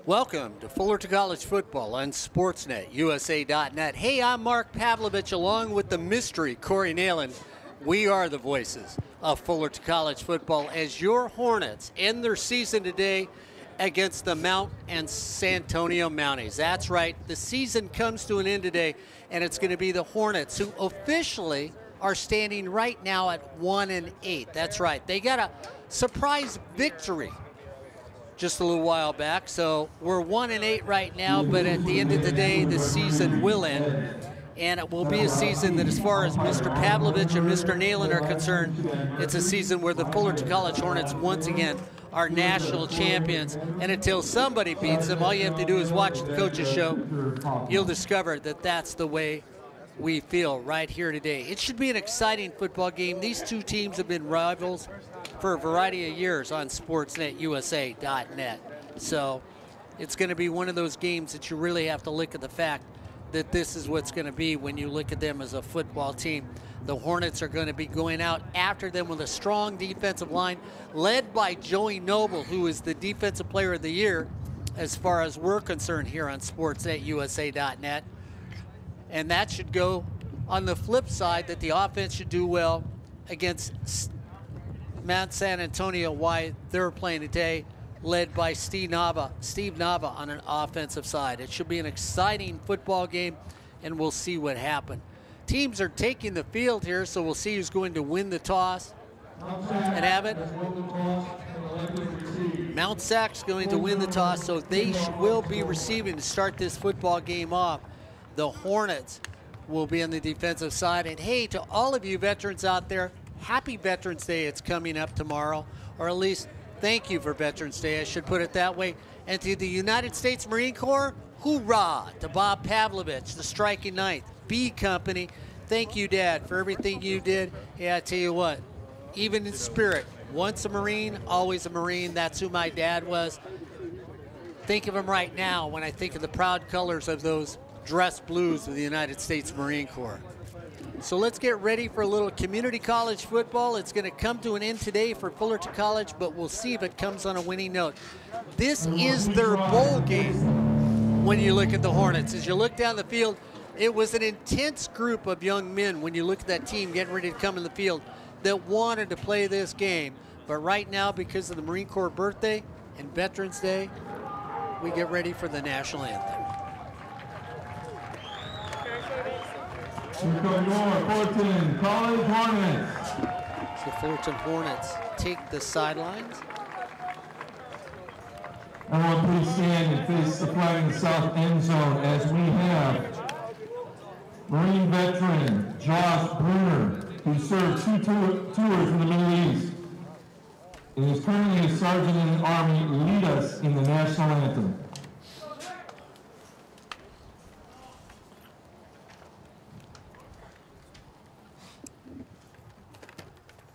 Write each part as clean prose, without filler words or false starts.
Welcome to Fullerton College Football on Sportsnet, USA.net. Hey, I'm Mark Pavlovich along with the mystery Corey Neyland. We are the voices of Fullerton College Football as your Hornets end their season today against the Mount and San Antonio Mounties. That's right, the season comes to an end today, and it's going to be the Hornets who officially are standing right now at 1-8. That's right, they got a surprise victory just a little while back, so we're 1-8 right now, but at the end of the day, the season will end, and it will be a season that, as far as Mr. Pavlovich and Mr. Neyland are concerned, it's a season where the Fullerton College Hornets once again are national champions, and until somebody beats them, all you have to do is watch the coaches show. You'll discover that that's the way we feel right here today. It should be an exciting football game. These two teams have been rivals for a variety of years on SportsNetUSA.net. So it's going to be one of those games that you really have to look at the fact that this is what's going to be when you look at them as a football team. The Hornets are going to be going out after them with a strong defensive line led by Joey Noble, who is the Defensive Player of the Year as far as we're concerned here on SportsNetUSA.net. And that should go on the flip side, that the offense should do well against Mount San Antonio, why they're playing today, led by Steve Nava on an offensive side. It should be an exciting football game, and we'll see what happens. Teams are taking the field here, so we'll see who's going to win the toss and have it. Mount SAC's going to win the toss, so they will be receiving to start this football game off. The Hornets will be on the defensive side. And hey, to all of you veterans out there, happy Veterans Day. It's coming up tomorrow, or at least thank you for Veterans Day, I should put it that way. And to the United States Marine Corps, hoorah to Bob Pavlovich, the striking ninth, B Company. Thank you, Dad, for everything you did. Yeah, I tell you what, even in spirit, once a Marine, always a Marine. That's who my dad was. Think of him right now when I think of the proud colors of those dress blues of the United States Marine Corps. So let's get ready for a little community college football. It's going to come to an end today for Fullerton College, but we'll see if it comes on a winning note. This is their bowl game when you look at the Hornets. As you look down the field, it was an intense group of young men when you look at that team getting ready to come in the field that wanted to play this game. But right now, because of the Marine Corps birthday and Veterans Day, we get ready for the national anthem. Fullerton College Hornets. So Fullerton Hornets take the sidelines. Everyone please stand and face the flag in the south end zone as we have Marine veteran Josh Bruner, who served two tours in the Middle East and is currently a sergeant in the Army, lead us in the national anthem.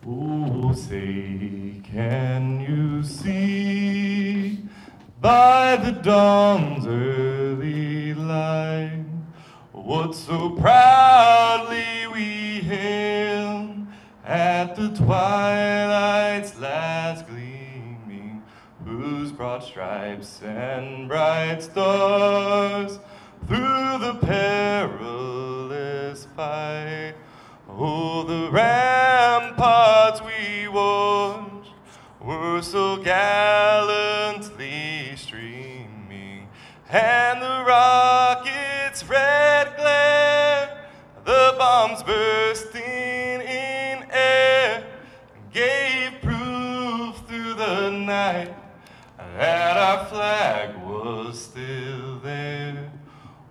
Oh, say, can you see by the dawn's early light what so proudly we hailed at the twilight's last gleaming, whose broad stripes and bright stars through the perilous fight, oh, the ramparts we watched were so gallantly streaming, and the rockets' red glare, the bombs bursting in air, gave proof through the night that our flag was still there.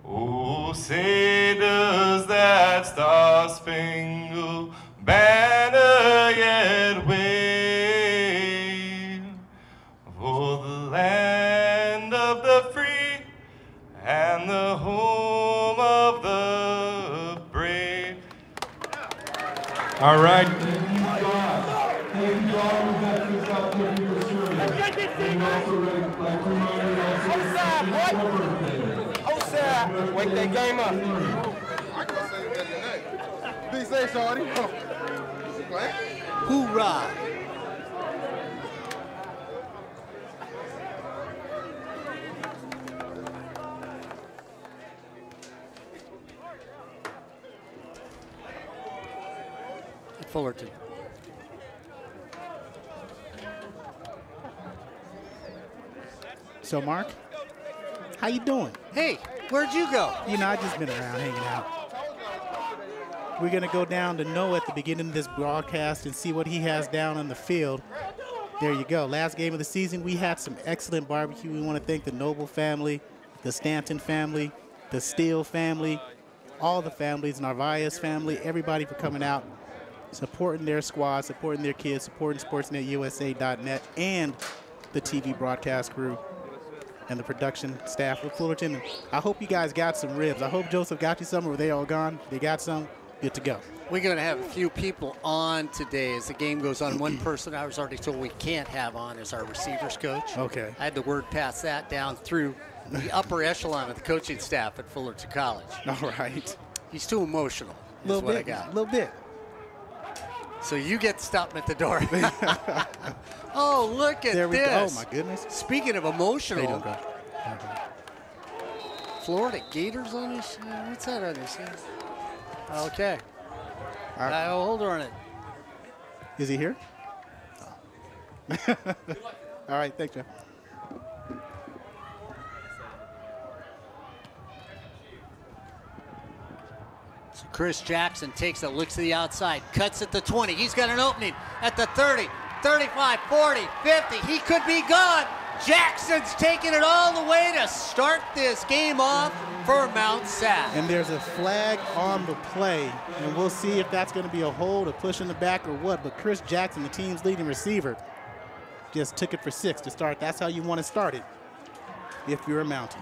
Oh, say does that star-spangled banner yet wave for the land of the free and the home of the brave? All right. Thank you, God. Thank you all who got this out there for your service. And also like to remind you also wake that game up. Be safe, shorty. Hoorah! Fullerton. So, Mark, how you doing? Hey, where'd you go? You know, I just been around hanging out. We're going to go down to Noah at the beginning of this broadcast and see what he has down on the field. There you go. Last game of the season, we had some excellent barbecue. We want to thank the Noble family, the Stanton family, the Steele family, all the families, Narvaez family, everybody for coming out, supporting their squad, supporting their kids, supporting SportsNetUSA.net, and the TV broadcast crew and the production staff of Fullerton. I hope you guys got some ribs. I hope Joseph got you some, or were they all gone? They got some? Good to go. We're going to have a few people on today as the game goes on. One person I was already told we can't have on is our receivers coach. Okay. I had the word pass that down through the upper echelon of the coaching staff at Fullerton College. All right. He's too emotional, is what I got. A little bit. So you get to stop him at the door. Oh, look at There we this. go. Oh, my goodness. Speaking of emotional, There you go. Florida Gators on his what's that on his head? Okay. Hold on it. Is he here? Oh. All right, thanks, Jeff. So Chris Jackson takes a look to the outside, cuts at the 20. He's got an opening at the 30, 35, 40, 50. He could be gone. Jackson's taking it all the way to start this game off for Mount SAC. And there's a flag on the play, and we'll see if that's going to be a hold, a push in the back, or what. But Chris Jackson, the team's leading receiver, just took it for 6 to start. That's how you want to start it if you're a Mountie.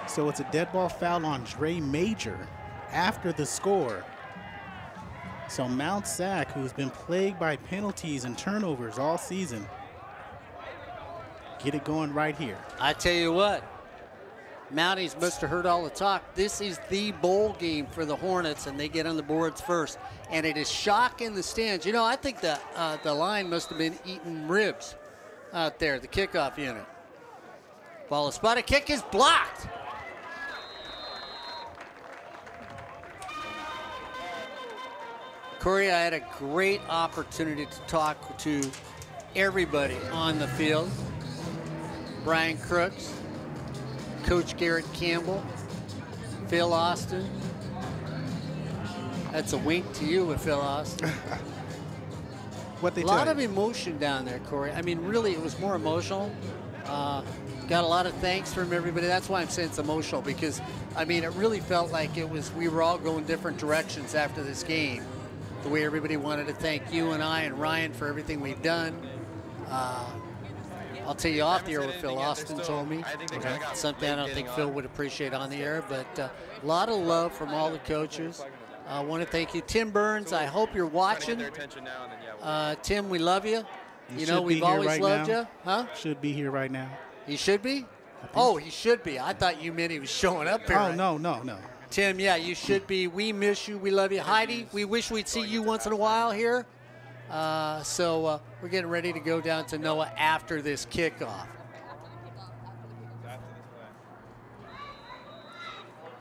So it's a dead ball foul on Dre Major after the score. So Mount SAC, who's been plagued by penalties and turnovers all season, get it going right here. I tell you what, Mounties must have heard all the talk. This is the bowl game for the Hornets, and they get on the boards first. And it is shock in the stands. You know, I think the line must have been eating ribs out there, the kickoff unit. Ball is spotted, kick is blocked. Corey, I had a great opportunity to talk to everybody on the field. Brian Crooks, Coach Garrett Campbell, Phil Austin. That's a wink to you with Phil Austin. What they a lot of emotion down there, Corey. I mean, really, it was more emotional. Got a lot of thanks from everybody. That's why I'm saying it's emotional, because, I mean, it really felt like we were all going different directions after this game. The way everybody wanted to thank you and I and Ryan for everything we've done. I'll tell you off the air what Phil Austin told me. Something I don't think Phil would appreciate on the air, but a lot of love from all the coaches. I want to thank you. Tim Burns, I hope you're watching. Tim, we love you. You know, we've always loved you. Huh? Should be here right now. He should be? Oh, he should be. I thought you meant he was showing up here. Oh, right? No. Tim, yeah, you should be. We miss you. We love you. Heidi, we wish we'd see you once in a while here. So we're getting ready to go down to Noah after this kickoff.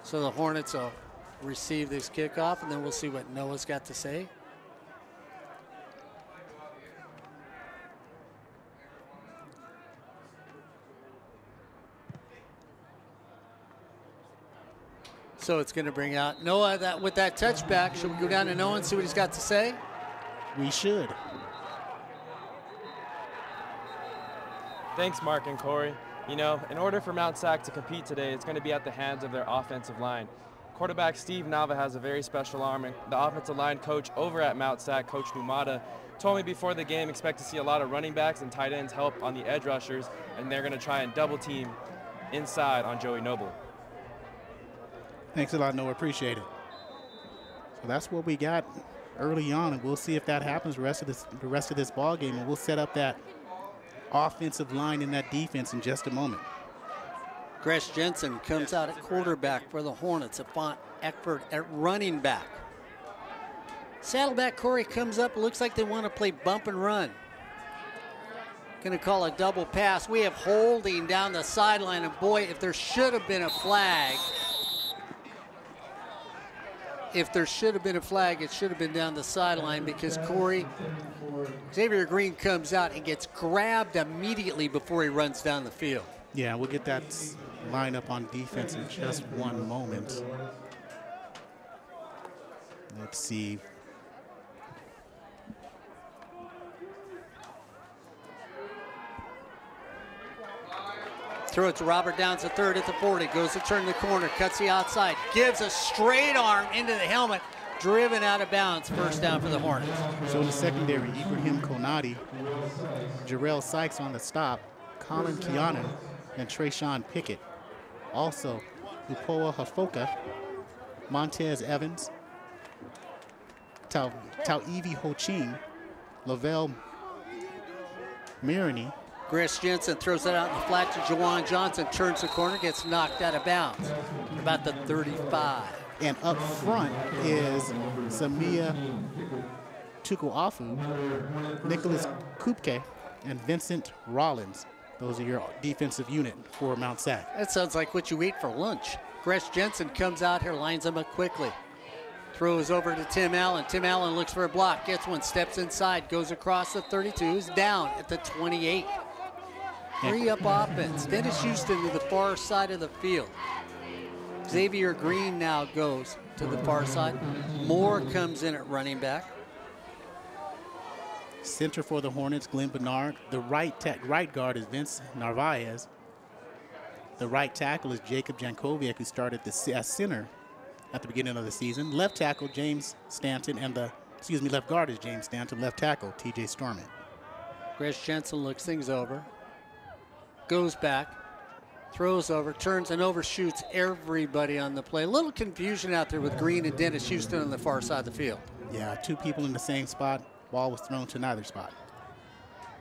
So the Hornets will receive this kickoff, and then we'll see what Noah's got to say. So it's going to bring out Noah with that touchback. Should we go down to Noah and see what he's got to say? We should. Thanks, Mark and Corey. You know, in order for Mount SAC to compete today, it's going to be at the hands of their offensive line. Quarterback Steve Nava has a very special arm, and the offensive line coach over at Mount SAC, Coach Numata, told me before the game expect to see a lot of running backs and tight ends help on the edge rushers, and they're going to try and double team inside on Joey Noble. Thanks a lot, Noah. Appreciate it. So that's what we got early on, and we'll see if that happens the rest of this ball game, and we'll set up that offensive line and that defense in just a moment. Gresh Jensen comes out at quarterback for the Hornets. Avant Eckford at running back. Saddleback Corey comes up. Looks like they want to play bump and run. Going to call a double pass. We have holding down the sideline, and boy, if there should have been a flag, it should have been down the sideline because Xavier Green comes out and gets grabbed immediately before he runs down the field. Yeah, we'll get that lineup on defense in just one moment. Let's see. Throw it to Robert Downs at third at the 40. Goes to turn the corner, cuts the outside, gives a straight arm into the helmet, driven out of bounds. First down for the Hornets. So in the secondary, Ibrahim Konati, Jarrell Sykes on the stop, Colin Keanu, and Trayshawn Pickett. Also, Upoa Hafoka, Montez Evans, Tauivi Ho-Ching, Lavelle Mirini. Chris Jensen throws that out in the flat to Jawan Johnson, turns the corner, gets knocked out of bounds. About the 35. And up front is Samia Tukuafu, Nicholas Kupke, and Vincent Rollins. Those are your defensive unit for Mount SAC. That sounds like what you eat for lunch. Gresh Jensen comes out here, lines them up quickly. Throws over to Tim Allen. Tim Allen looks for a block, gets one, steps inside, goes across the 32, is down at the 28. Free-up offense. Dennis Houston to the far side of the field. Xavier Green now goes to the far side. Moore comes in at running back. Center for the Hornets, Glenn Bernard. The right guard is Vince Narvaez. The right tackle is Jacob Jankovic, who started as center at the beginning of the season. Left tackle, James Stanton, and left guard is James Stanton. Left tackle, TJ Storman. Gresh Jensen looks things over. Goes back, throws over, turns and overshoots everybody on the play. A little confusion out there with Green and Dennis Houston on the far side of the field. Yeah, two people in the same spot. Ball was thrown to neither spot.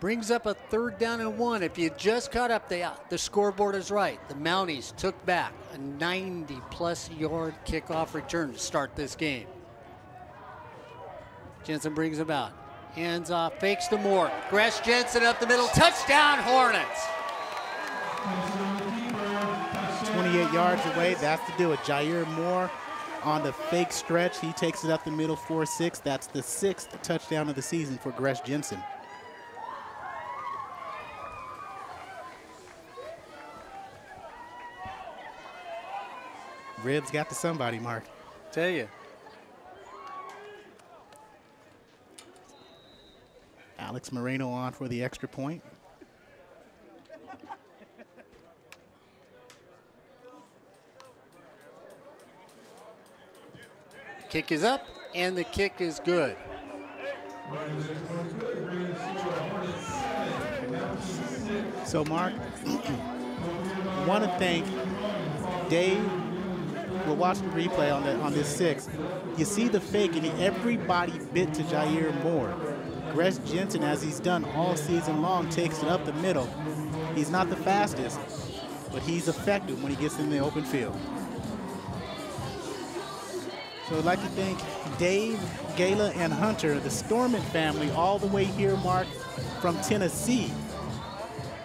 Brings up a 3rd down and 1. If you just caught up, the scoreboard is right. The Mounties took back a 90-plus yard kickoff return to start this game. Jensen brings him out. Hands off, fakes to Moore. Gresh Jensen up the middle. Touchdown, Hornets. 28 yards away, that's to do it. Jair Moore on the fake stretch. He takes it up the middle, 4-6. That's the 6th touchdown of the season for Gresh Jensen. Ribs got to somebody, Mark. Tell you. Alex Moreno on for the extra point. Kick is up, and the kick is good. So, Mark, want to thank Dave. We'll watch the replay on this 6. You see the fake, and everybody bit to Jair Moore. Gresh Jensen, as he's done all season long, takes it up the middle. He's not the fastest, but he's effective when he gets in the open field. So I'd like to thank Dave, Gayla, and Hunter, the Storman family, all the way here, Mark, from Tennessee.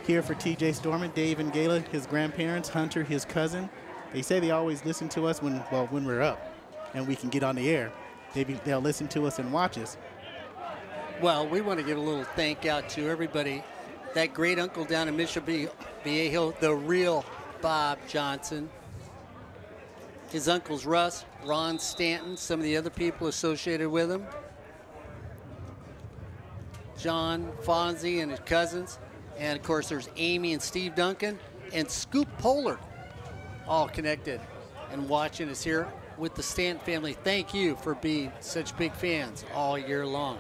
Here for TJ Storman, Dave and Gayla, his grandparents, Hunter, his cousin. They say they always listen to us when we're up and we can get on the air. They'll listen to us and watch us. Well, we want to give a little thank out to everybody. That great uncle down in Mission Viejo, the real Bob Johnson. His uncles Russ, Ron Stanton, some of the other people associated with him. John Fonzie and his cousins. And, of course, there's Amy and Steve Duncan and Scoop Pollard, all connected and watching us here with the Stanton family. Thank you for being such big fans all year long.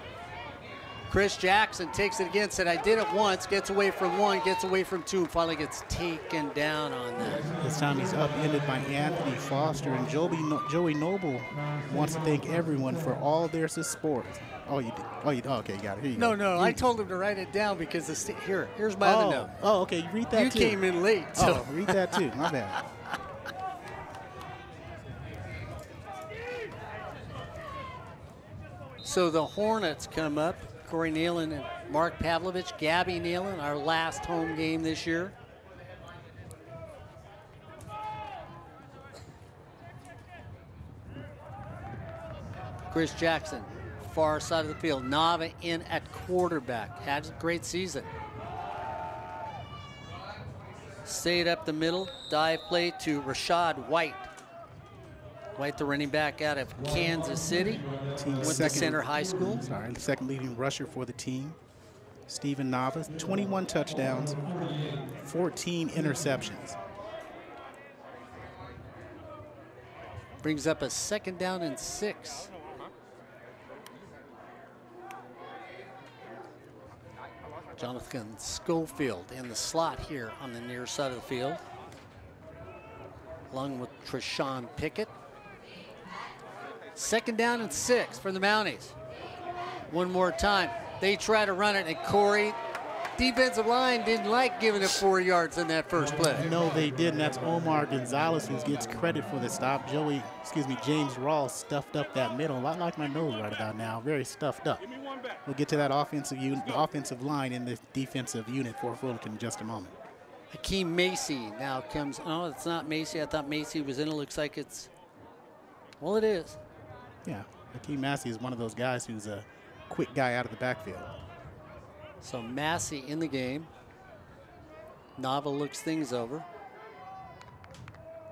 Chris Jackson takes it again, said, I did it once, gets away from 1, gets away from 2, and finally gets taken down on that. This time he's upended by Anthony Foster, and Joey Noble wants to thank everyone for all their support. Oh, you did. Oh, okay, got it. Here you go. No, I told him to write it down because here's my other note. Oh, okay, you read that you too. You came in late. So. Oh, read that too, my bad. So the Hornets come up. Corey Neyland and Mark Pavlovich, Gabby Neyland, our last home game this year. Chris Jackson, far side of the field. Nava in at quarterback. Had a great season. Stayed up the middle. Dive play to Rashad White. White, the running back out of Kansas City. Went to Center High School. Sorry, the second leading rusher for the team. Stephen Nava, 21 touchdowns, 14 interceptions. Brings up a 2nd down and 6. Jonathan Schofield in the slot here on the near side of the field, along with Treshawn Pickett. 2nd down and 6 for the Mounties. One more time. They try to run it, and Corey, defensive line didn't like giving it 4 yards in that first play. No, they didn't. That's Omar Gonzalez who gets credit for the stop. James Rawls stuffed up that middle, a lot like my nose right about now, very stuffed up. We'll get to that offensive line in the defensive unit for Fullerton in just a moment. Hakeem Macy now comes. Oh, it's not Macy. I thought Macy was in. It looks like it's. Well, it is. Yeah, Hakeem Massey is one of those guys who's a quick guy out of the backfield. So Massey in the game. Nava looks things over.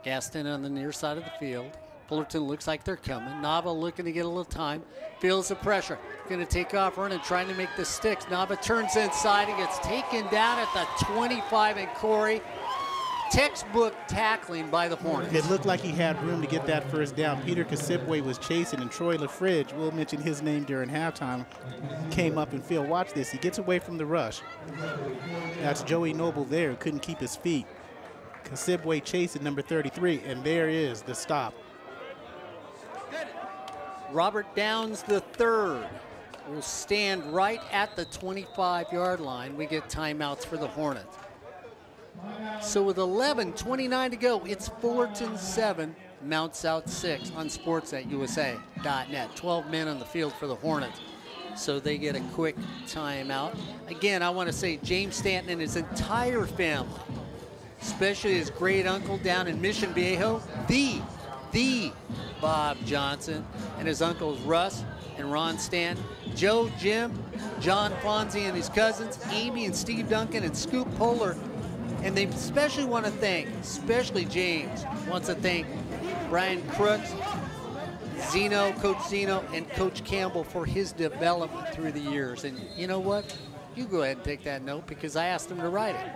Gaston on the near side of the field. Fullerton looks like they're coming. Nava looking to get a little time. Feels the pressure. Going to take off running, trying to make the sticks. Nava turns inside and gets taken down at the 25, and Corey, textbook tackling by the Hornets. It looked like he had room to get that first down. Peter Kasipwe was chasing, and Troy LaFridge, we'll mention his name during halftime, came up and Phil, watch this. He gets away from the rush. That's Joey Noble there, couldn't keep his feet. Kasipwe chasing number 33, and there is the stop. Robert Downs III will stand right at the 25-yard line. We get timeouts for the Hornets. So with 11:29 to go, it's Fullerton 7, Mount South 6 on sports@usa.net. 12 men on the field for the Hornets. So they get a quick timeout. Again, I want to say James Stanton and his entire family, especially his great uncle down in Mission Viejo, the Bob Johnson, and his uncles Russ and Ron Stanton, Joe, Jim, John Fonzie and his cousins, Amy and Steve Duncan and Scoop Polar. And they especially want to thank, especially James, wants to thank Brian Crooks, Zeno, Coach Zeno, and Coach Campbell for his development through the years. And you know what? You go ahead and take that note because I asked them to write it.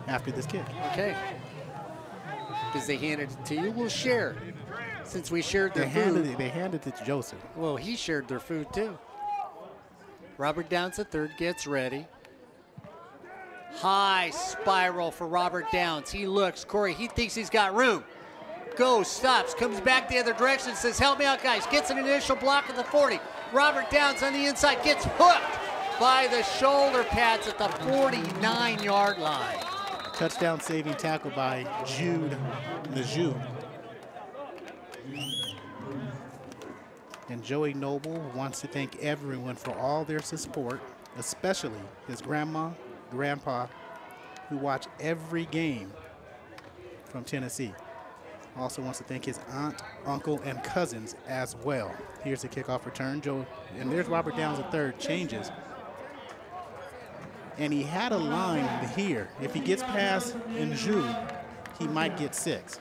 After this kick. Okay. Because they handed it to you, we'll share. Since we shared their food. They handed it to Joseph. Well, he shared their food too. Robert Downs III gets ready. High spiral for Robert Downs. He looks, Corey, he thinks he's got room. Goes, stops, comes back the other direction, says, help me out, guys. Gets an initial block at the 40. Robert Downs on the inside gets hooked by the shoulder pads at the 49-yard line. Touchdown saving tackle by Jude Lejeune. And Joey Noble wants to thank everyone for all their support, especially his grandma, grandpa, who watch every game from Tennessee. Also wants to thank his aunt, uncle, and cousins as well. Here's the kickoff return. And there's Robert Downs III, changes. And he had a line here. If he gets past Nju, he might get 6.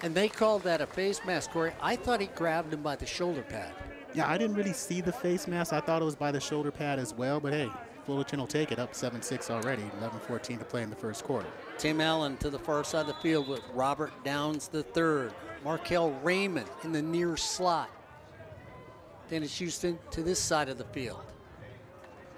And they called that a face mask, Corey. I thought he grabbed him by the shoulder pad. Yeah, I didn't really see the face mask. I thought it was by the shoulder pad as well, but hey, Fullerton will take it up 7-6 already, 11-14 to play in the first quarter. Tim Allen to the far side of the field with Robert Downs III. Markel Raymond in the near slot. Dennis Houston to this side of the field.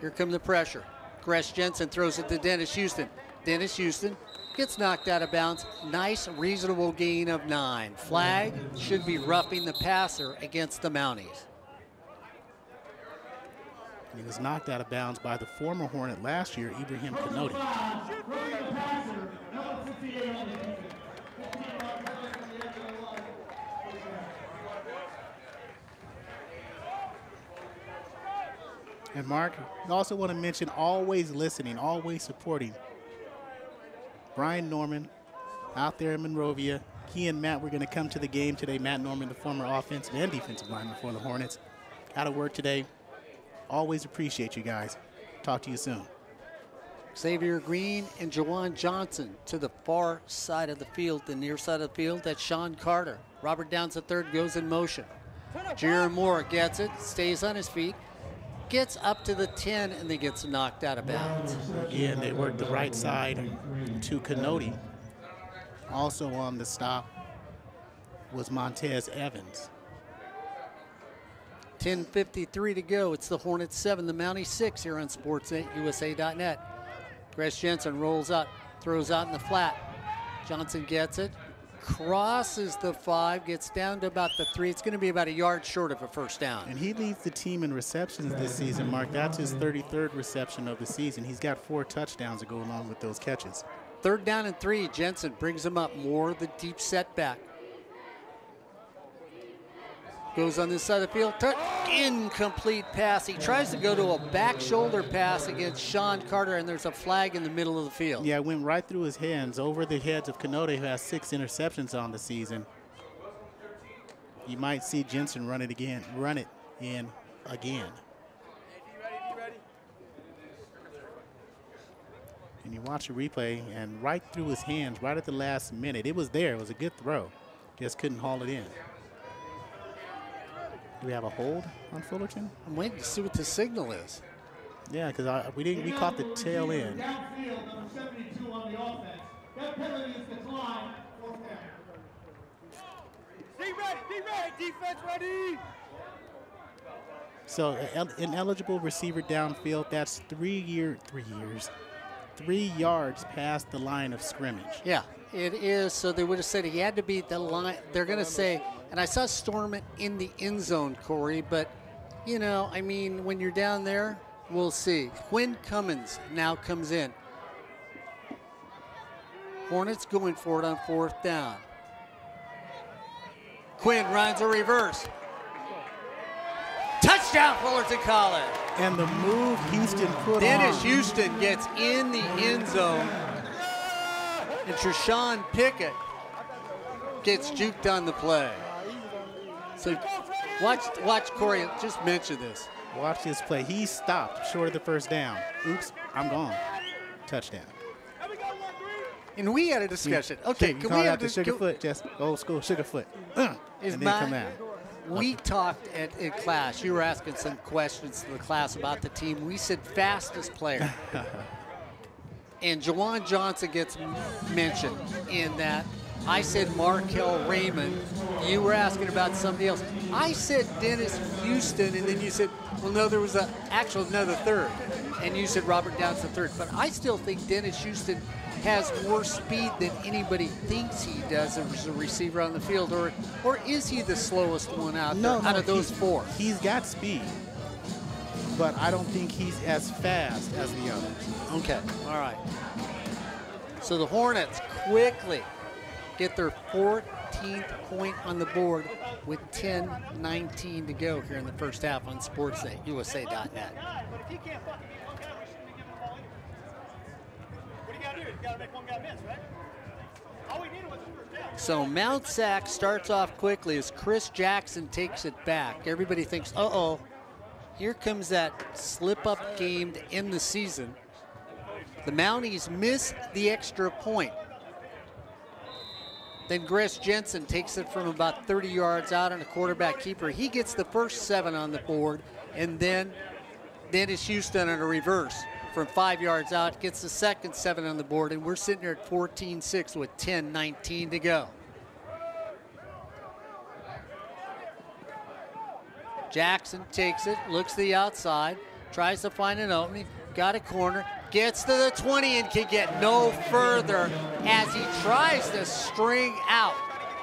Here come the pressure. Gresh Jensen throws it to Dennis Houston. Dennis Houston gets knocked out of bounds. Nice, reasonable gain of 9. Flag should be roughing the passer against the Mounties. He was knocked out of bounds by the former Hornet last year, Ibrahim Kanoti. And Mark, I also want to mention always listening, always supporting. Brian Norman out there in Monrovia. He and Matt were going to come to the game today. Matt Norman, the former offensive and defensive lineman for the Hornets. Out of work today. Always appreciate you guys. Talk to you soon. Xavier Green and Jawan Johnson to the far side of the field, the near side of the field. That's Sean Carter. Robert Downs III goes in motion. Jaron Moore gets it, stays on his feet, gets up to the 10, and then gets knocked out of bounds. Again, they work the right side to Canody. Also on the stop was Montez Evans. 10:53 to go. It's the Hornets 7, the Mounties 6 here on Sportsnet, USA.net. Gress Jensen rolls out, throws out in the flat. Johnson gets it, crosses the 5, gets down to about the 3. It's going to be about a yard short of a first down. And he leads the team in receptions this season, Mark. That's his 33rd reception of the season. He's got 4 touchdowns to go along with those catches. 3rd down and 3. Jensen brings him up. More the deep setback. Goes on this side of the field. Incomplete pass. He tries to go to a back shoulder pass against Sean Carter, and there's a flag in the middle of the field. Yeah, it went right through his hands, over the heads of Canode, who has 6 interceptions on the season. You might see Jensen run it in again. And you watch the replay, and right through his hands, right at the last minute. It was there. It was a good throw. Just couldn't haul it in. Do we have a hold on Fullerton? I'm waiting to see what the signal is. Yeah, because we caught the tail end. Be ready, defense ready. So an eligible receiver downfield, that's 3 yards past the line of scrimmage. Yeah, it is. So they would have said he had to be the line. They're going to say, and I saw Stormont in the end zone, Corey, but, you know, I mean, when you're down there, we'll see. Quinn Cummins now comes in. Hornets going for it on 4th down. Quinn runs a reverse. Touchdown, Fullerton College. And the move Houston put Dennis on. Houston gets in the end zone. And Treshawn Pickett gets juked on the play. So watch Corey, just mention this. Watch this play. He stopped short of the first down. Oops, I'm gone. Touchdown. And we had a discussion. Okay, can we have the Sugarfoot? Just old school Sugarfoot. And then come out. We talked in class. You were asking some questions to the class about the team. We said fastest player. And Jawan Johnson gets mentioned in that. I said Markel Raymond. You were asking about somebody else. I said Dennis Houston, and then you said, well, no, there was another third. And you said Robert Downs the third. But I still think Dennis Houston has more speed than anybody thinks he does as a receiver on the field, or is he the slowest one out of those 4? He's got speed, but I don't think he's as fast as the others. Okay, all right. So the Hornets quickly get their 14th point on the board with 10:19 to go here in the first half on Sportsnet, USA.net. So Mount Sac starts off quickly as Chris Jackson takes it back. Everybody thinks, uh-oh, here comes that slip-up game to end the season. The Mounties miss the extra point. Then Gress Jensen takes it from about 30 yards out on a quarterback keeper. He gets the first 7 on the board, and then Dennis Houston on a reverse from 5 yards out, gets the second 7 on the board, and we're sitting here at 14-6 with 10:19 to go. Jackson takes it, looks to the outside, tries to find an opening, got a corner, gets to the 20 and can get no further as he tries to string out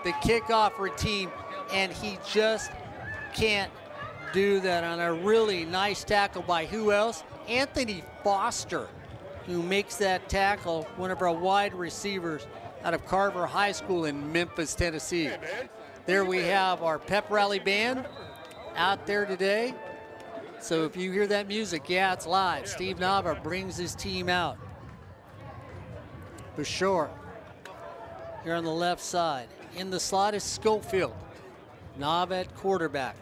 the kickoff routine, and he just can't do that on a really nice tackle by who else? Anthony Foster, who makes that tackle, one of our wide receivers out of Carver High School in Memphis, Tennessee. There we have our pep rally band out there today. So if you hear that music, yeah, it's live. Steve Nava brings his team out. Bashore here on the left side. In the slot is Schofield. Nava at quarterback.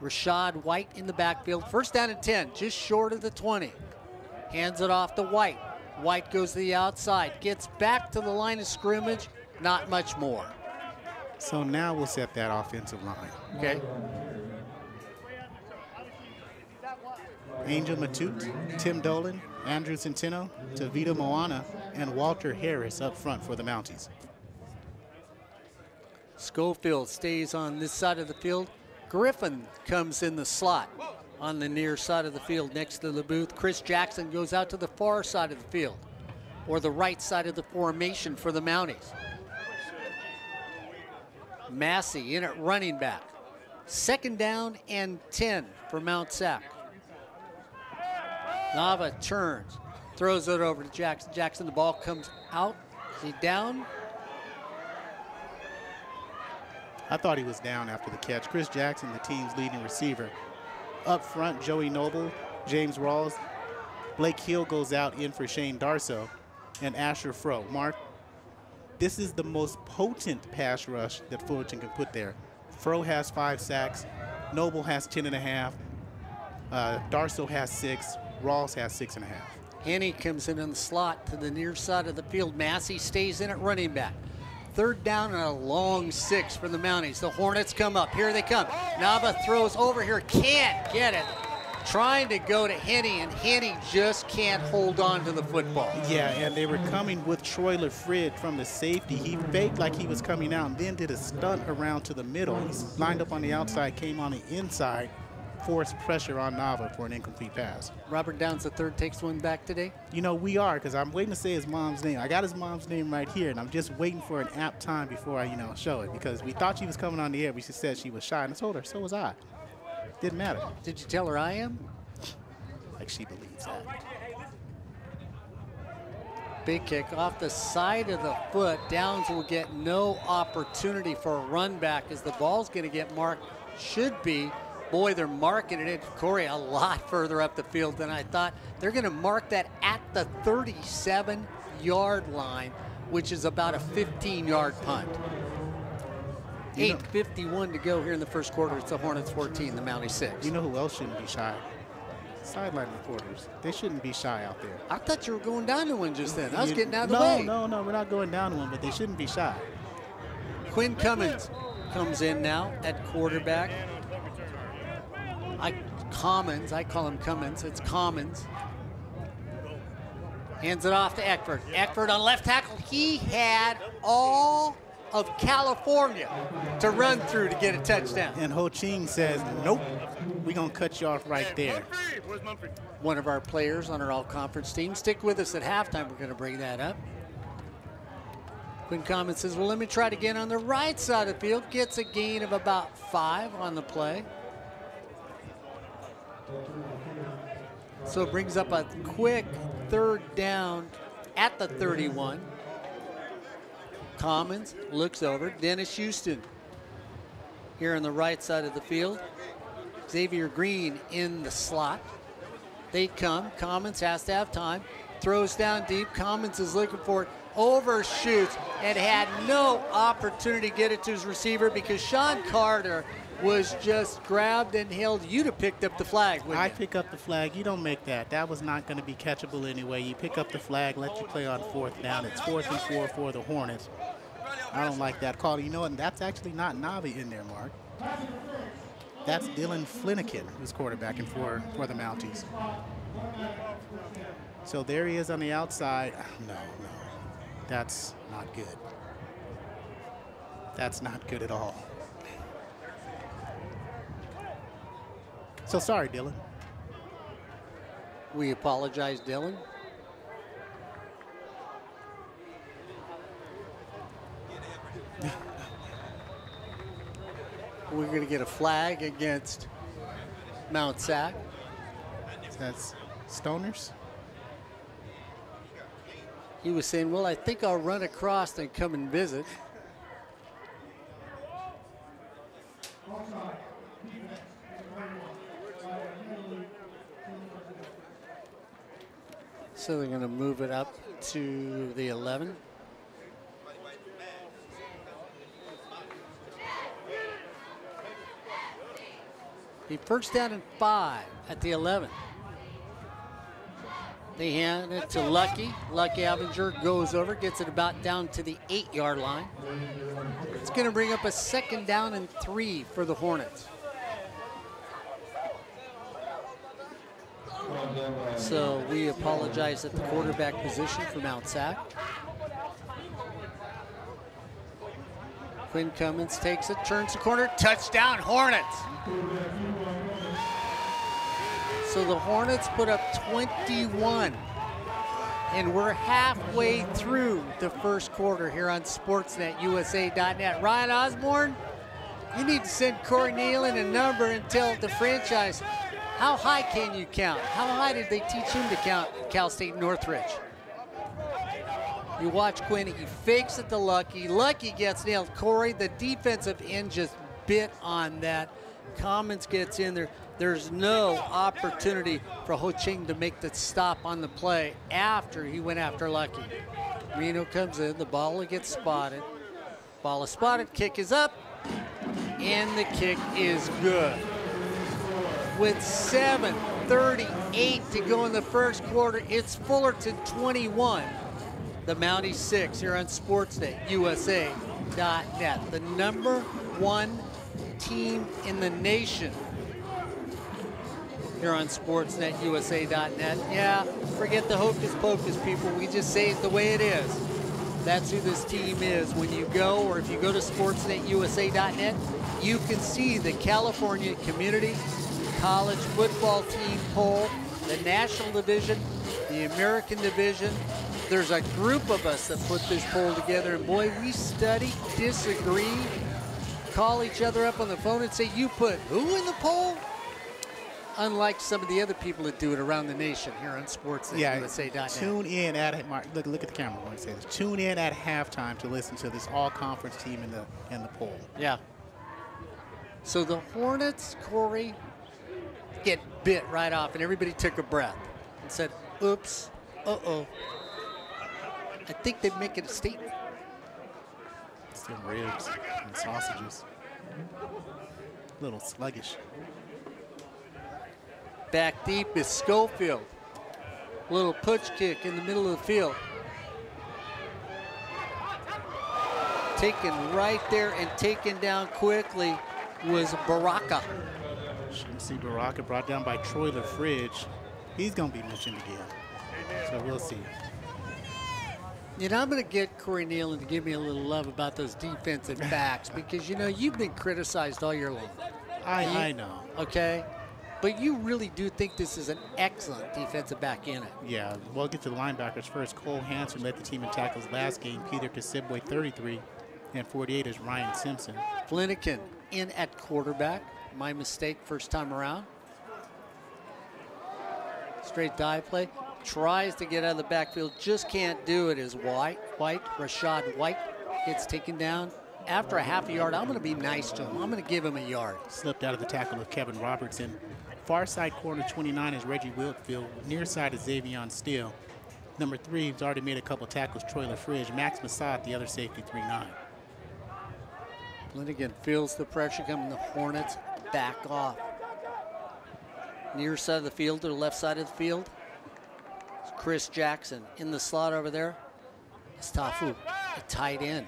Rashad White in the backfield. First down and 10, just short of the 20. Hands it off to White. White goes to the outside, gets back to the line of scrimmage, not much more. So now we'll set that offensive line. Okay. Angel Matute, Tim Dolan, Andrew Centeno, Tavita Moana, and Walter Harris up front for the Mounties. Schofield stays on this side of the field. Griffin comes in the slot on the near side of the field next to the booth. Chris Jackson goes out to the far side of the field, or the right side of the formation for the Mounties. Massey in at running back. Second down and 10 for Mount Sac. Nava turns, throws it over to Jackson. Jackson, the ball comes out. Is he down? I thought he was down after the catch. Chris Jackson, the team's leading receiver. Up front, Joey Noble, James Rawls. Blake Hill goes out in for Shane Darso, and Asher Froh. Mark, this is the most potent pass rush that Fullerton can put there. Froh has 5 sacks. Noble has 10.5. Darso has 6. Rawls has 6.5. Henny comes in the slot to the near side of the field. Massey stays in at running back. Third down and a long 6 for the Mounties. The Hornets come up. Here they come. Nava throws over here. Can't get it. Trying to go to Henny, and Henny just can't hold on to the football. Yeah, and they were coming with Troy LaFrid from the safety. He faked like he was coming out and then did a stunt around to the middle. He lined up on the outside, came on the inside, forced pressure on Nava for an incomplete pass. Robert Downs III takes one back today. You know, we are, because I'm waiting to say his mom's name. I got his mom's name right here, and I'm just waiting for an apt time before I, show it, because we thought she was coming on the air, but she said she was shy, and I told her, so was I. Didn't matter. Did you tell her I am? Like she believes that. Big kick off the side of the foot. Downs will get no opportunity for a run back as the ball's going to get marked. Should be. Boy, they're marking it, Corey, a lot further up the field than I thought. They're going to mark that at the 37-yard line, which is about a 15-yard punt. 8:51 to go here in the first quarter. It's the Hornets 14, the Mounties 6. You know who else shouldn't be shy? Sideline reporters. They shouldn't be shy out there. I thought you were going down to one just then. I was getting out of the way. No, we're not going down to one, but they shouldn't be shy. Quinn Cummins comes in now at quarterback. I call him Cummins. It's Commons. Hands it off to Eckford. Eckford on left tackle. He had all of California to run through to get a touchdown. And Ho Ching says, nope, we're going to cut you off right there. One of our players on our all-conference team. Stick with us at halftime. We're going to bring that up. Quinn Commons says, well, let me try it again on the right side of the field. Gets a gain of about 5 on the play. So it brings up a quick third down at the 31. Commons looks over. Dennis Houston here on the right side of the field. Xavier Green in the slot. They come. Commons has to have time. Throws down deep. Commons is looking for it. Overshoots and had no opportunity to get it to his receiver because Sean Carter was just grabbed and held. You'd have picked up the flag, wouldn't you? I pick up the flag. You don't make that. That was not going to be catchable anyway. You pick up the flag, let you play on 4th down. It's 4th and 4 for the Hornets. I don't like that call. You know, and that's actually not Navi in there, Mark. That's Dylan Fliniken, who's quarterbacking for the Mounties. So there he is on the outside. No. That's not good. That's not good at all. So sorry, Dylan. We apologize, Dylan. We're going to get a flag against Mount Sac. That's Stoners. He was saying, well, I think I'll run across and come and visit. So they're going to move it up to the 11. The first down and 5 at the 11. They hand it to Lucky. Lucky Avinger goes over, gets it about down to the 8-yard line. It's going to bring up a second down and 3 for the Hornets. So we apologize at the quarterback position for Mount Sac. Quinn Cummins takes it, turns the corner, touchdown Hornets. So the Hornets put up 21. And we're halfway through the first quarter here on SportsNetUSA.net. Ryan Osborne, you need to send Corey Neyland a number and tell the franchise, how high can you count? How high did they teach him to count at Cal State Northridge? You watch Quinn, he fakes it to Lucky. Lucky gets nailed. Corey, the defensive end just bit on that. Commons gets in there. There's no opportunity for Ho Ching to make the stop on the play after he went after Lucky. Reno comes in, the ball gets spotted. Ball is spotted, kick is up, and the kick is good. With 7:38 to go in the first quarter, it's Fullerton 21, the Mounties 6 here on SportsNetUSA.net. The #1 team in the nation here on SportsNetUSA.net. Yeah, forget the hocus pocus, people. We just say it the way it is. That's who this team is. When you go, or if you go to SportsNetUSA.net, you can see the California Community College Football Team poll, the National Division, the American Division. There's a group of us that put this poll together, and boy, we study, disagree, call each other up on the phone and say, you put who in the poll? Unlike some of the other people that do it around the nation here on SportsNetUSA.net. Tune in at look at the camera when I say this. Tune in at halftime to listen to this all-conference team in the poll. Yeah. So the Hornets, Corey, get bit right off, and everybody took a breath and said, "Oops, uh-oh." I think they're making a statement. Still ribs and sausages. A little sluggish. Back deep is Schofield. Little putsch kick in the middle of the field. Taken right there and taken down quickly was Baraka. Shouldn't see Baraka brought down by Troy LaFridge. He's going to be mentioned again. So we'll see. You know, I'm going to get Corey Neyland to give me a little love about those defensive backs because, you know, you've been criticized all year long. I know. Okay? But you really do think this is an excellent defensive back unit. Yeah, we'll get to the linebackers first. Cole Hansen led the team in tackles last game. Peter Kasibwe, 33, and 48 is Ryan Simpson. Flanagan in at quarterback. My mistake first time around. Straight dive play. Tries to get out of the backfield, just can't do it as Rashad White gets taken down. After a half a yard, I'm going to be nice to him. I'm going to give him a yard. Slipped out of the tackle of Kevin Robertson. Far side corner 29 is Reggie Wilkfield. Near side is Xavion Steele. Number 3, he's already made a couple tackles, Troy LaFridge. Max Massad, the other safety, 3'9". Flanagan feels the pressure coming. The Hornets back off. Near side of the field to the left side of the field. It's Chris Jackson in the slot over there. It's Tafu, a tight end.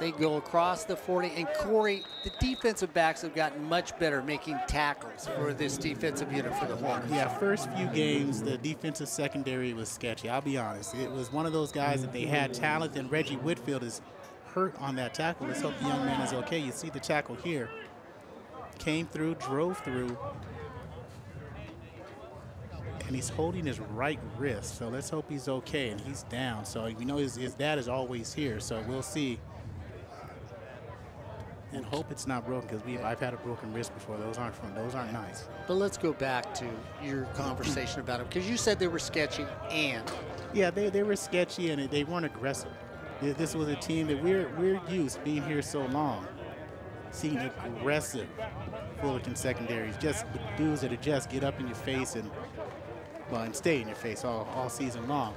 They go across the 40, and Corey, the defensive backs have gotten much better making tackles for this defensive unit for the Hornets. Yeah, first few games, the defensive secondary was sketchy. I'll be honest. It was one of those guys that they had talent, and Reggie Whitfield is hurt on that tackle. Let's hope the young man is okay. You see the tackle here. Came through, drove through, and he's holding his right wrist. So let's hope he's okay, and he's down. So we know his dad is always here, so we'll see. And hope it's not broken, because I've had a broken wrist before. Those aren't fun. Those aren't nice. But let's go back to your conversation about them, because you said they were sketchy, and yeah, they were sketchy and they weren't aggressive. This was a team that we're used being here so long, seeing aggressive Fullerton secondaries, just dudes that just get up in your face and well, and stay in your face all season long.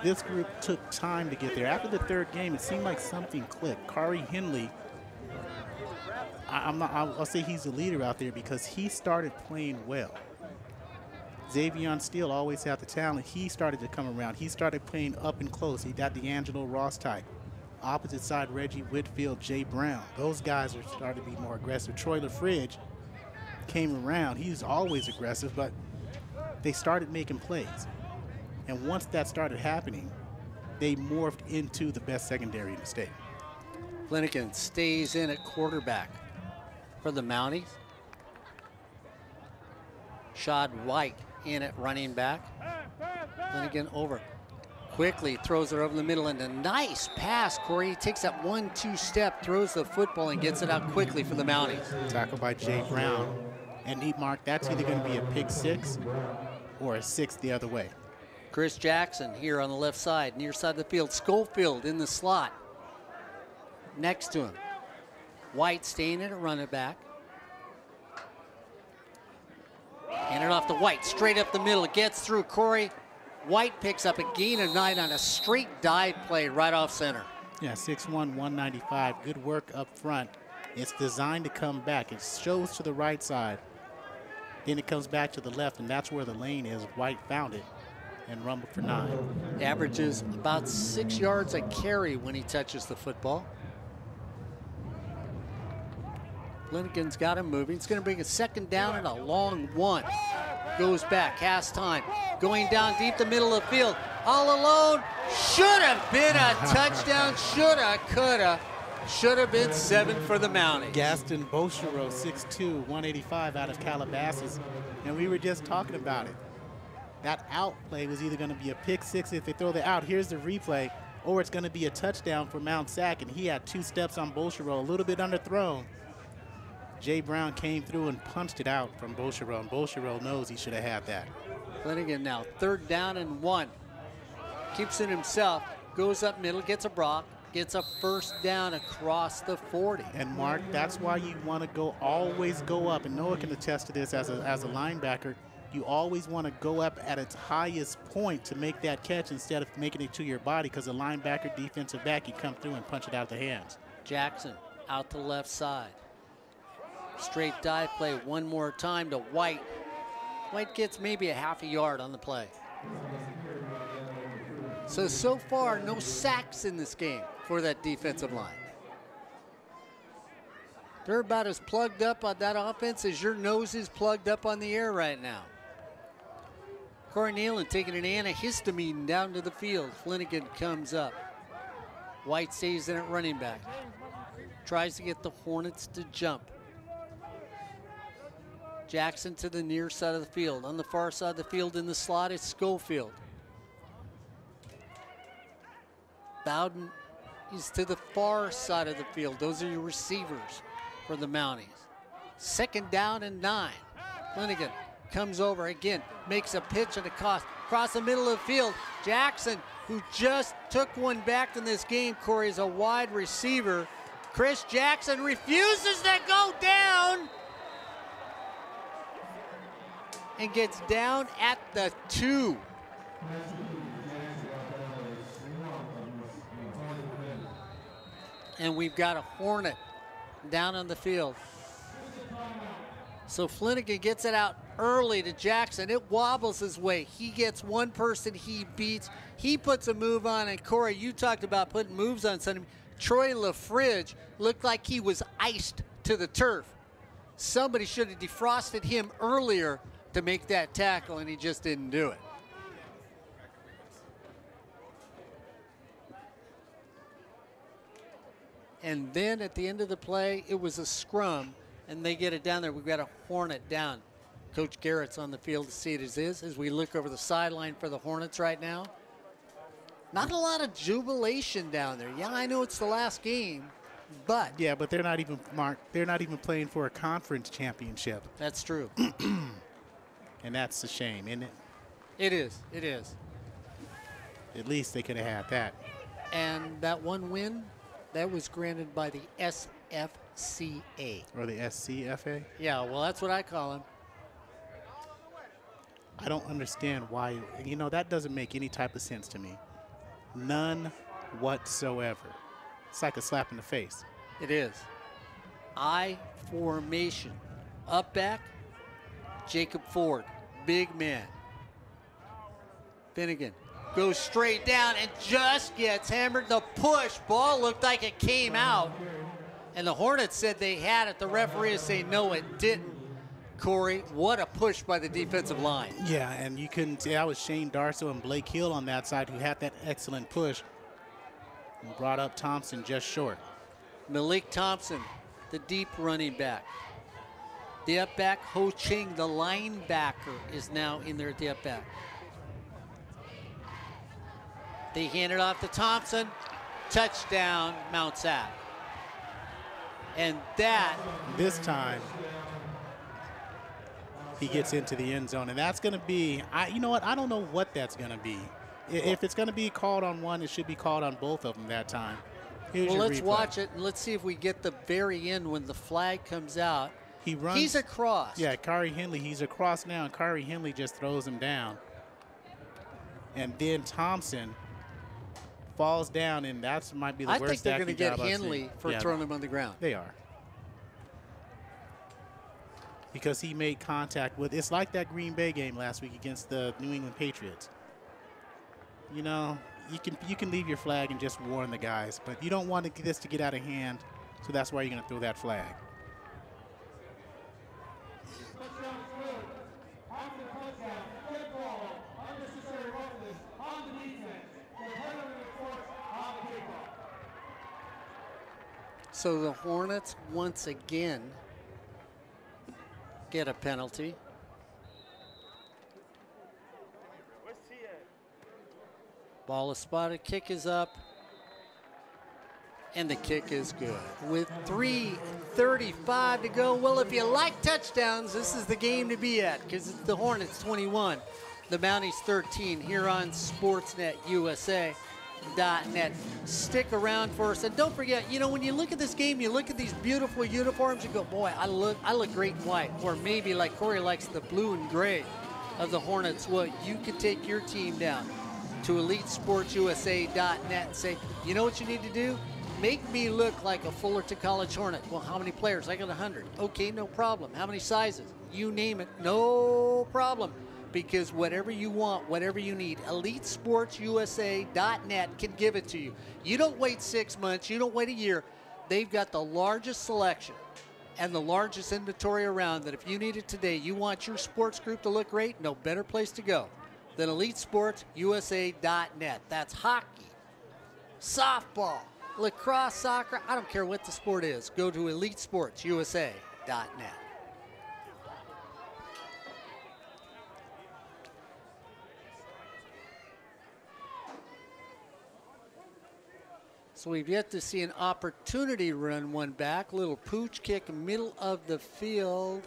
This group took time to get there. After the third game, it seemed like something clicked. Kari Henley, I'll say he's the leader out there because he started playing well. Xavion Steele always had the talent. He started to come around. He started playing up and close. He got the Angelo Ross type. Opposite side, Reggie Whitfield, Jay Brown. Those guys are starting to be more aggressive. Troy LaFridge came around. He's always aggressive, but they started making plays. And once that started happening, they morphed into the best secondary in the state. Flanagan stays in at quarterback for the Mounties. Shad White in at running back. Flanagan over. Quickly throws it over the middle, and a nice pass, Corey. He takes that 1-2 step, throws the football, and gets it out quickly for the Mounties. Tackled by Jay Brown. And Mark, that's either going to be a pick six or a six the other way. Chris Jackson here on the left side, near side of the field. Schofield in the slot next to him. White staying in at running back. Hand it off to White, straight up the middle. It gets through Corey. White picks up a gain of 9 on a straight dive play right off center. Yeah, 6'1", 195. Good work up front. It's designed to come back. It shows to the right side. Then it comes back to the left, and that's where the lane is. White found it and rumbled for 9. Averages about 6 yards a carry when he touches the football. Flanagan's got him moving. It's going to bring a second down and a long one. Goes back, has time. Going down deep the middle of the field. All alone. Should have been a touchdown. Shoulda, coulda. Should have been 7 for the Mounties. Gaston Beauchereau, 6'2", 185 out of Calabasas. And we were just talking about it. That out play was either going to be a pick six if they throw the out. Here's the replay. Or it's going to be a touchdown for Mount Sac. And he had 2 steps on Beauchereau, a little bit underthrown. Jay Brown came through and punched it out from Beauchereau, and Beauchereau knows he should have had that. Flanagan now 3rd down and 1. Keeps it himself, goes up middle, gets a block, gets a 1st down across the 40. And Mark, that's why you want to always go up, and Noah can attest to this as a linebacker. You always want to go up at its highest point to make that catch instead of making it to your body, because a linebacker, defensive back, you come through and punch it out of the hands. Jackson out to the left side. Straight dive play one more time to White. White gets maybe a half a yard on the play. So far, no sacks in this game for that defensive line. They're about as plugged up on that offense as your nose is plugged up on the air right now. Corey Neyland taking an antihistamine down to the field. Flanagan comes up. White stays in at running back. Tries to get the Hornets to jump. Jackson to the near side of the field. On the far side of the field in the slot is Schofield. Bowden is to the far side of the field. Those are your receivers for the Mounties. 2nd down and 9. Flanagan comes over again, makes a pitch and a cross. Across the middle of the field, Jackson, who just took one back in this game, Corey, is a wide receiver. Chris Jackson refuses to go down and gets down at the 2. And we've got a Hornet down on the field. So Flanagan gets it out early to Jackson. It wobbles his way. He gets one person he beats. He puts a move on, and Corey, you talked about putting moves on Sunday. Troy LaFridge looked like he was iced to the turf. Somebody should have defrosted him earlier to make that tackle, and he just didn't do it. And then at the end of the play, it was a scrum, and they get it down there. We've got a Hornet down. Coach Garrett's on the field to see it as we look over the sideline for the Hornets right now. Not a lot of jubilation down there. Yeah, I know it's the last game, but. Yeah, but they're not even, Mark, they're not even playing for a conference championship. That's true. And that's a shame, isn't it? It is. It is. At least they could have had that. And that one win, that was granted by the SFCA. Or the SCFA? Yeah, well, that's what I call them. I don't understand why. You know, that doesn't make any type of sense to me. None whatsoever. It's like a slap in the face. It is. I formation. Up back, Jacob Ford, big man. Finnegan goes straight down and just gets hammered. The push ball looked like it came out. And the Hornets said they had it. The referee is saying no, it didn't. Corey, what a push by the defensive line. Yeah, and you couldn't tell. That was Shane Darso and Blake Hill on that side who had that excellent push and brought up Thompson just short. Malik Thompson, the deep running back. The up back, Ho Ching, the linebacker, is now in there at the up back. They hand it off to Thompson. Touchdown, Mount Sac. And that. This time, he gets into the end zone. And that's going to be, you know what? I don't know what that's going to be. If it's going to be called on one, it should be called on both of them that time. Here's well, let's replay. watch it, and let's see if we get the very end when the flag comes out. He runs. He's across. Yeah, Kari Henley, he's across now, and Kari Henley just throws him down. And then Thompson falls down, and that might be the worst. I think they're going to get I've Henley seen. for throwing him on the ground. They are. Because he made contact with, it's like that Green Bay game last week against the New England Patriots. You know, you can leave your flag and just warn the guys, but you don't want this to get out of hand, so that's why you're going to throw that flag. So the Hornets once again get a penalty. Ball is spotted, kick is up, and the kick is good. With 3:35 to go, well, if you like touchdowns, this is the game to be at, because it's the Hornets 21, the Mounties 13, here on Sportsnet USA.net. Stick around for us, and don't forget, you know, when you look at this game, you look at these beautiful uniforms, you go, boy, I look great in white, or maybe like Corey likes the blue and gray of the Hornets. Well, you can take your team down to EliteSportsUSA.net and say, you know what you need to do? Make me look like a Fullerton College Hornet. Well, how many players? I got 100. Okay, no problem. How many sizes? You name it, no problem. Because whatever you want, whatever you need, EliteSportsUSA.net can give it to you. You don't wait 6 months. You don't wait a year. They've got the largest selection and the largest inventory around that if you need it today, you want your sports group to look great, no better place to go than EliteSportsUSA.net. That's hockey, softball, lacrosse, soccer. I don't care what the sport is. Go to EliteSportsUSA.net. So we've yet to see an opportunity run one back. Little pooch kick, middle of the field.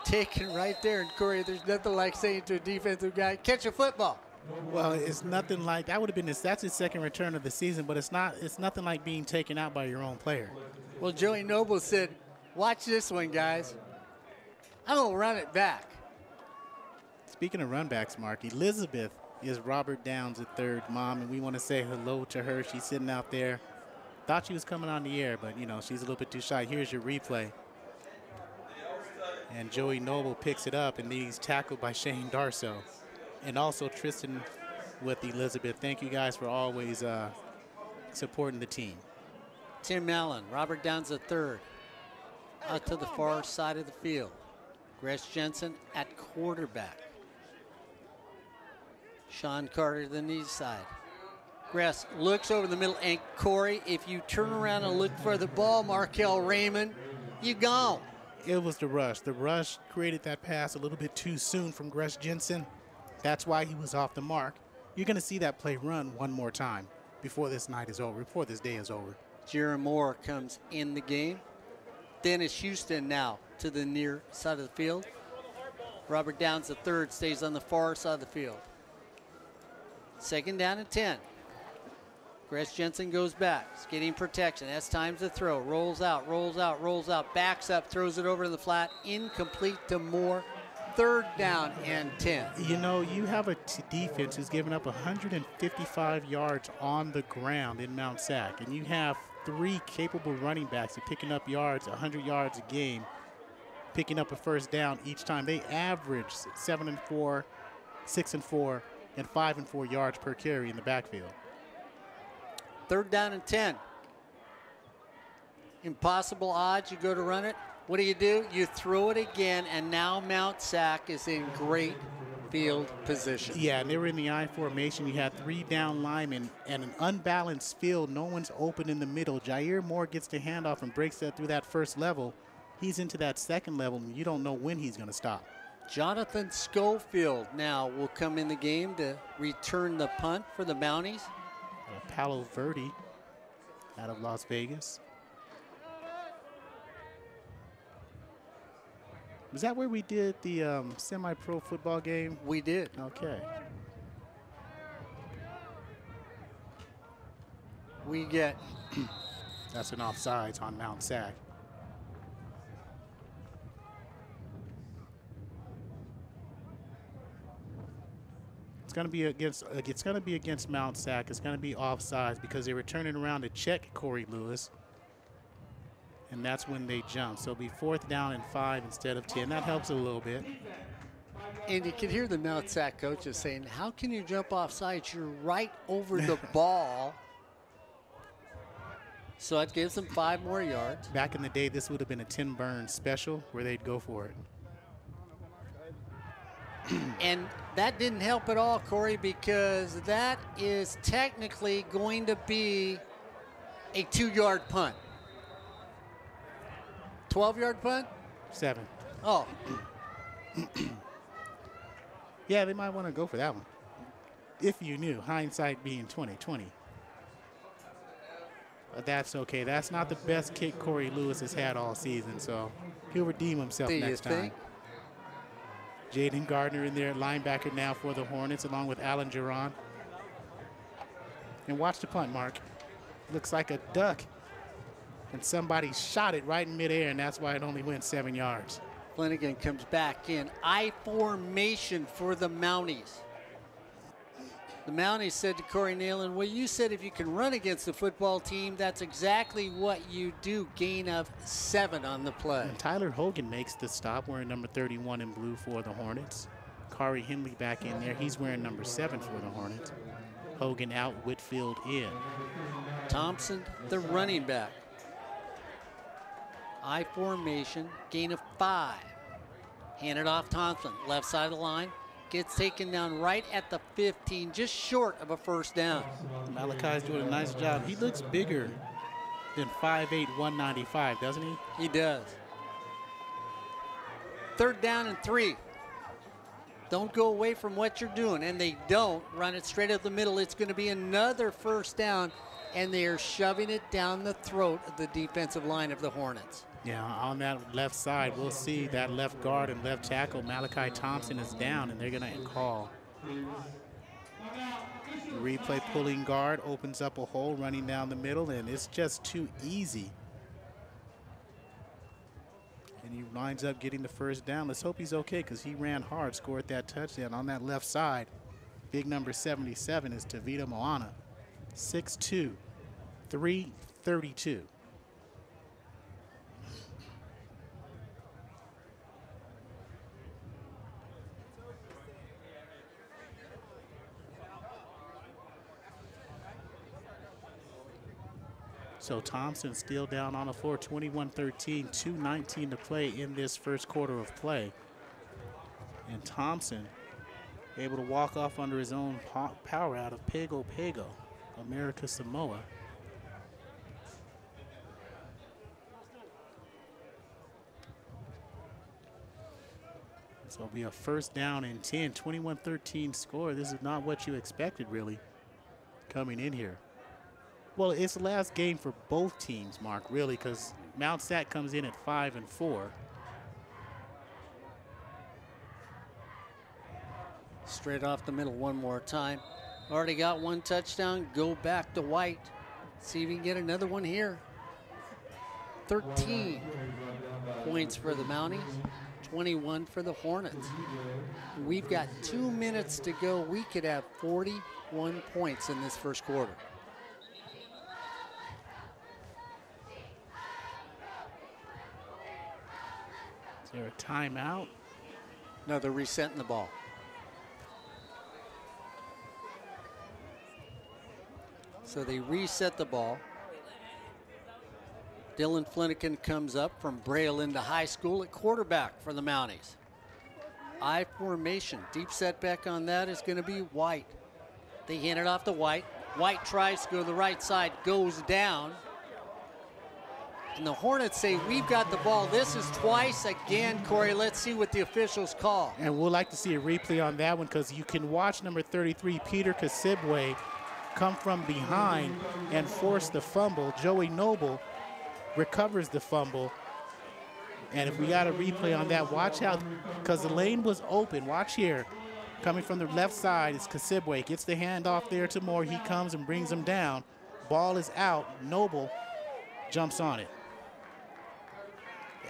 Taken right there. And Corey, there's nothing like saying to a defensive guy, catch a football. Well, it's nothing like, that would have been that's his second return of the season, but it's nothing like being taken out by your own player. Well, Joey Noble said, watch this one, guys. I'm going to run it back. Speaking of run backs, Mark, Elizabeth is Robert Downs' third mom, and we want to say hello to her. She's sitting out there. Thought she was coming on the air, but, you know, she's a little bit too shy. Here's your replay. And Joey Noble picks it up, and he's tackled by Shane Darso. And also Tristan with Elizabeth. Thank you guys for always supporting the team. Tim Allen, Robert Downs the third, out to the far side of the field. Gress Jensen at quarterback. Sean Carter the knee side. Gress looks over the middle, and Corey, if you turn around and look for the ball, Markel Raymond, you gone. It was the rush. The rush created that pass a little bit too soon from Gress Jensen. That's why he was off the mark. You're going to see that play run one more time before this night is over, before this day is over. Jaron Moore comes in the game. Dennis Houston now to the near side of the field. Robert Downs the third stays on the far side of the field. Second down and 10. Gress Jensen goes back. He's getting protection. That's time to throw. Rolls out, rolls out, rolls out. Backs up, throws it over to the flat. Incomplete to Moore. 3rd down and 10. You know, you have a defense who's given up 155 yards on the ground in Mount SAC, and you have 3 capable running backs who are picking up yards, 100 yards a game, picking up a first down each time. They average 7 and 4, 6 and 4, and 5 and 4 yards per carry in the backfield. 3rd down and 10. Impossible odds, you go to run it. What do? You throw it again, and now Mount SAC is in great field position. Yeah, and they were in the I formation. You had 3 down linemen and an unbalanced field. No one's open in the middle. Jair Moore gets the handoff and breaks that through that first level. He's into that second level, and you don't know when he's going to stop. Jonathan Schofield now will come in the game to return the punt for the Mounties. Palo Verde out of Las Vegas. Was that where we did the semi-pro football game? We did. Okay. We get... That's an offsides on Mount SAC. It's going to be against Mount SAC. It's going to be offsides because they were turning around to check Corey Lewis. And that's when they jump. So it'll be 4th down and 5 instead of 10. That helps a little bit. And you can hear the Mount SAC coaches saying, how can you jump offsides? You're right over the ball. So that gives them 5 more yards. Back in the day, this would have been a Tim Burns special where they'd go for it. And that didn't help at all, Corey, because that is technically going to be a 2-yard punt. 12-yard punt? 7. Oh. Yeah, they might want to go for that one. If you knew, hindsight being 20/20. But that's okay. That's not the best kick Corey Lewis has had all season, so he'll redeem himself next time. Jaden Gardner in there, linebacker now for the Hornets, along with Alan Giron. And watch the punt, Mark. Looks like a duck. And somebody shot it right in midair, and that's why it only went 7 yards. Flanagan comes back in. I formation for the Mounties. The Mounties said to Corey Neyland, well, you said if you can run against the football team, that's exactly what you do. Gain of 7 on the play. And Tyler Hogan makes the stop, wearing number 31 in blue for the Hornets. Kari Henley back in there. He's wearing number 7 for the Hornets. Hogan out, Whitfield in. Thompson, the running back. I formation, gain of 5. Hand it off Thompson, left side of the line. Gets taken down right at the 15, just short of a first down. Malachi's doing a nice job. He looks bigger than 5'8", 195, doesn't he? He does. 3rd down and 3. Don't go away from what you're doing, and they don't. Run it straight up the middle. It's going to be another first down, and they are shoving it down the throat of the defensive line of the Hornets. Yeah, on that left side, we'll see that left guard and left tackle, Malachi Thompson, is down, and they're going to call. Replay pulling guard opens up a hole running down the middle, and it's just too easy. And he winds up getting the first down. Let's hope he's okay because he ran hard, scored that touchdown. On that left side, big number 77 is Tavita Moana, 6'2", 332. So Thompson still down on the floor, 21-13, 2:19 to play in this first quarter of play. And Thompson able to walk off under his own power out of Pago Pago, America Samoa. So it'll be a first down and 10, 21-13 score. This is not what you expected, really, coming in here. Well, it's the last game for both teams, Mark, really, because Mount SAC comes in at 5-4. Straight off the middle one more time. Already got one touchdown. Go back to White. See if we can get another one here. 13 points for the Mounties, 21 for the Hornets. We've got 2 minutes to go. We could have 41 points in this first quarter. Is there a timeout? No, they're resetting the ball. So they reset the ball. Dylan Flanagan comes up from Yorba Linda High School at quarterback for the Mounties. I formation. Deep setback on that is going to be White. They hand it off to White. White tries to go to the right side, goes down. And the Hornets say, we've got the ball. This is twice again, Corey. Let's see what the officials call. And we'll like to see a replay on that one because you can watch number 33, Peter Kasibwe, come from behind and force the fumble. Joey Noble recovers the fumble. And if we got a replay on that, watch out, because the lane was open. Watch here. Coming from the left side is Kasibwe. Gets the handoff there to Moore. He comes and brings him down. Ball is out. Noble jumps on it.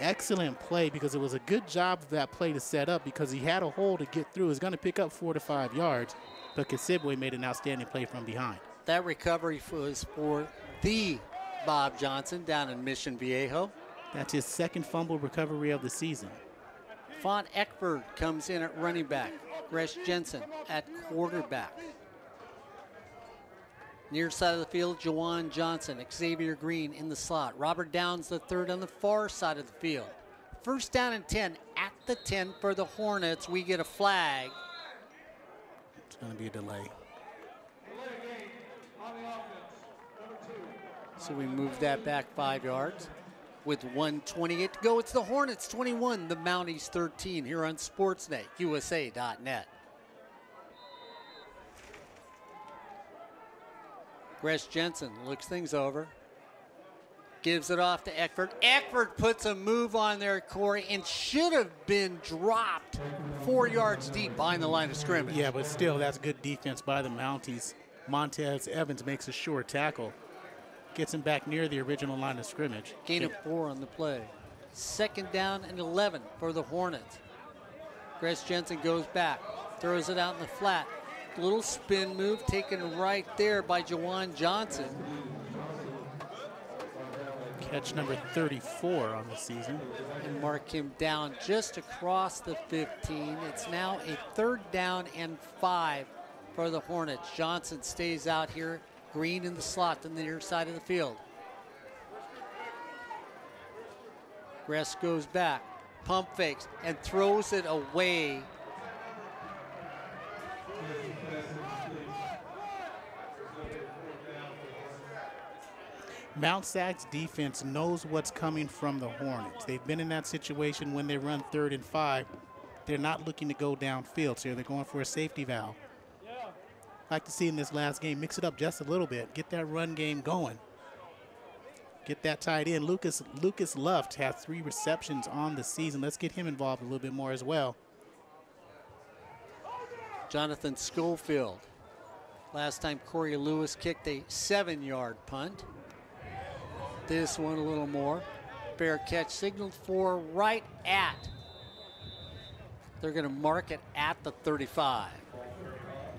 Excellent play, because it was a good job of that play to set up, because he had a hole to get through. He's going to pick up 4 to 5 yards, but Kasibwe made an outstanding play from behind. That recovery was for the Bob Johnson down in Mission Viejo. That's his second fumble recovery of the season. Font Eckford comes in at running back. Gresh Jensen at quarterback. Near side of the field, Jawan Johnson, Xavier Green in the slot. Robert Downs the third on the far side of the field. First down and 10 at the 10 for the Hornets. We get a flag. It's going to be a delay. So we move that back 5 yards. With 1:28 to go, it's the Hornets 21, the Mounties 13 here on Sportsnet, USA.net. Gresh Jensen looks things over. Gives it off to Eckford. Eckford puts a move on there, Corey, and should have been dropped 4 yards deep behind the line of scrimmage. Yeah, but still, that's good defense by the Mounties. Montez Evans makes a short tackle. Gets him back near the original line of scrimmage. Gain of 4 on the play. Second down and 11 for the Hornets. Gresh Jensen goes back, throws it out in the flat. Little spin move taken right there by Jawan Johnson. Catch number 34 on the season. And mark him down just across the 15. It's now a 3rd down and 5 for the Hornets. Johnson stays out here. Green in the slot on the near side of the field. Gress goes back, pump fakes, and throws it away. Mount SAC's defense knows what's coming from the Hornets. They've been in that situation when they run 3rd and 5. They're not looking to go downfield, so they're going for a safety valve. Like to see in this last game, mix it up just a little bit. Get that run game going. Get that tied in. Lucas Luft has 3 receptions on the season. Let's get him involved a little bit more as well. Jonathan Schofield. Last time Corey Lewis kicked a 7-yard punt. This one a little more. Fair catch signaled for right at. They're going to mark it at the 35.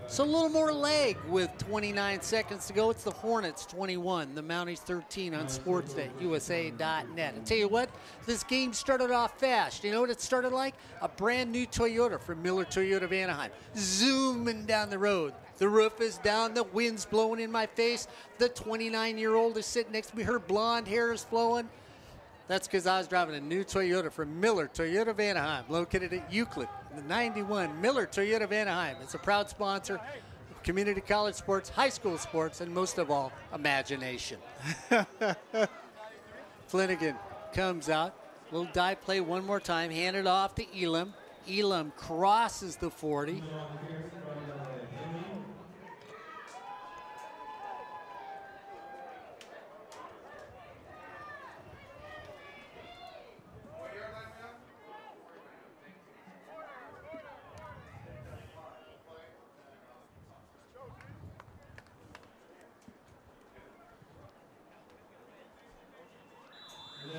So a little more leg with 29 seconds to go. It's the Hornets 21, the Mounties 13 on Sportsnet, USA.net. I tell you what, this game started off fast. You know what it started like? A brand new Toyota from Miller Toyota of Anaheim. Zooming down the road. The roof is down, the wind's blowing in my face. The 29-year-old is sitting next to me, her blonde hair is flowing. That's because I was driving a new Toyota from Miller Toyota of Anaheim, located at Euclid, the 91 Miller Toyota of Anaheim. It's a proud sponsor of community college sports, high school sports, and most of all, imagination. Flanagan comes out, little dive play one more time, hand it off to Elam. Elam crosses the 40.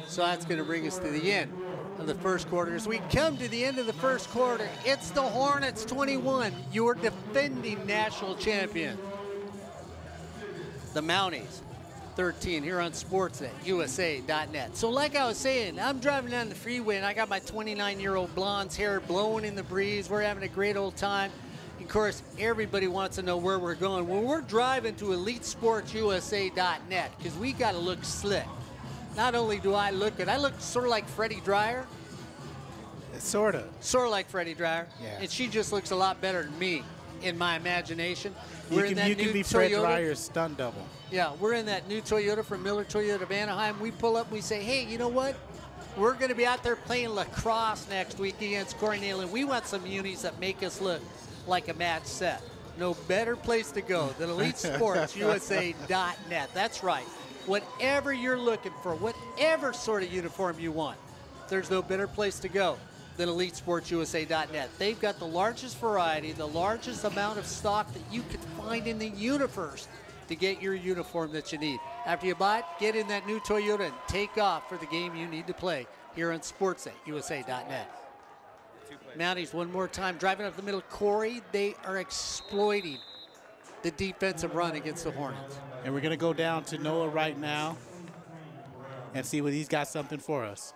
So that's going to bring us to the end of the first quarter. As we come to the end of the first quarter, it's the Hornets 21, your defending national champion. The Mounties 13 here on Sportsnet, USA.net. So like I was saying, I'm driving down the freeway and I got my 29-year-old blonde's hair blowing in the breeze. We're having a great old time. Of course, everybody wants to know where we're going. Well, we're driving to EliteSportsUSA.net because we got to look slick. Not only do I look good, I look sort of like Freddie Dryer. Sort of. Sort of like Freddie Dryer. Yeah. And she just looks a lot better than me in my imagination. You can be Fred Dryer's stunt double. Yeah, we're in that new Toyota from Miller Toyota of Anaheim. We pull up and we say, hey, you know what? We're going to be out there playing lacrosse next week against Corey Neyland. We want some unis that make us look like a match set. No better place to go than EliteSportsUSA.net. That's right. Whatever you're looking for, whatever sort of uniform you want, there's no better place to go than EliteSportsUSA.net. They've got the largest variety, the largest amount of stock that you can find in the universe to get your uniform that you need. After you buy it, get in that new Toyota and take off for the game you need to play here on SportsNetUSA.net. Mounties one more time, driving up the middle. Corey, they are exploiting the defensive run against the Hornets. And we're going to go down to Noah right now and see what he's got something for us.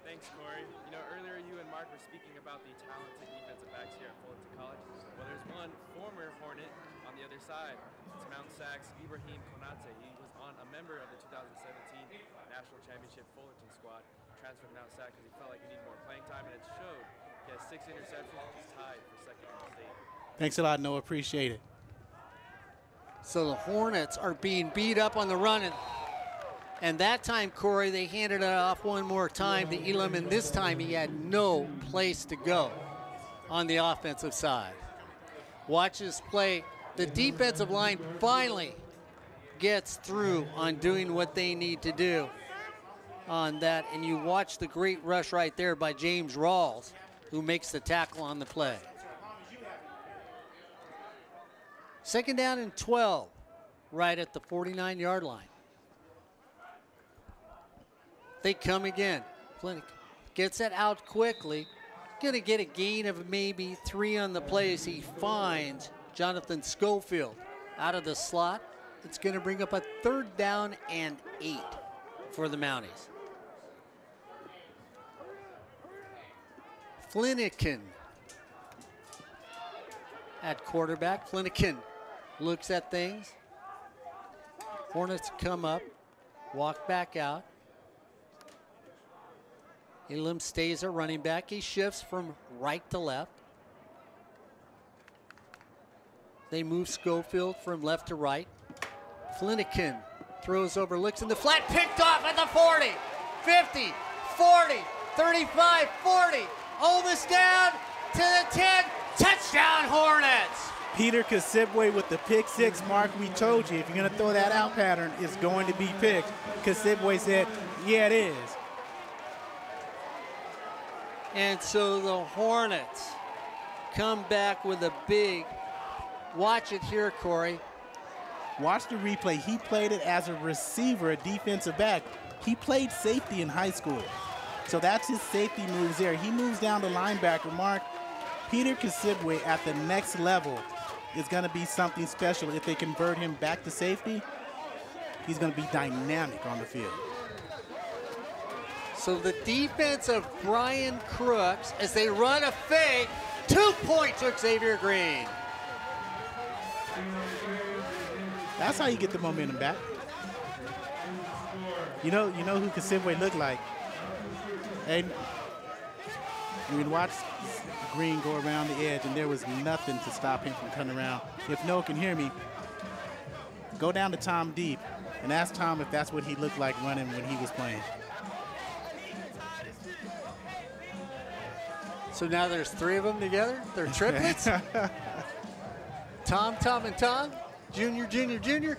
Thanks, Corey. You know, earlier you and Mark were speaking about the talented defensive backs here at Fullerton College. Well, there's one former Hornet on the other side. It's Mount SAC's Ibrahim Konate. He was a member of the 2017 National Championship Fullerton squad. Transferred to Mount SAC because he felt like he needed more playing time, and it showed. He has 6 interceptions, he's tied for second in the state. Thanks a lot, Noah. Appreciate it. So the Hornets are being beat up on the run, and that time, Corey, they handed it off one more time to Elam, and this time he had no place to go on the offensive side. Watch this play. The defensive line finally gets through on doing what they need to do on that, and you watch the great rush right there by James Rawls, who makes the tackle on the play. Second down and 12, right at the 49-yard line. They come again. Flynn gets it out quickly. Going to get a gain of maybe 3 on the play as he finds Jonathan Schofield out of the slot. It's going to bring up a 3rd down and 8 for the Mounties. Flynniken at quarterback. Flynniken looks at things. Hornets come up, walk back out. Elam stays a running back. He shifts from right to left. They move Schofield from left to right. Flynniken throws over, looks in the flat, picked off at the 40, 50, 40, 35, 40. Almost down to the 10. Touchdown, Hornets. Peter Kasibwe with the pick 6. Mark, we told you, if you're going to throw that out pattern, it's going to be picked. Kasibwe said, yeah, it is. And so the Hornets come back with a big, watch it here, Corey. Watch the replay. He played it as a receiver, a defensive back. He played safety in high school. So that's his safety moves there. He moves down to linebacker. Mark, Peter Kasibwe at the next level is going to be something special. If they convert him back to safety, he's going to be dynamic on the field. So the defense of Brian Crooks, as they run a fake, 2-point to Xavier Green. That's how you get the momentum back. You know who Kasibwe looked like. And you can watch Green go around the edge, and there was nothing to stop him from turning around. If Noah can hear me, go down to Tom Deep and ask Tom if that's what he looked like running when he was playing. So now there's 3 of them together? They're triplets? Tom, and Tom? Junior, Junior, Junior?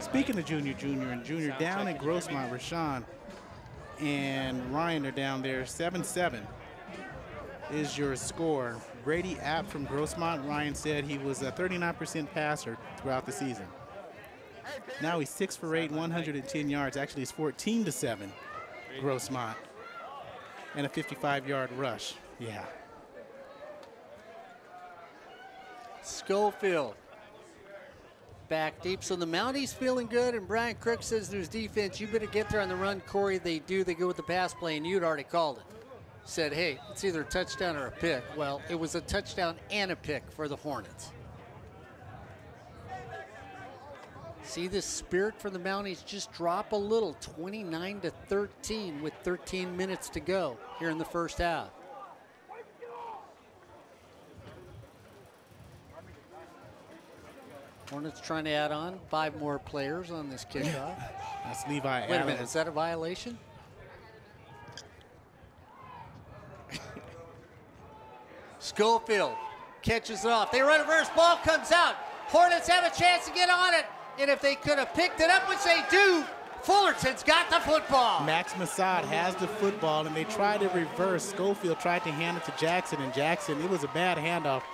Speaking of Junior, Junior, and Junior, down at Grossmont, Rashawn and Ryan are down there. 7-7 is your score. Brady App from Grossmont, Ryan said he was a 39% passer throughout the season. Now he's 6 for 8, 110 yards. Actually, it's 14-7, Grossmont. And a 55-yard rush. Yeah. Schofield back deep. So the Mounties feeling good, and Brian Crook says to his defense, you better get there on the run, Corey. They do. They go with the pass play, and you'd already called it. Said, hey, it's either a touchdown or a pick. Well, it was a touchdown and a pick for the Hornets. See the spirit for the Mounties just drop a little, 29-13 with 13 minutes to go here in the first half. Hornets trying to add on 5 more players on this kickoff. That's Levi Wait a minute, is that a violation? Schofield catches it off. They run reverse, ball comes out. Hornets have a chance to get on it. And if they could have picked it up, which they do, Fullerton's got the football. Max Massad has the football, and they tried to reverse. Schofield tried to hand it to Jackson, and Jackson, it was a bad handoff.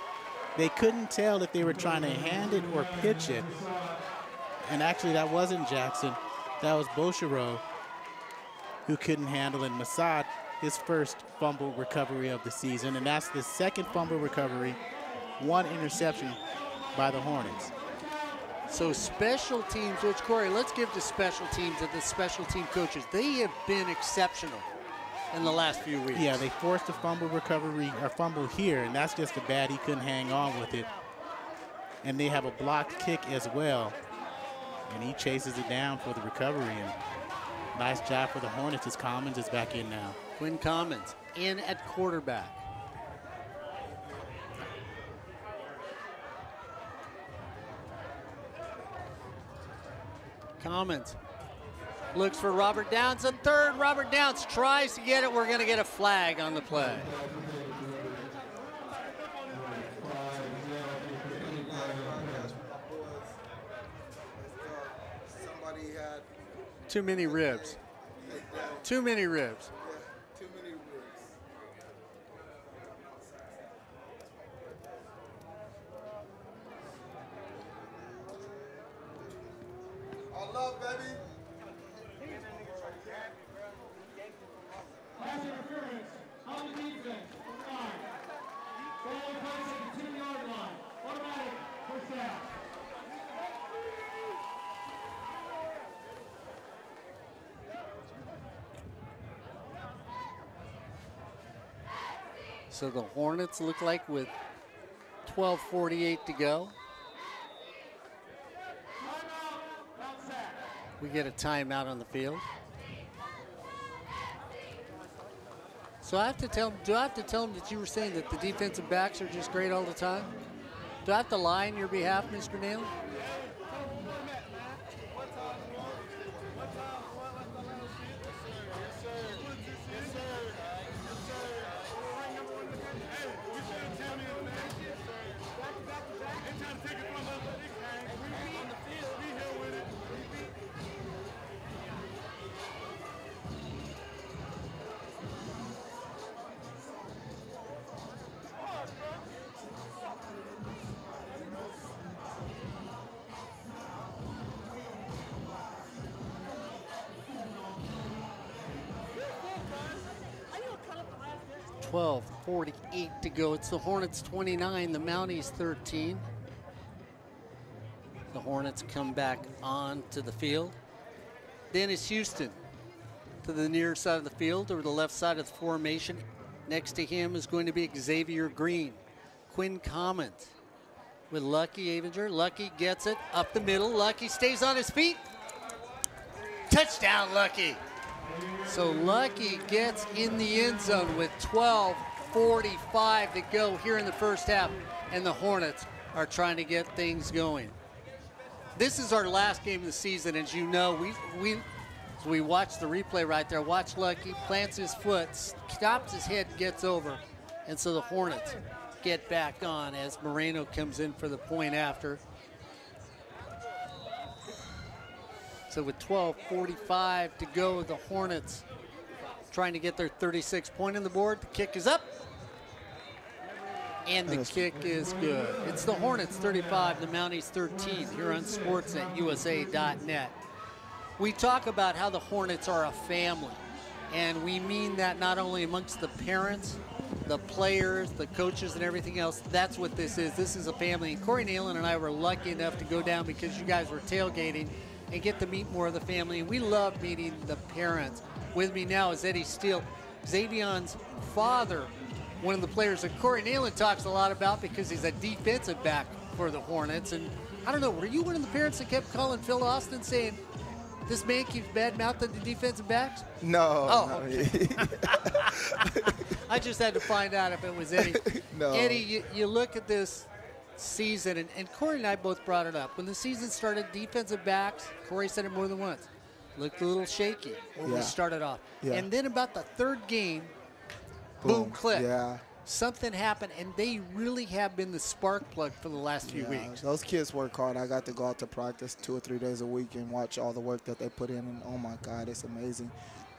They couldn't tell if they were trying to hand it or pitch it. And actually, that wasn't Jackson. That was Bochereau who couldn't handle it. Massad, his first fumble recovery of the season, and that's the second fumble recovery, 1 interception by the Hornets. So special teams, which Corey, let's give to special teams and the special team coaches. They have been exceptional in the last few weeks. Yeah, they forced a fumble recovery, or fumble here, and that's just a bad. He couldn't hang on with it. And they have a blocked kick as well, and he chases it down for the recovery. And nice job for the Hornets as Commons is back in now. Quinn Commons in at quarterback. Commons looks for Robert Downs, a third. Robert Downs tries to get it. We're going to get a flag on the play. Too many ribs. Too many ribs. So the Hornets look like with 12:48 to go. We get a timeout on the field. So I have to tell them, do I have to tell them that you were saying that the defensive backs are just great all the time? Do I have to lie on your behalf, Mr. Neyland? .48 to go. It's the Hornets 29, the Mounties 13. The Hornets come back on to the field. Dennis Houston to the near side of the field, or the left side of the formation. Next to him is going to be Xavier Green. Quinn Commons with Lucky Avinger. Lucky gets it up the middle. Lucky stays on his feet. Touchdown, Lucky. So Lucky gets in the end zone with 12:45 to go here in the first half, and the Hornets are trying to get things going. This is our last game of the season, as you know. We watch the replay right there. Watch Lucky, plants his foot, stops his head, gets over, and so the Hornets get back on as Moreno comes in for the point after. So with 12:45 to go, the Hornets trying to get their 36 point on the board. The kick is up. And the kick is good. It's the Hornets 35, the Mounties 13 here on SportsNetUSA.net. We talk about how the Hornets are a family, and we mean that not only amongst the parents, the players, the coaches, and everything else. That's what this is. This is a family. And Corey Neyland and I were lucky enough to go down because you guys were tailgating and get to meet more of the family. And we love meeting the parents. With me now is Eddie Steele, Xavion's father, one of the players that Corey Neyland talks a lot about because he's a defensive back for the Hornets. And I don't know, were you one of the parents that kept calling Phil Austin saying, this man keeps bad-mouthing the defensive backs? No. Oh, no. okay. I just had to find out if it was Eddie. No. Eddie, you look at this season, and Corey and I both brought it up. When the season started, defensive backs, Corey said it more than once, looked a little shaky when we started off. Yeah. And then about the third game, boom, click. Yeah. Something happened, and they really have been the spark plug for the last few weeks. Those kids work hard. I got to go out to practice 2 or 3 days a week and watch all the work that they put in. And, oh, my God, it's amazing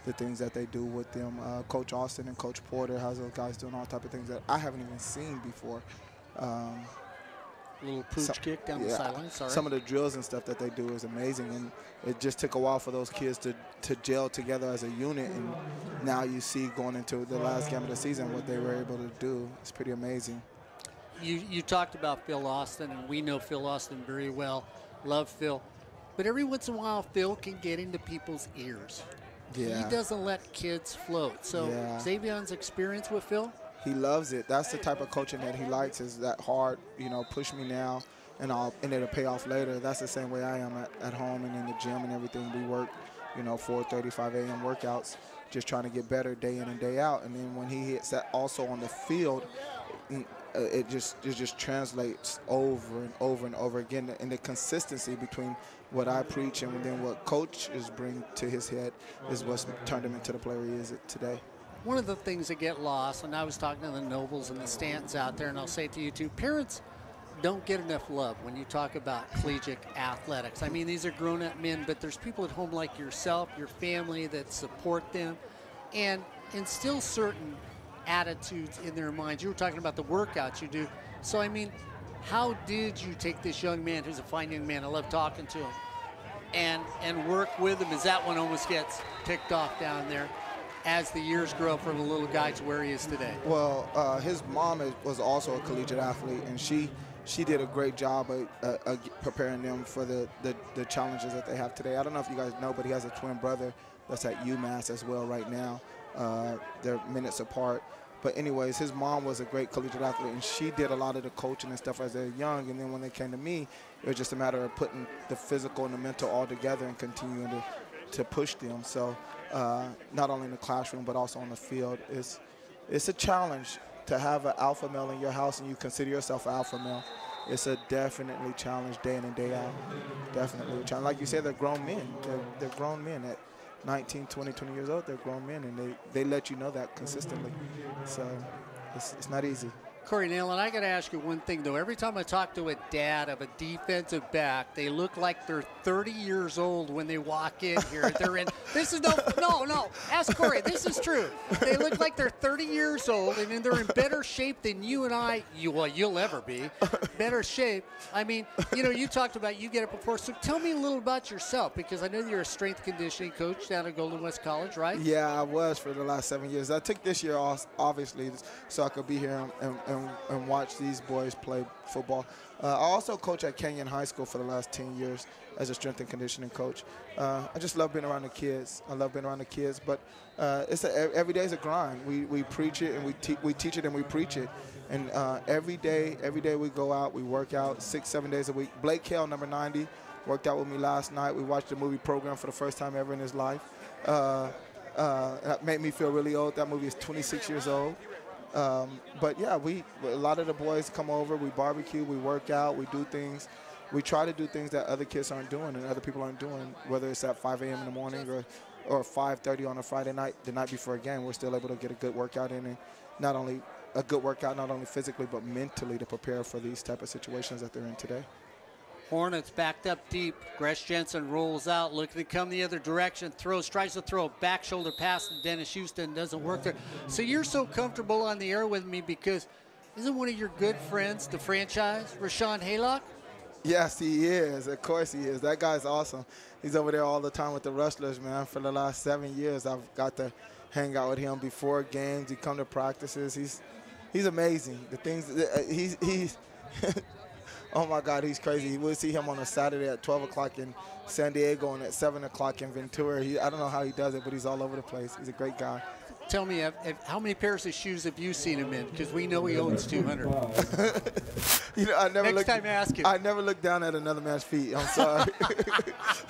the things that they do with them. Coach Austin and Coach Porter has those guys doing all type of things that I haven't even seen before. Little pooch kick down the sideline, sorry. Some of the drills and stuff that they do is amazing, and it just took a while for those kids to gel together as a unit, and now you see going into the last game of the season what they were able to do. It's pretty amazing. You talked about Phil Austin, and we know Phil Austin very well. Love Phil. But every once in a while, Phil can get into people's ears. Yeah. He doesn't let kids float. So Xavion's experience with Phil? He loves it. That's the type of coaching that he likes, is that hard, push me now and it'll pay off later. That's the same way I am at home and in the gym and everything. We work, 4:30, 5 a.m. workouts, just trying to get better day in and day out. And then when he hits that also on the field, it just translates over and over and over again. And the consistency between what I preach and then what coaches bring to his head is what's turned him into the player he is today. One of the things that get lost, and I was talking to the Nobles and the Stantons out there, and I'll say it to you too, parents don't get enough love when you talk about collegiate athletics. I mean, these are grown-up men, but there's people at home like yourself, your family, that support them and instill certain attitudes in their minds. You were talking about the workouts you do. So, I mean, how did you take this young man, who's a fine young man, I love talking to him, and work with him as that one almost gets picked off down there, as the years grow from the little guy to where he is today? Well, his mom was also a collegiate athlete, and she did a great job of preparing them for the challenges that they have today. I don't know if you guys know, but he has a twin brother that's at UMass as well right now. They're minutes apart. But anyways, his mom was a great collegiate athlete, and she did a lot of the coaching and stuff as they're young. And then when they came to me, it was just a matter of putting the physical and the mental all together and continuing to push them. So not only in the classroom but also on the field. It's a challenge to have an alpha male in your house and you consider yourself an alpha male. It's a definitely challenge day in and day out. Definitely a challenge. Like you said, they're grown men. They're grown men at 19, 20 years old. They're grown men, and they let you know that consistently. So it's not easy. Corey Neyland, I got to ask you one thing, though. Every time I talk to a dad of a defensive back, they look like they're 30 years old when they walk in here. They're in, this is no, ask Corey, this is true. They look like they're 30 years old, and they're in better shape than you and I, you'll ever be. Better shape. I mean, you talked about you get it before, so tell me a little about yourself, because I know you're a strength conditioning coach down at Golden West College, right? Yeah, I was for the last 7 years. I took this year off, obviously, so I could be here and watch these boys play football. I also coach at Kenyon High School for the last 10 years as a strength and conditioning coach. I just love being around the kids. But every day is a grind. We preach it and we teach it and we preach it. And every day we go out, we work out 6-7 days a week. Blake Hale, number 90, worked out with me last night. We watched the movie Program for the first time ever in his life. That made me feel really old. That movie is 26 years old. But yeah, a lot of the boys come over, we barbecue, we work out, we do things. We try to do things that other kids aren't doing and other people aren't doing, whether it's at 5 a.m. in the morning or 5:30 on a Friday night, the night before a game. We're still able to get a good workout in, and not only a good workout, not only physically, but mentally to prepare for these type of situations that they're in today. Hornets backed up deep. Gresh Jensen rolls out, looking to come the other direction, tries to throw a back shoulder pass to Dennis Houston, doesn't work there. So you're so comfortable on the air with me because Isn't one of your good friends the franchise, Rashawn Haylock? Yes, he is. Of course he is. That guy's awesome. He's over there all the time with the Rustlers, man. For the last 7 years, I've got to hang out with him before games. He come to practices. He's amazing. The things he's oh my God, he's crazy. We'll see him on a Saturday at 12 o'clock in San Diego and at 7 o'clock in Ventura. I don't know how he does it, but he's all over the place. He's a great guy. Tell me, how many pairs of shoes have you seen him in? Because we know he owns 200. You know, Next time ask him. I never look down at another man's feet. I'm sorry.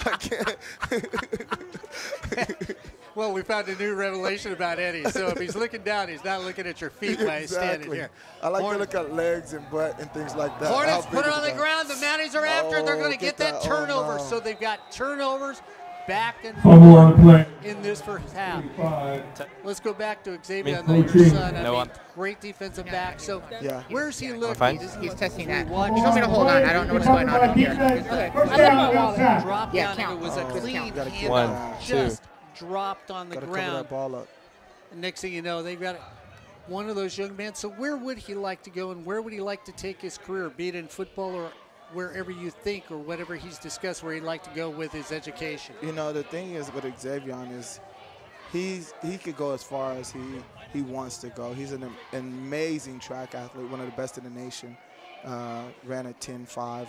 I can't. Well, we found a new revelation about Eddie. So if he's looking down, he's not looking at your feet while he's standing here. I like to look at legs and butt and things like that. Hornets put it on the ground. The Mounties are after. They're going to get that turnover. Oh, no. So they've got turnovers back and Fumble on play. in this first half. Let's go back to Xavier, Coaching. your son. I No, mean, great defensive back. So Yeah. where's he looking? fine. He's testing that. He Watch told me to hold on. I don't know what's going on here. Okay. drop Yeah, down. count. It was a Oh, clean gotta handoff. keep One, Just dropped on the Got to cover ground. that ball up. And next thing you know, they've got one of those young men. So where would he like to go, and where would he like to take his career, be it in football or wherever you think, or whatever he's discussed, where he'd like to go with his education? You know, the thing is with Xavier is he could go as far as he wants to go. He's an amazing track athlete, one of the best in the nation. Ran a 10.5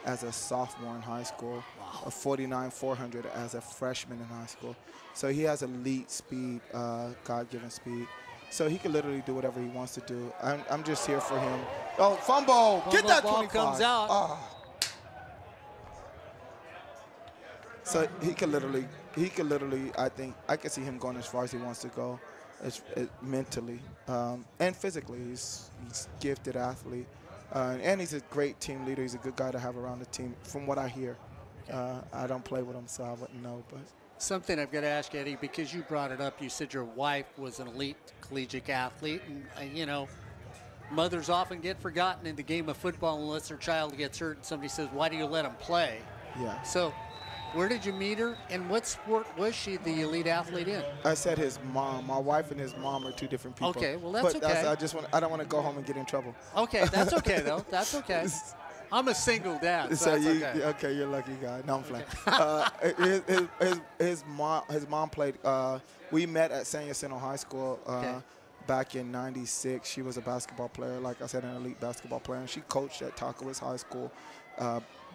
as a sophomore in high school, a 49.400 as a freshman in high school. So he has elite speed, God-given speed. So he can literally do whatever he wants to do. I'm just here for him. Oh, fumble! Get that Ball 25. comes out. Ah. So he could literally, I think, I could see him going as far as he wants to go, mentally and physically. He's a gifted athlete, and he's a great team leader. He's a good guy to have around the team, from what I hear. I don't play with him, so I wouldn't know. But Something I've got to ask, Eddie, because you brought it up. You said your wife was an elite collegiate athlete, and you know, mothers often get forgotten in the game of football unless their child gets hurt and somebody says, why do you let them play? yeah. So where did you meet her, and what sport was she the elite athlete in? I said his mom. My wife and his mom are two different people. Okay, well, that's but okay. I don't want to go home and get in trouble. Okay, that's okay, though. That's okay. I'm a single dad, so that's okay. Okay, you're a lucky guy. No, I'm playing. His mom played. We met at San Jacinto High School back in '96. She was a basketball player, like I said, an elite basketball player, and she coached at Talcowitz High School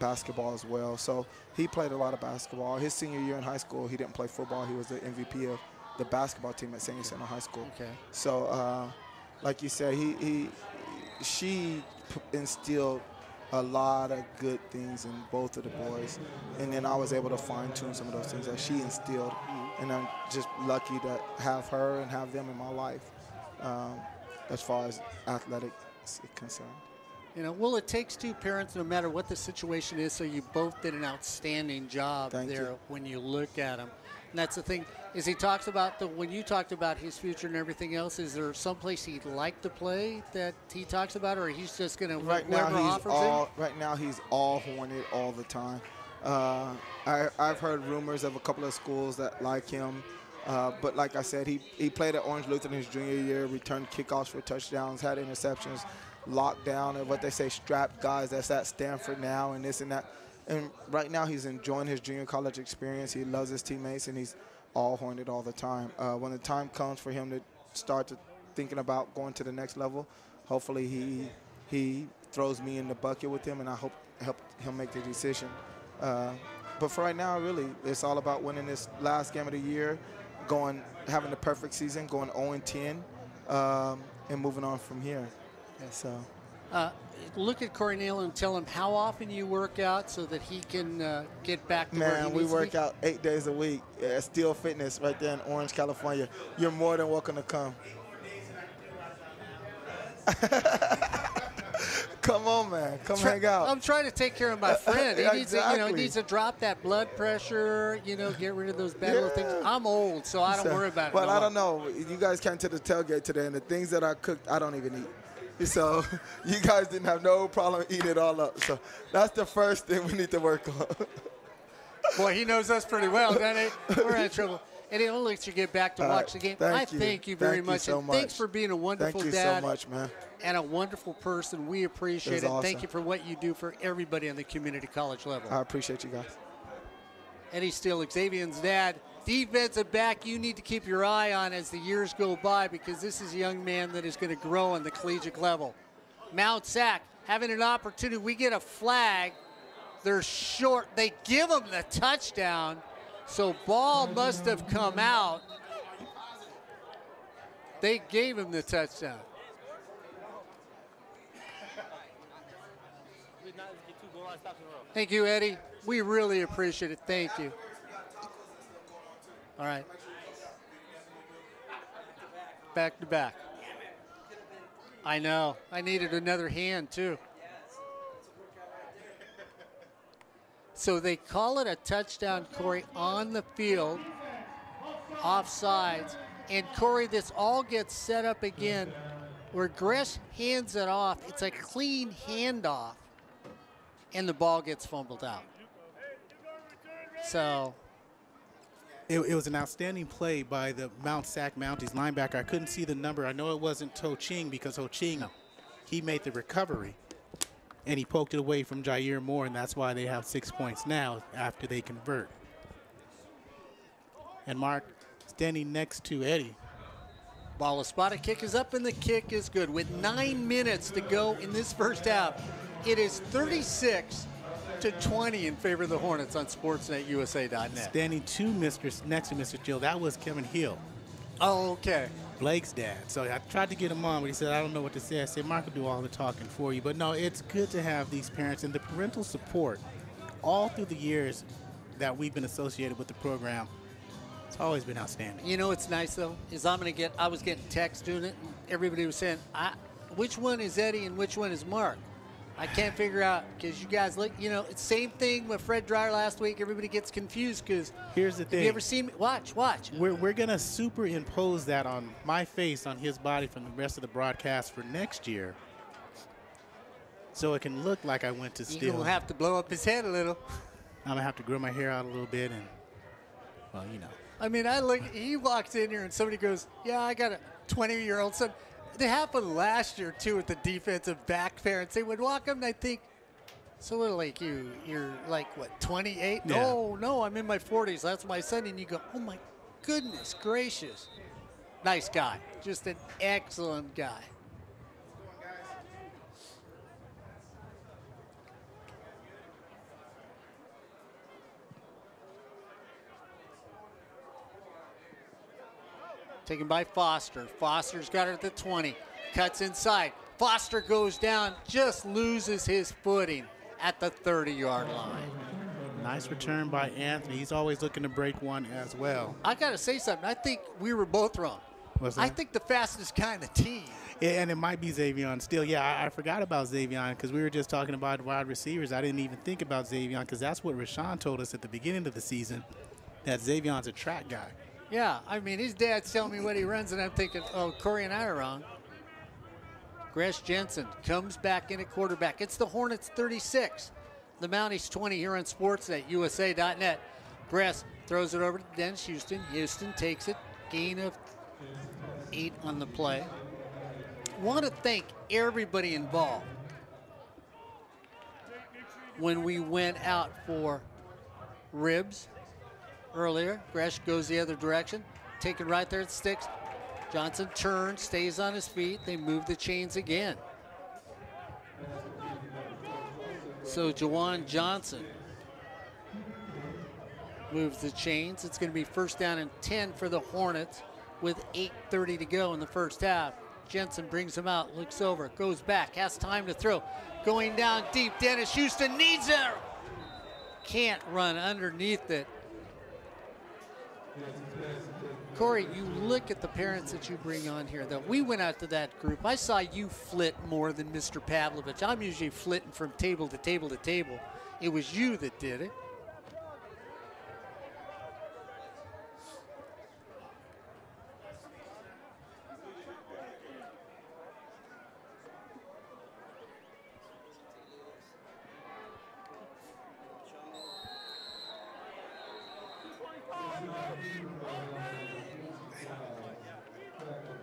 basketball as well. So he played a lot of basketball. His senior year in high school, he didn't play football. He was the MVP of the basketball team at San Jacinto High School. Okay. So, like you said, she instilled a lot of good things in both of the boys, and then I was able to fine-tune some of those things that she instilled, and I'm just lucky to have her and have them in my life as far as athletics is concerned. You know, well, it takes two parents no matter what the situation is, so you both did an outstanding job when you look at them. And that's the thing, is he talks about, when you talked about his future and everything else, is there someplace he'd like to play that he talks about, or he's just going to Right now he's all Hornet all the time. I've heard rumors of a couple of schools that like him, but like I said, he played at Orange Lutheran his junior year, returned kickoffs for touchdowns, had interceptions, locked down, and what they say, strapped guys that's at Stanford now, and this and that. And right now he's enjoying his junior college experience. He loves his teammates, and he's all Hornet all the time. When the time comes for him to start thinking about going to the next level, hopefully he throws me in the bucket with him, and I hope help him make the decision. But for right now, really, it's all about winning this last game of the year, having the perfect season, going 0-10, and moving on from here. So. Look at Corey Neyland and tell him how often you work out so that he can get back to where he needs to be. Man, we work out 8 days a week at Steel Fitness right there in Orange, California. You're more than welcome to come. Come on, man. Come hang out. I'm trying to take care of my friend. He needs Exactly. to, he needs to drop that blood pressure, get rid of those bad little things. I'm old, so I don't worry about it. Well, I don't know. You guys came to the tailgate today, and the things that I cooked, I don't even eat. So you guys didn't have no problem eating it all up. So that's the first thing we need to work on. Boy, he knows us pretty well, doesn't he? We're in trouble. And it only lets you get back to watch the game. Thank you. Thank you very much. So and thanks for being a wonderful dad. Thank you so much, man. and a wonderful person. We appreciate it. Awesome. Thank you for what you do for everybody on the community college level. I appreciate you guys. Eddie Steele, Xavier's dad. Defensive back you need to keep your eye on as the years go by, because this is a young man that is going to grow on the collegiate level. Mount SAC having an opportunity. We get a flag. They're short. They give them the touchdown. So ball must have come out. They gave him the touchdown. Thank you, Eddie. We really appreciate it. Thank you. All right. Back to back. I know. I needed another hand, too. So they call it a touchdown, Corey, on the field, offsides. And, Corey, this all gets set up again where Gresh hands it off. It's a clean handoff, and the ball gets fumbled out. So it was an outstanding play by the Mount SAC Mounties linebacker. I couldn't see the number. I know it wasn't Ho Ching, because Ho Ching, he made the recovery, and he poked it away from Jair Moore, and that's why they have 6 points now after they convert. And Mark standing next to Eddie. Ball is spotted, kick is up, and the kick is good. With 9 minutes to go in this first half, it is 36-20 in favor of the Hornets on SportsNetUSA.net. Standing next to Mr. Jill, that was Kevin Hill. Oh, okay. Blake's dad. So I tried to get him on, but he said, I don't know what to say. I said, Mark will do all the talking for you. But no, it's good to have these parents and the parental support all through the years that we've been associated with the program. It's always been outstanding. You know what's nice, though, is I was getting text doing it, and everybody was saying, which one is Eddie and which one is Mark? I can't figure out, because you guys look, you know, it's same thing with Fred Dreyer last week. Everybody gets confused because here's the thing. Have you ever seen me? Watch. We're going to superimpose that on my face on his body from the rest of the broadcast for next year, so it can look like I went to steal. You're going to have to blow up his head a little. I'm going to have to grow my hair out a little bit, and, well, you know. I mean, he walks in here and somebody goes, yeah, I got a 20-year-old son. It happened last year, too, with the defensive back parents. They would walk up, and I think, so what, like you're like, what, 28? Yeah. No, I'm in my 40s. That's my son. And you go, oh, my goodness gracious. Nice guy. Just an excellent guy. Taken by Foster. Foster's got it at the 20. Cuts inside. Foster goes down, just loses his footing at the 30-yard line. Nice return by Anthony. He's always looking to break one as well. I got to say something. I think we were both wrong. What's that? I think the fastest guy in the team. Yeah, and it might be Xavier still. Yeah, I forgot about Xavier because we were just talking about wide receivers. I didn't even think about Xavier because that's what Rashawn told us at the beginning of the season, that Xavier's a track guy. Yeah, I mean, his dad's telling me what he runs, and I'm thinking, oh, Corey and I are wrong. Gresh Jensen comes back in at quarterback. It's the Hornets 36. The Mounties 20 here on SportsNetUSA.net. Gresh throws it over to Dennis Houston. Houston takes it. Gain of 8 on the play. Want to thank everybody involved. When we went out for ribs earlier, Gresh goes the other direction. Taken right there at sticks. Johnson turns, stays on his feet. They move the chains again. So Jawan Johnson moves the chains. It's going to be first down and 10 for the Hornets with 8:30 to go in the first half. Jensen brings him out, looks over, goes back, has time to throw. Going down deep, Dennis Houston needs it. Can't run underneath it. Corey, you look at the parents that you bring on here, though. We went out to that group. I saw you flit more than Mr. Pavlovich. I'm usually flitting from table to table to table. It was you that did it.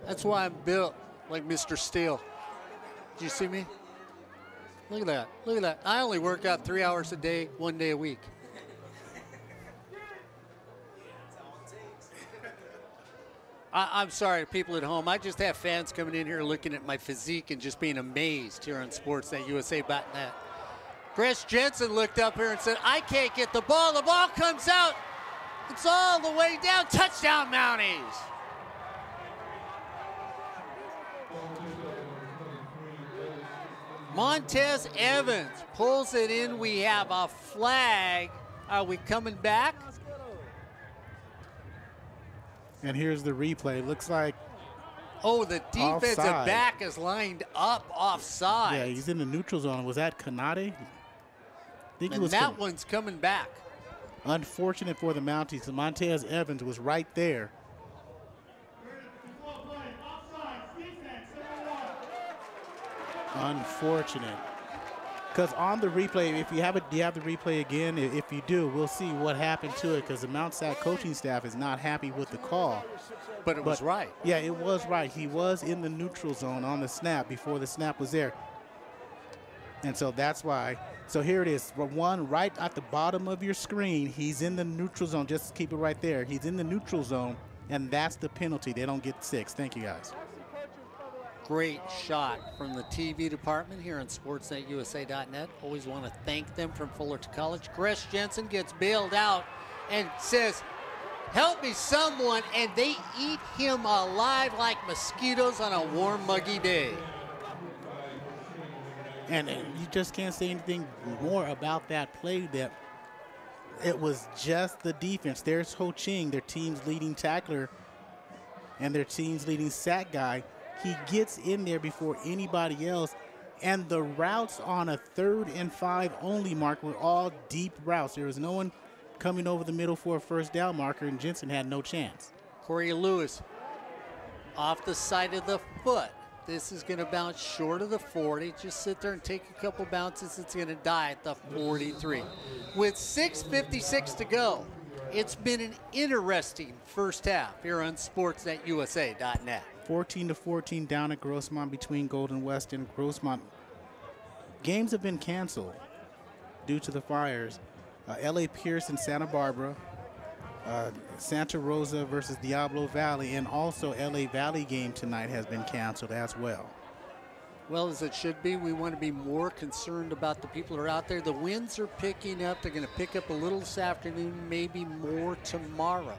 That's why I'm built like Mr. Steele. Did you see me? Look at that. Look at that. I only work out 3 hours a day, 1 day a week. I'm sorry, people at home. I just have fans coming in here looking at my physique and just being amazed here on sportsnetusa.net. Chris Jensen looked up here and said, I can't get the ball. The ball comes out. It's all the way down. Touchdown, Mounties. Montez Evans pulls it in. We have a flag. Are we coming back? And here's the replay. Looks like oh, the defensive offside. back is lined up offside. Yeah, he's in the neutral zone. Was that Kanade? And that one's coming back. Unfortunate for the Mounties. Montez Evans was right there. Unfortunate. Because on the replay, if you have it, do you have the replay again? If you do, we'll see what happened to it because the Mount Sac coaching staff is not happy with the call. But it was right. Yeah, it was right. He was in the neutral zone on the snap before the snap was there. And so that's why. So here it is. One right at the bottom of your screen. He's in the neutral zone. Just keep it right there. He's in the neutral zone, and that's the penalty. They don't get 6. Thank you, guys. Great shot from the TV department here on sportsnetusa.net. Always want to thank them from Fullerton College. Chris Jensen gets bailed out and says, help me someone, and they eat him alive like mosquitoes on a warm, muggy day. And you just can't say anything more about that play. That it was just the defense. There's Ho Ching, their team's leading tackler, and their team's leading sack guy. He gets in there before anybody else, and the routes on a 3rd and 5 only mark were all deep routes. There was no one coming over the middle for a first down marker, and Jensen had no chance. Corey Lewis off the side of the foot. This is going to bounce short of the 40. Just sit there and take a couple bounces. It's going to die at the 43. With 6:56 to go, it's been an interesting first half here on sportsnetusa.net. 14-14 down at Grossmont between Golden West and Grossmont. Games have been canceled due to the fires. L.A. Pierce and Santa Barbara, Santa Rosa versus Diablo Valley, and also L.A. Valley game tonight has been canceled as well. Well, as it should be, we want to be more concerned about the people who are out there. The winds are picking up. They're going to pick up a little this afternoon, maybe more tomorrow.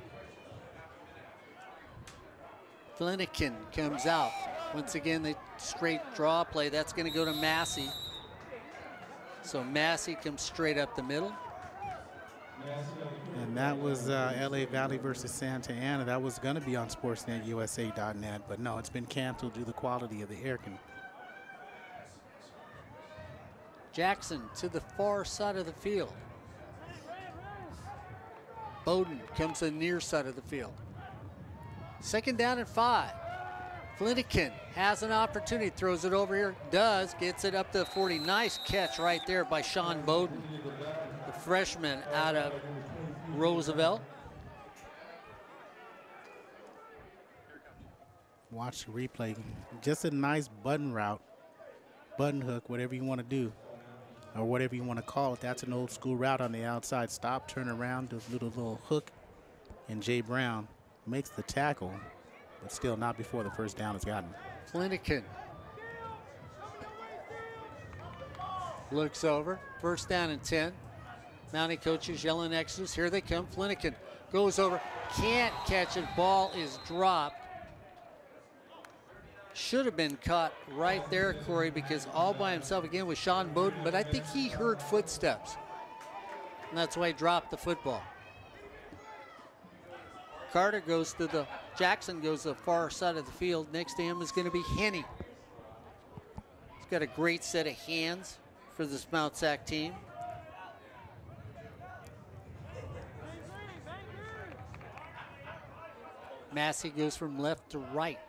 Flanagan comes out. Once again, the straight draw play. That's going to go to Massey. So Massey comes straight up the middle. And that was L.A. Valley versus Santa Ana. That was going to be on sportsnetusa.net, but no, it's been canceled due to the quality of the air. Jackson to the far side of the field. Bowden comes to the near side of the field. 2nd down and 5. Flanagan has an opportunity, throws it over here, gets it up to the 40. Nice catch right there by Sean Bowden, the freshman out of Roosevelt. Watch the replay. Just a nice button route, button hook, whatever you want to do, or whatever you want to call it. That's an old school route on the outside. Stop, turn around, do a little hook, and Jay Brown makes the tackle, but still not before the first down is gotten. Flanagan looks over. 1st down and 10. Mountie coaches yelling exodus. Here they come. Flanagan goes over. Can't catch it. Ball is dropped. Should have been caught right there, Corey, because all by himself again was Sean Bowden, but I think he heard footsteps. And that's why he dropped the football. Jackson goes to the far side of the field. Next to him is going to be Henney. He's got a great set of hands for this Mount Sac team. Massey goes from left to right.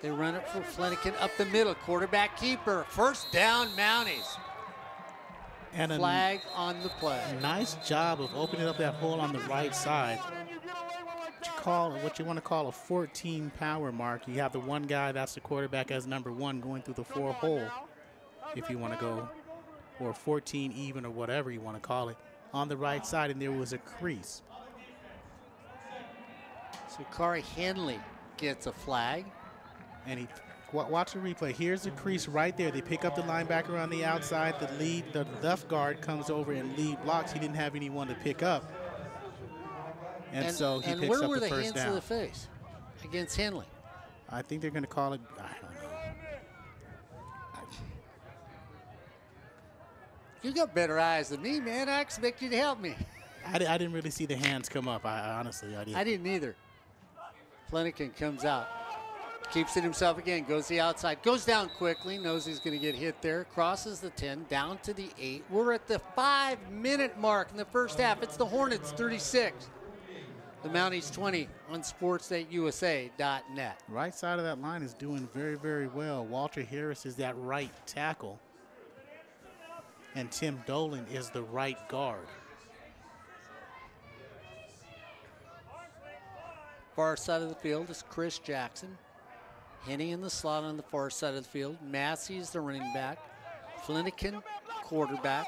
They run it for Flanagan up the middle. Quarterback keeper. 1st down, Mounties. And a flag on the play. Nice job of opening up that hole on the right side. what you want to call a 14 power mark. You have the one guy that's the quarterback as number 1 going through the 4 hole, if you want to go, or 14 even or whatever you want to call it, on the right side, and there was a crease. So Corey Henley gets a flag. And watch the replay. Here's the crease right there. They pick up the linebacker on the outside. The left guard comes over and lead blocks. He didn't have anyone to pick up. And so he picks up the first down. And where were the hands to the face against Henley? I think they're going to call it, I don't know. You got better eyes than me, man. I expect you to help me. I didn't really see the hands come up. Honestly, I didn't. I didn't either. Flanagan comes out. Keeps it himself again, goes the outside, goes down quickly, knows he's going to get hit there, crosses the 10, down to the 8. We're at the 5-minute mark in the first half. It's the Hornets 36, the Mounties 20 on sportsnetUSA.net. Right side of that line is doing very, very well. Walter Harris is that right tackle, and Tim Dolan is the right guard. Far side of the field is Chris Jackson. Henny in the slot on the far side of the field. Massey is the running back. Flanagan, quarterback.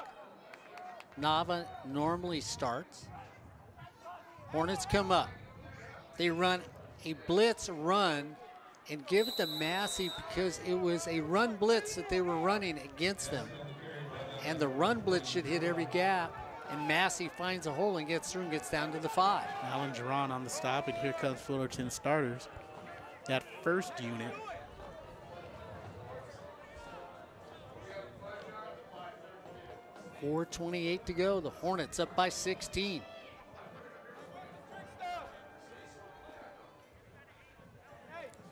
Nava normally starts. Hornets come up. They run a blitz run and give it to Massey because it was a run blitz that they were running against them. And the run blitz should hit every gap. And Massey finds a hole and gets through and gets down to the 5. Alan Giron on the stop, and here comes Fullerton starters. That first unit. .428 to go. The Hornets up by 16.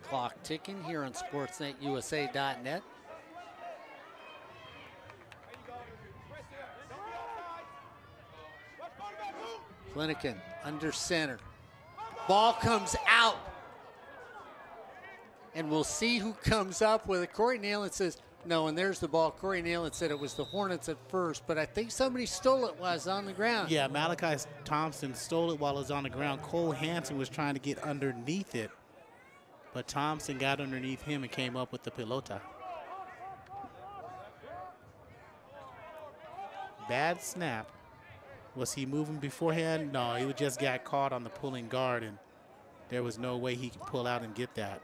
Clock ticking here on sportsnetUSA.net. Flanagan under center. Ball comes out. And we'll see who comes up with it. Corey Neyland says, no, and there's the ball. Corey Neyland said it was the Hornets at first, but I think somebody stole it while it was on the ground. Yeah, Malachi Thompson stole it while it was on the ground. Cole Hansen was trying to get underneath it, but Thompson got underneath him and came up with the pelota. Bad snap. Was he moving beforehand? No, he just got caught on the pulling guard, and there was no way he could pull out and get that.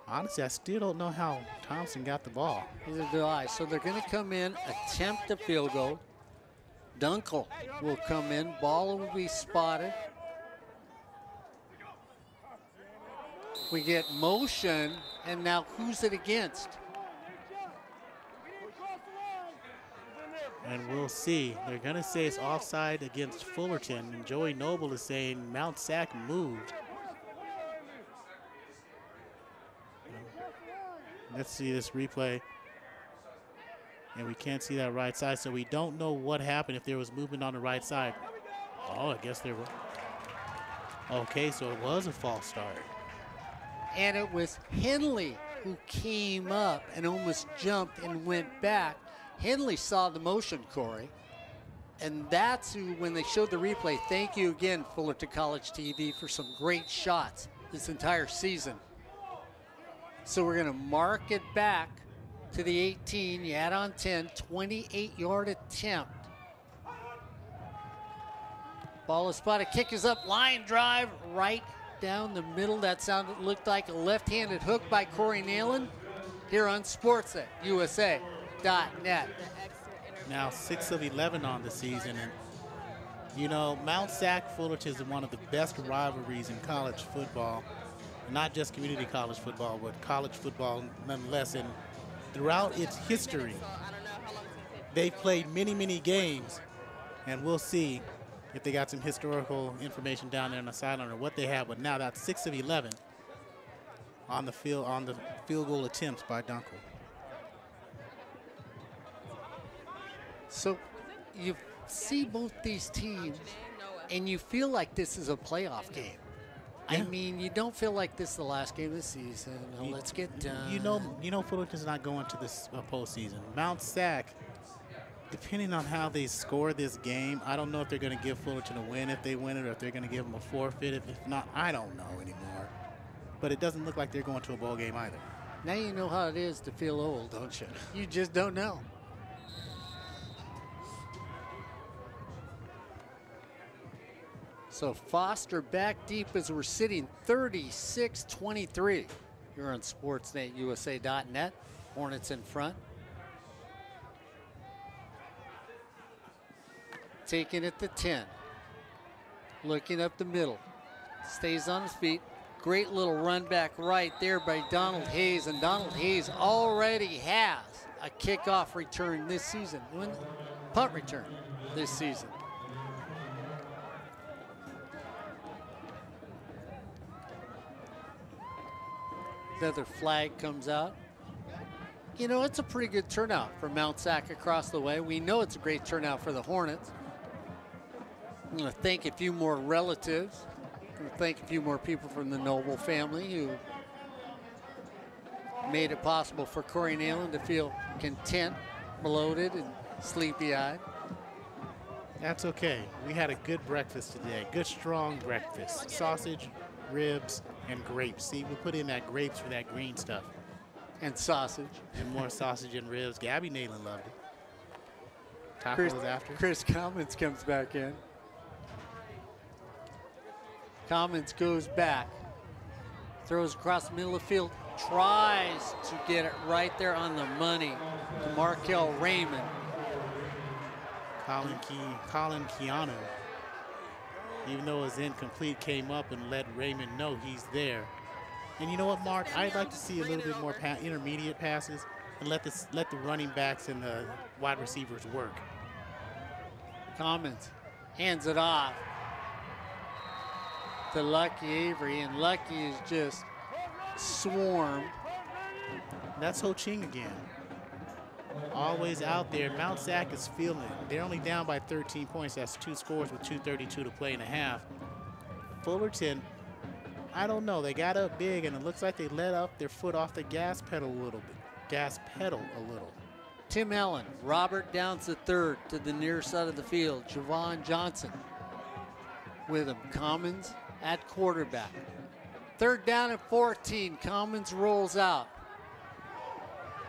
Honestly, I still don't know how Thompson got the ball. Neither do I. So they're going to come in, attempt a field goal. Dunkel will come in. Ball will be spotted. We get motion, and now who's it against? And we'll see. They're going to say it's offside against Fullerton, and Joey Noble is saying Mount Sac moved. Let's see this replay. And we can't see that right side, so we don't know what happened if there was movement on the right side. Oh, I guess there was. Okay, so it was a false start. And it was Henley who came up and almost jumped and went back. Henley saw the motion, Corey. And that's who, when they showed the replay, thank you again, Fullerton College TV, for some great shots this entire season. So we're going to mark it back to the 18. You add on 10, 28-yard attempt. Ball is spotted. Kick is up. Line drive right down the middle. That looked like a left-handed hook by Corey Neyland here on sportsnetUSA.net. Now 6 of 11 on the season. And, you know, Mount Sac Fullerton is one of the best rivalries in college football. Not just community college football, but college football nonetheless. And throughout its history, they've played many, many games. And we'll see if they got some historical information down there on the sideline or what they have. But now that's 6 of 11 on the field goal attempts by Dunkel. So you see both these teams, and you feel like this is a playoff game. Yeah. I mean, you don't feel like this is the last game of the season. Oh, let's get done. You know Fullerton's not going to this postseason. Mount Sac, depending on how they score this game, I don't know if they're going to give Fullerton a win if they win it, or if they're going to give them a forfeit. If not, I don't know anymore. But it doesn't look like they're going to a bowl game either. Now you know how it is to feel old, don't you? You just don't know. So Foster back deep as we're sitting 36-23. You're on SportsNetUSA.net. Hornets in front. Taking it to 10. Looking up the middle. Stays on his feet. Great little run back right there by Donald Hayes. And Donald Hayes already has a kickoff return this season. Punt return this season. Another flag comes out. You know, it's a pretty good turnout for Mount SAC across the way. We know it's a great turnout for the Hornets. I'm going to thank a few more relatives. I'm going to thank a few more people from the Noble family who made it possible for Corey Neyland to feel content, bloated, and sleepy-eyed. That's okay. We had a good breakfast today. Good, strong breakfast. Sausage, ribs, and grapes. See, we put in that grapes for that green stuff. And sausage. And more sausage and ribs. Gabby Neyland loved it. Tacos after. Chris Commons comes back in. Commons goes back. Throws across the middle of the field. Tries to get it right there on the money to Markel Raymond. Colin Keanu, even though it was incomplete, came up and let Raymond know he's there. And you know what, Mark? I'd like to see a little bit more intermediate passes and let the running backs and the wide receivers work. Commons hands it off to Lucky Avery, and Lucky is just swarmed. That's Ho Ching again. Always out there. Mount SAC is feeling it. They're only down by 13 points. That's 2 scores with 2:32 to play in a half. Fullerton, I don't know. They got up big, and it looks like they let up their foot off the gas pedal a little bit. Tim Allen, Robert Downs III to the near side of the field. Javon Johnson with him. Commons at quarterback. 3rd down and 14. Commons rolls out.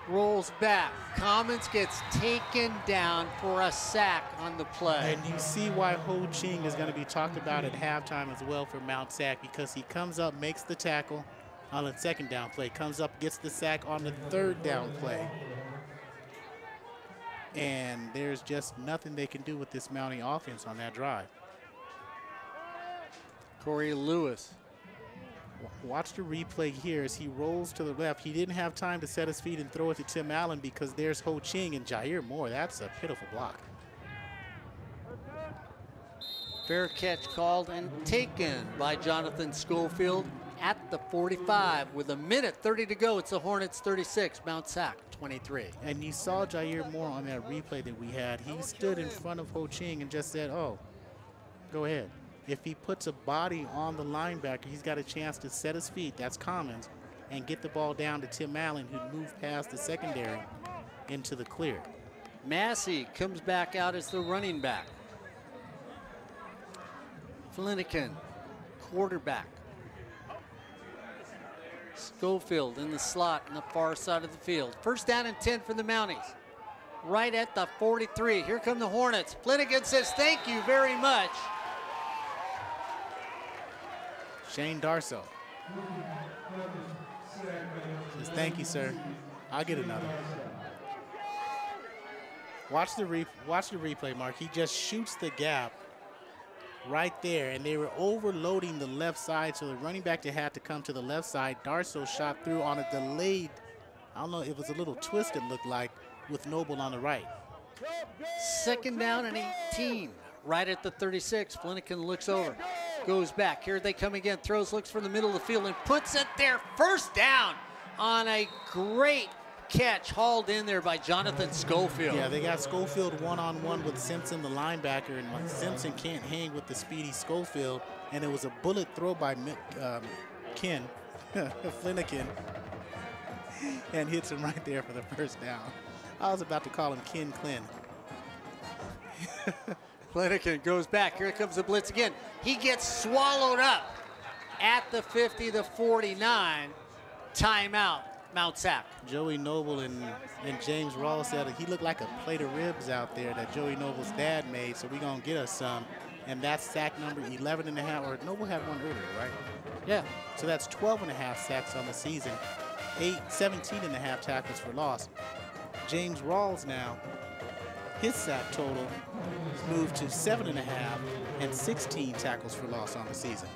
Rolls back. Commons gets taken down for a sack on the play. And you see why Ho Ching is going to be talked about at halftime as well for Mount SAC, because he comes up, makes the tackle on the 2nd down play, comes up, gets the sack on the 3rd down play. And there's just nothing they can do with this Mountie offense on that drive. Corey Lewis. Watch the replay here as he rolls to the left. He didn't have time to set his feet and throw it to Tim Allen because there's Ho Ching and Jair Moore. That's a pitiful block. Fair catch called and taken by Jonathan Schofield at the 45 with 1:30 to go. It's the Hornets 36, Mount SAC 23. And you saw Jair Moore on that replay that we had. He stood in front of Ho Ching and just said, oh, go ahead. If he puts a body on the linebacker, he's got a chance to set his feet, that's Commons, and get the ball down to Tim Allen, who moved past the secondary into the clear. Massey comes back out as the running back. Flanagan, quarterback. Schofield in the slot in the far side of the field. 1st down and 10 for the Mounties. Right at the 43. Here come the Hornets. Flanagan says, thank you very much. Shane Darso says, thank you, sir. I'll get another. Watch the replay, Mark. He just shoots the gap right there, and they were overloading the left side, so the running back that had to come to the left side, Darso shot through on a delayed, I don't know, it was a little twist, it looked like, with Noble on the right. 2nd down and 18. Right at the 36. Flanagan looks over. Goes back. Here they come again. Throws, looks for the middle of the field, and puts it there. 1st down on a great catch hauled in there by Jonathan Schofield. Yeah, they got Schofield one-on-one with Simpson, the linebacker, and Simpson can't hang with the speedy Schofield, and it was a bullet throw by Flanagan, and hits him right there for the 1st down. I was about to call him Ken Klin. Flanagan goes back. Here comes the blitz again. He gets swallowed up at the 50, the 49. Timeout, Mount SAC. Joey Noble and James Rawls said he looked like a plate of ribs out there that Joey Noble's dad made, so we're going to get us some. And that's sack number 11.5, or Noble had one earlier, right? Yeah. So that's 12.5 sacks on the season, 17.5 tackles for loss. James Rawls now, his sack total moved to 7.5 and 16 tackles for loss on the season.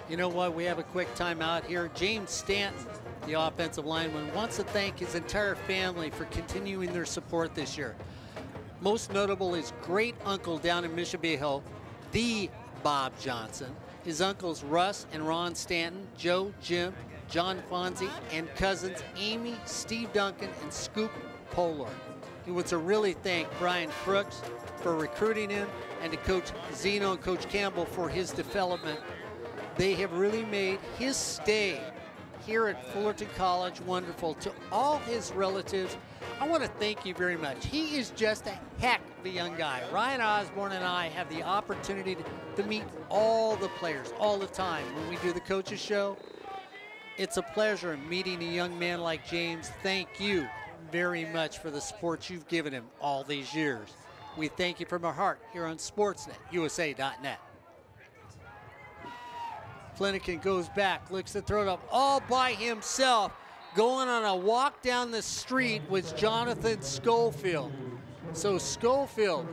You know what? We have a quick timeout here. James Stanton, the offensive lineman, wants to thank his entire family for continuing their support this year. Most notable is great uncle down in Mission Viejo, the Bob Johnson. His uncles Russ and Ron Stanton, Joe, Jim, John Fonzie, and cousins Amy, Steve Duncan, and Scoop Polar. He wants to really thank Brian Crooks for recruiting him and to Coach Zeno and Coach Campbell for his development. They have really made his stay here at Fullerton College wonderful. To all his relatives, I want to thank you very much. He is just a heck of a young guy. Ryan Osborne and I have the opportunity to meet all the players all the time when we do the coaches show. It's a pleasure meeting a young man like James. Thank you very much for the support you've given him all these years. We thank you from our heart here on Sportsnet, USA.net. Flanagan goes back, looks to throw it up all by himself. Going on a walk down the street was Jonathan Schofield. So Schofield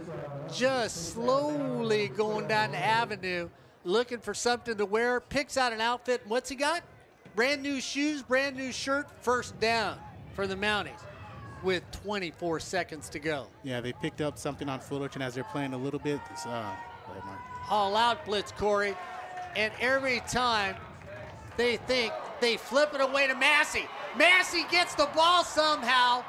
just slowly going down the avenue, looking for something to wear, picks out an outfit. What's he got? Brand new shoes, brand new shirt, first down for the Mounties with 24 seconds to go. Yeah, they picked up something on Fullerton as they're playing a little bit. All out blitz, Corey. And every time they think they flip it away to Massey. Massey gets the ball somehow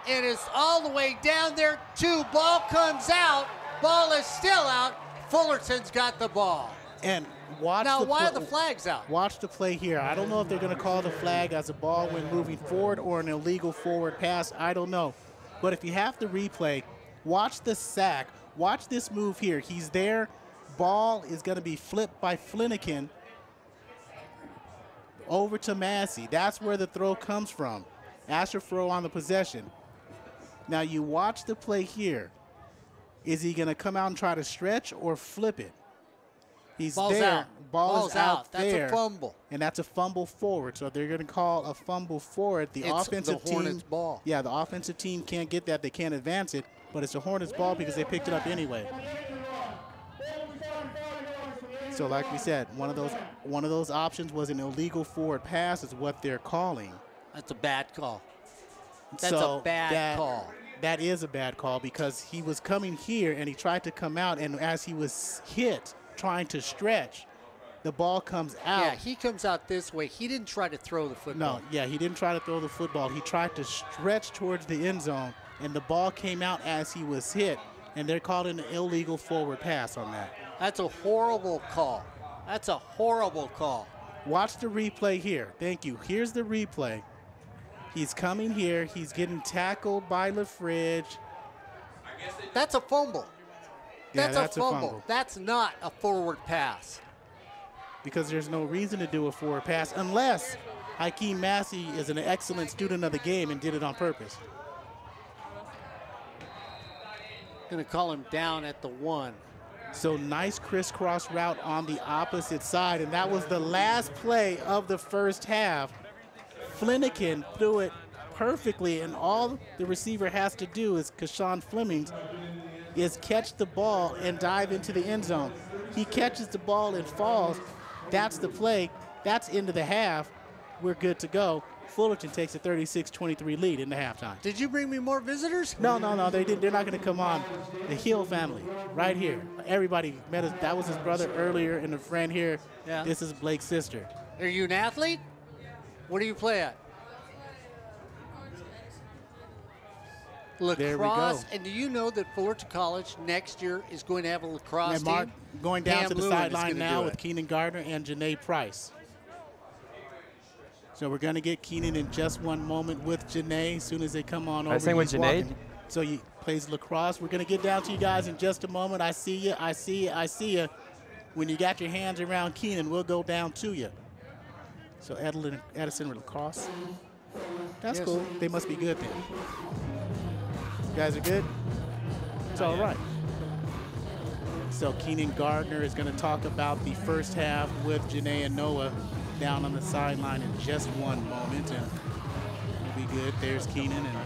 and is all the way down there too. Ball comes out. Ball is still out. Fullerton's got the ball. And watch now, why are the flags out? Watch the play here. I don't know if they're going to call the flag as a ball when moving forward or an illegal forward pass. I don't know. But if you have to replay, watch the sack. Watch this move here. He's there. Ball is going to be flipped by Flanagan over to Massey. That's where the throw comes from. Asher throw on the possession. Now you watch the play here. Is he going to come out and try to stretch or flip it? He's Ball's there. out. Ball's out there. That's a fumble. And that's a fumble forward. So they're going to call a fumble forward. It's the Hornets ball. Yeah, the offensive team can't get that. They can't advance it. But it's a Hornets ball because they picked it up anyway. So like we said, one of those options was an illegal forward pass is what they're calling. That's a bad call. That's a bad call. That is a bad call because he was coming here and he tried to come out, and as he was hit trying to stretch, the ball comes out. Yeah, he comes out this way. He didn't try to throw the football. No, yeah, he didn't try to throw the football. He tried to stretch towards the end zone, and the ball came out as he was hit, and they're calling an illegal forward pass on that. That's a horrible call. That's a horrible call. Watch the replay here. Thank you. Here's the replay. He's coming here. He's getting tackled by LaFridge. That's a fumble. That's a fumble. That's not a forward pass. Because there's no reason to do a forward pass unless Hakeem Massey is an excellent student of the game and did it on purpose. Going to call him down at the 1. So nice crisscross route on the opposite side, and that was the last play of the first half. Flanagan threw it perfectly, and all the receiver has to do is Kashawn Fleming is catch the ball and dive into the end zone. He catches the ball and falls. That's the play. That's into the half. We're good to go. Fullerton takes a 36-23 lead in the halftime. Did you bring me more visitors? No, they didn't. They're not going to come on. The Hill family, right here. Everybody met us. That was his brother earlier and a friend here. Yeah. This is Blake's sister. Are you an athlete? What do you play at? Lacrosse. There we go. And do you know that Fullerton College next year is going to have a lacrosse team? Going down to the sideline now with it. Keenan Gardner and Janae Price. So we're going to get Keenan in just one moment with Janae as soon as they come on over. I saying with Janae? So he plays lacrosse. We're going to get down to you guys in just a moment. I see you. I see you. I see you. When you got your hands around Keenan, we'll go down to you. So Edison with lacrosse. That's cool. They must be good then. You guys are good? It's all right. So Keenan Gardner is going to talk about the first half with Janae and Noah down on the sideline in just one moment. And we'll be good. There's Keenan. And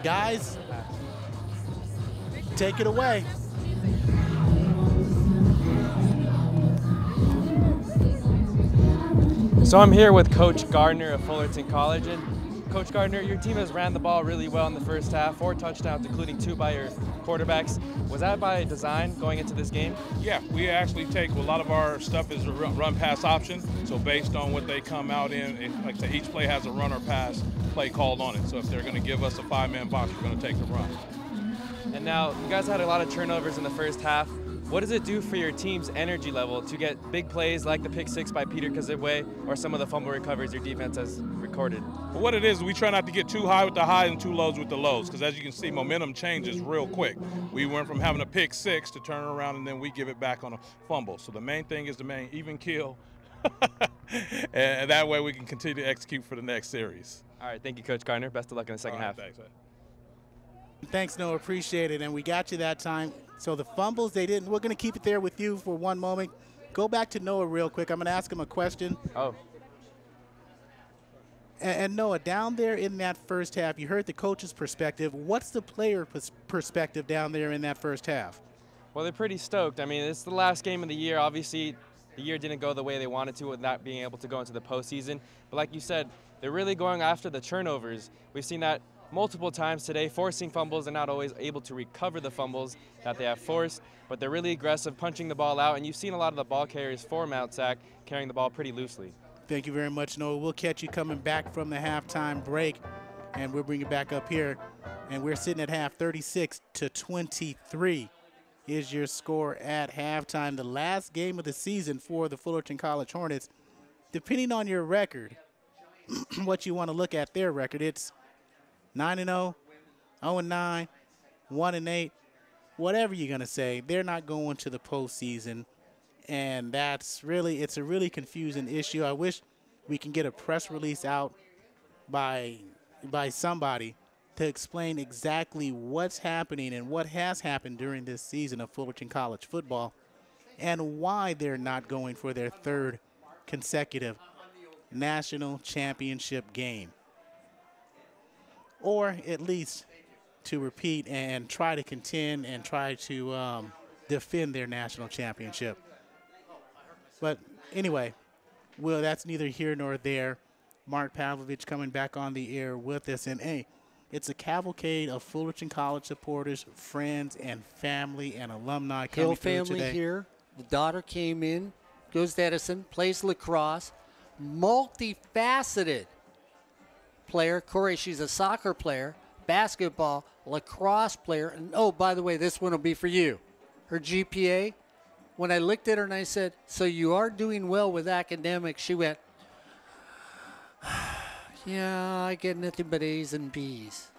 guys, take it away. So I'm here with Coach Gardner of Fullerton College. And Coach Gardner, your team has ran the ball really well in the first half, 4 touchdowns, including 2 by your quarterbacks. Was that by design going into this game? Yeah, we actually take a lot of our stuff is run pass option. So based on what they come out in, like I say, each play has a run or pass play called on it. So if they're going to give us a 5-man box, we're going to take the run. And now you guys had a lot of turnovers in the first half. What does it do for your team's energy level to get big plays like the pick 6 by Peter Kazibwe or some of the fumble recoveries your defense has recorded? Well, what it is, we try not to get too high with the highs and too lows with the lows, because as you can see, momentum changes real quick. We went from having a pick 6 to turn around and then we give it back on a fumble. So the main thing is to maintain even kill, and that way we can continue to execute for the next series. All right, thank you, Coach Gardner. Best of luck in the second half. Thanks, man. Thanks, Noah. Appreciate it. And we got you that time. So the fumbles, they didn't. We're going to keep it there with you for one moment. Go back to Noah real quick. I'm going to ask him a question. Oh. And Noah, down there in that first half, you heard the coach's perspective. What's the player perspective down there in that first half? Well, they're pretty stoked. I mean, it's the last game of the year. Obviously, the year didn't go the way they wanted to with not being able to go into the postseason. But like you said, they're really going after the turnovers. We've seen that multiple times today, forcing fumbles and not always able to recover the fumbles that they have forced, but they're really aggressive, punching the ball out, and you've seen a lot of the ball carriers for Mount SAC carrying the ball pretty loosely. Thank you very much, Noah. We'll catch you coming back from the halftime break, and we'll bring you back up here. And we're sitting at half, 36-23 is your score at halftime. The last game of the season for the Fullerton College Hornets. Depending on your record, what you want to look at their record, it's 9-0, 0-9, 1-8, whatever you're going to say. They're not going to the postseason, and it's a really confusing issue. I wish we can get a press release out by somebody to explain exactly what's happening and what has happened during this season of Fullerton College football and why they're not going for their 3rd consecutive national championship game. Or at least to repeat and try to contend and try to defend their national championship. But anyway, well, that's neither here nor there. Mark Pavlovich coming back on the air with us. And, hey, it's a cavalcade of Fullerton College supporters, friends, and family and alumni coming through today. Family here. The daughter came in, goes to Edison, plays lacrosse, multifaceted player. Corey, she's a soccer player, basketball, lacrosse player. And, oh, by the way, this one will be for you. Her GPA, when I looked at her and I said, so you are doing well with academics, she went, yeah, I get nothing but A's and B's.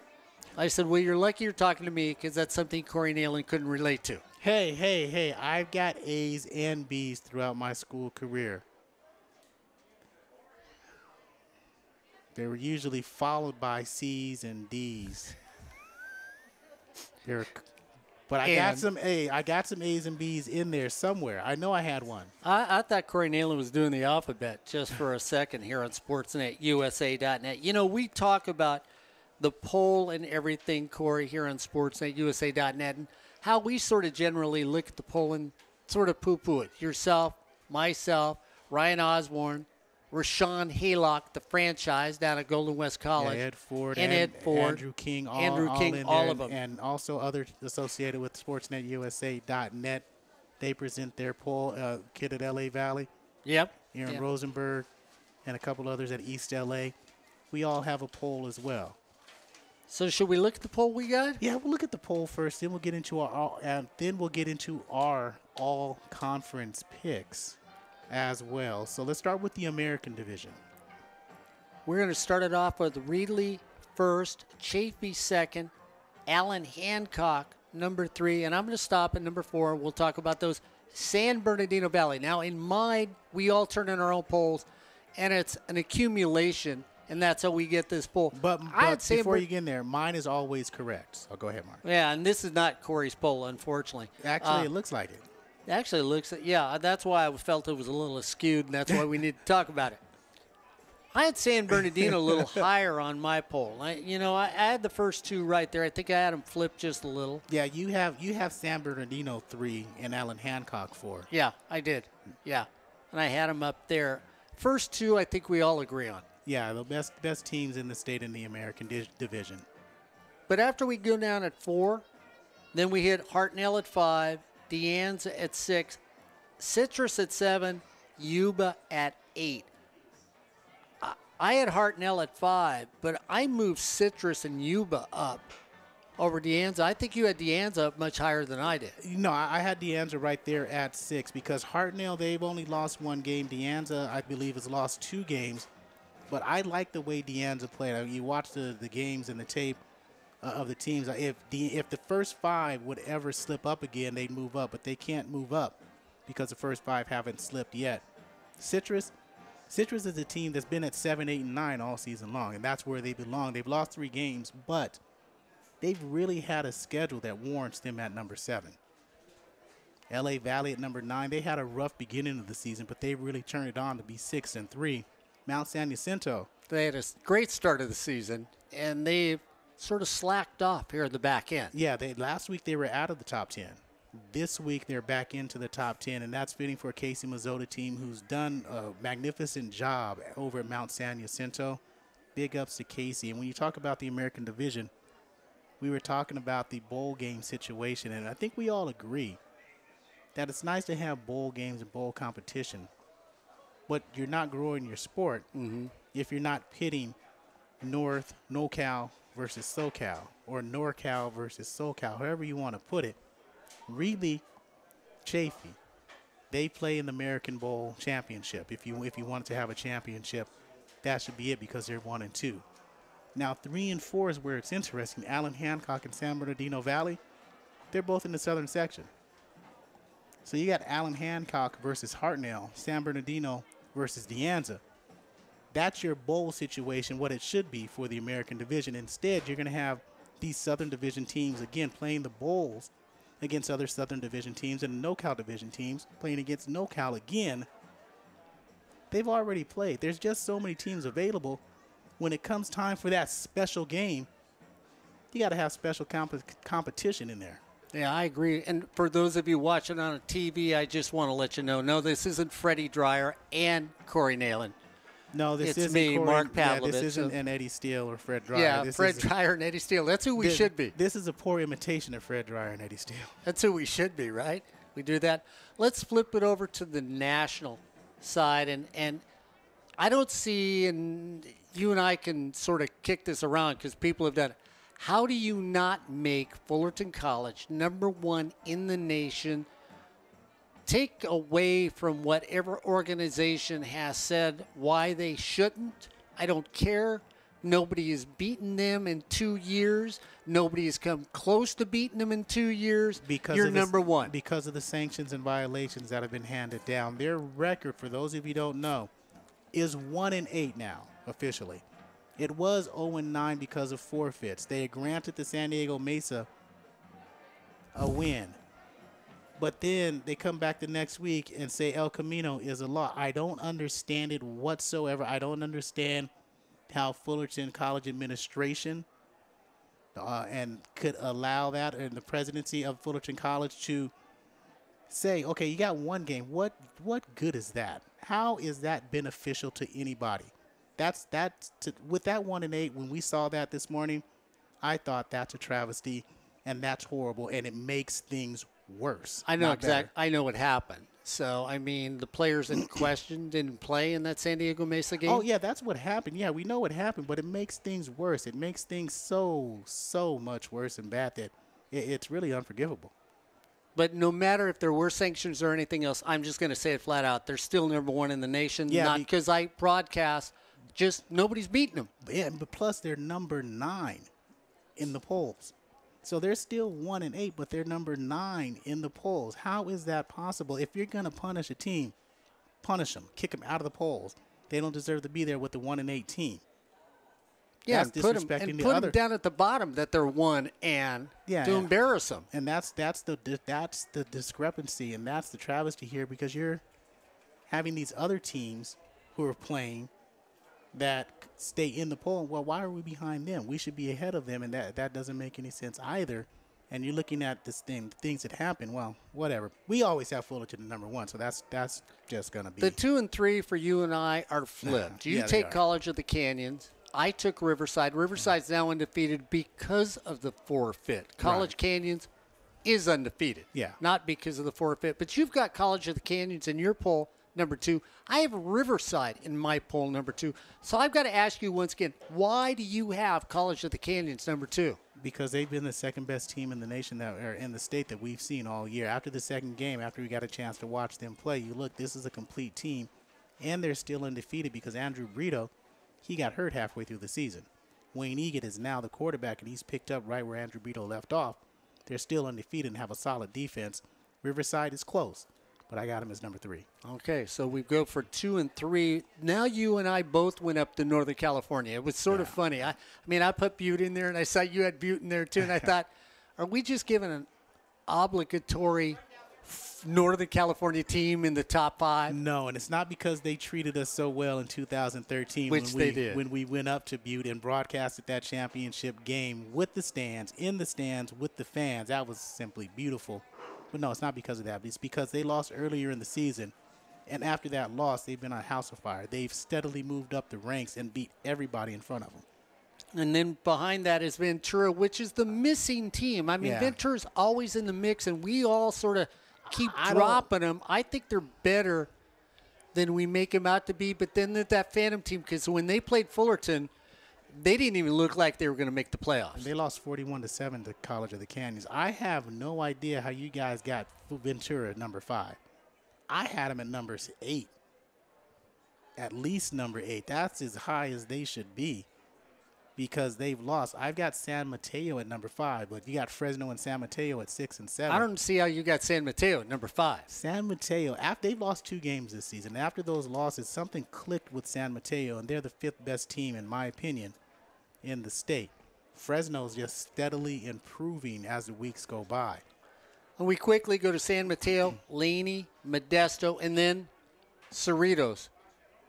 I said, well, you're lucky you're talking to me because that's something Corey Neyland couldn't relate to. Hey, I've got A's and B's throughout my school career. They were usually followed by C's and D's. But I got some A's and B's in there somewhere. I know I had one. I thought Corey Neyland was doing the alphabet just for a second here on Sportsnet, USA.net. You know, we talk about the poll and everything, Corey, here on Sportsnet, USA.net, and how we sort of generally look at the poll and sort of poo-poo it. Yourself, myself, Ryan Osborne, Rashawn Haylock, the franchise down at Golden West College. Ed Ford, Andrew King, all of them. And also others associated with SportsNetUSA.net. They present their poll, kid at LA Valley. Yep. Aaron Rosenberg and a couple others at East LA. We all have a poll as well. So should we look at the poll we got? Yeah, we'll look at the poll first, then we'll get into our all-conference picks as well. So let's start with the American division. We're going to start it off with Reedley first, Chafee second, Allen Hancock number 3, and I'm going to stop at number 4. We'll talk about those. San Bernardino Valley. Now, in mine, we all turn in our own polls, and it's an accumulation, and that's how we get this poll. But before you get in there, mine is always correct. So go ahead, Mark. Yeah, and this is not Corey's poll, unfortunately. Actually, it looks like it. Actually, it looks – yeah, that's why I felt it was a little skewed, and that's why we need to talk about it. I had San Bernardino a little higher on my poll. I had the first 2 right there. I think I had them flipped just a little. Yeah, you have San Bernardino 3 and Allen Hancock 4. Yeah, I did. Yeah, and I had them up there. First 2, I think we all agree on. Yeah, the best teams in the state in the American division. But after we go down at 4, then we hit Hartnell at 5, De Anza at 6, Citrus at 7, Yuba at 8. I had Hartnell at 5, but I moved Citrus and Yuba up over De Anza. I think you had De Anza up much higher than I did. No, I had De Anza right there at 6 because Hartnell, they've only lost 1 game. De Anza, I believe, has lost 2 games. But I like the way De Anza played. I mean, you watch the games and the tape of the teams. If the first 5 would ever slip up again, they'd move up. But they can't move up because the first 5 haven't slipped yet. Citrus is a team that's been at 7, 8, and 9 all season long, and that's where they belong. They've lost 3 games, but they've really had a schedule that warrants them at number 7. LA Valley at number 9, they had a rough beginning of the season, but they really turned it on to be 6 and 3. Mount San Jacinto, they had a great start of the season, and they sort of slacked off here at the back end. Yeah, last week they were out of the top 10. This week they're back into the top 10, and that's fitting for a Casey Mazzotta team who's done a magnificent job over at Mount San Jacinto. Big ups to Casey. And when you talk about the American Division, we were talking about the bowl game situation, and I think we all agree that it's nice to have bowl games and bowl competition, but you're not growing your sport if you're not pitting NorCal versus SoCal, or NorCal versus SoCal, however you want to put it. Really, Chafee, they play in the American Bowl championship. If you wanted to have a championship, that should be it because they're 1 and 2. Now 3 and 4 is where it's interesting. Allen Hancock and San Bernardino Valley, they're both in the southern section. So you got Allen Hancock versus Hartnell, San Bernardino versus De Anza. That's your bowl situation, what it should be for the American Division. Instead, you're going to have these Southern Division teams, again, playing the bowls against other Southern Division teams, and NoCal Division teams playing against NoCal again. They've already played. There's just so many teams available. When it comes time for that special game, you got to have special competition in there. Yeah, I agree. And for those of you watching on a TV, I just want to let you know, no, this isn't Freddie Dreyer and Corey Neyland. No, this isn't me, Corey, Mark Pavlovich. Yeah, this isn't an Eddie Steele or Fred Dreyer. Yeah, Fred Dreyer and Eddie Steele. That's who we should be. This is a poor imitation of Fred Dreyer and Eddie Steele. That's who we should be, right? We do that. Let's flip it over to the national side. And I don't see, and you and I can sort of kick this around because people have done it. How do you not make Fullerton College #1 in the nation? Take away from whatever organization has said why they shouldn't. I don't care. Nobody has beaten them in 2 years. Nobody has come close to beating them in 2 years. You're #1. Because of the sanctions and violations that have been handed down. Their record, for those of you who don't know, is 1 and 8 now, officially. It was 0 and 9 because of forfeits. They granted the San Diego Mesa a win. But then they come back the next week and say El Camino is a law. I don't understand it whatsoever. I don't understand how Fullerton College administration and could allow that, and the presidency of Fullerton College to say, okay, you got 1 game. What good is that? How is that beneficial to anybody? With that 1 and 8, when we saw that this morning, I thought that's a travesty and that's horrible, and it makes things worse. I know exactly. I know what happened. So, I mean, the players in question didn't play in that San Diego Mesa game? Oh, yeah, that's what happened. Yeah, we know what happened, but it makes things worse. It makes things so much worse and bad that it's really unforgivable. But no matter if there were sanctions or anything else, I'm just going to say it flat out. They're still #1 in the nation. Yeah, not because I broadcast, Just nobody's beating them. Yeah, but plus they're number 9 in the polls. So they're still 1-8, but they're number 9 in the polls. How is that possible? If you're going to punish a team, punish them, kick them out of the polls. They don't deserve to be there with the 1-8 team. Yeah, that's and put disrespecting them down at the bottom that they're 1 and to embarrass them. And that's the discrepancy, and that's the travesty here, because you're having these other teams who are playing that stay in the poll. Well, why are we behind them? We should be ahead of them, and that doesn't make any sense either. And you're looking at this things that happen. Well, whatever. We always have Fullerton at number 1, so that's just going to be. The 2 and 3 for you and I are flipped. You take College of the Canyons. I took Riverside. Riverside's now undefeated because of the forfeit. College Canyons is undefeated. Yeah. Not because of the forfeit. But you've got College of the Canyons in your poll, number 2. I have Riverside in my poll, number 2. So I've got to ask you once again, why do you have College of the Canyons number 2? Because they've been the second best team in the nation or in the state that we've seen all year. After the second game, after we got a chance to watch them play, you look, this is a complete team, and they're still undefeated because Andrew Brito, he got hurt halfway through the season. Wayne Egan is now the quarterback, and he's picked up right where Andrew Brito left off. They're still undefeated and have a solid defense. Riverside is close, but I got him as number 3. Okay, so we go for 2 and 3. Now you and I both went up to Northern California. It was sort of funny. I mean, I put Butte in there, and I saw you had Butte in there too, and I thought, are we just giving an obligatory Northern California team in the top 5? No, and it's not because they treated us so well in 2013 Which they did. When we went up to Butte and broadcasted that championship game with the stands, in the stands with the fans. That was simply beautiful. But no, it's not because of that. It's because they lost earlier in the season, and after that loss, they've been on a house of fire. They've steadily moved up the ranks and beat everybody in front of them. And then behind that is Ventura, which is the missing team. I mean, Ventura's always in the mix, and we all sort of keep dropping them. I think they're better than we make them out to be. But then that Phantom team, because when they played Fullerton, they didn't even look like they were going to make the playoffs. They lost 41-7 to College of the Canyons. I have no idea how you guys got Ventura at number 5. I had them at number 8. At least number 8. That's as high as they should be because they've lost. I've got San Mateo at number 5, but you got Fresno and San Mateo at 6 and 7. I don't see how you got San Mateo at number 5. San Mateo, after they've lost 2 games this season. After those losses, something clicked with San Mateo, and they're the 5th best team, in my opinion, in the state. Fresno's just steadily improving as the weeks go by. And we quickly go to San Mateo, Laney, Modesto, and then Cerritos.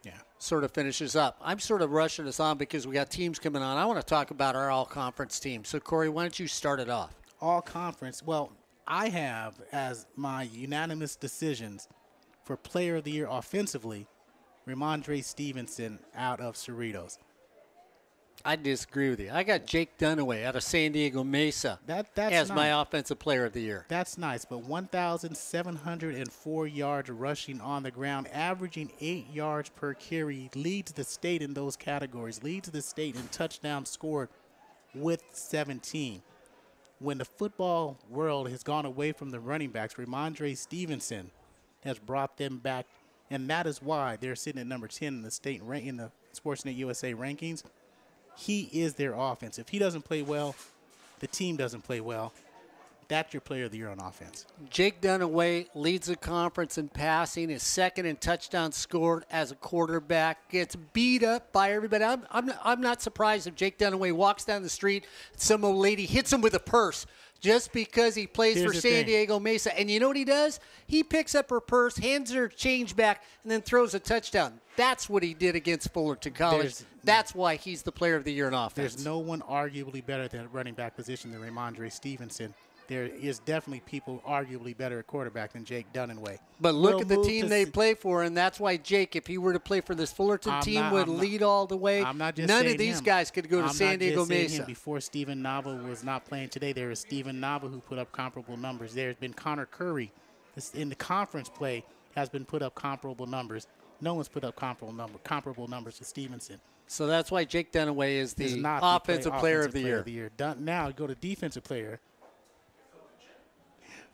Yeah. Sort of finishes up. I'm sort of rushing us on because we got teams coming on. I want to talk about our all-conference team. So, Corey, why don't you start it off? All-conference. Well, I have as my unanimous decisions for Player of the Year offensively, Ramondre Stevenson out of Cerritos. I disagree with you. I got Jake Dunaway out of San Diego Mesa as my offensive player of the year. That's nice, but 1,704 yards rushing on the ground, averaging 8 yards per carry, leads the state in those categories, leads the state in touchdowns scored with 17. When the football world has gone away from the running backs, Ramondre Stevenson has brought them back, and that is why they're sitting at number 10 in the state in the Sportsnet USA rankings. He is their offense. If he doesn't play well, the team doesn't play well. That's your player of the year on offense. Jake Dunaway leads the conference in passing, is second in touchdowns scored as a quarterback, gets beat up by everybody. I'm not surprised if Jake Dunaway walks down the street, some old lady hits him with a purse just because he plays for San Diego Mesa. And you know what he does? He picks up her purse, hands her change back, and then throws a touchdown. That's what he did against Fullerton College. That's why he's the player of the year in offense. There's no one arguably better than running back position than Ramondre Stevenson. There is definitely people arguably better at quarterback than Jake Dunaway. But look at the team they play for, and that's why Jake, if he were to play for this Fullerton team, would lead all the way. None of these guys could go to San Diego Mesa. Before Stephen Nava was not playing today, there is Stephen Nava who put up comparable numbers. There's been Connor Curry in the conference play has been put up comparable numbers. No one's put up comparable numbers to Stevenson. So that's why Jake Dunaway is the offensive player of the year. Now go to defensive player.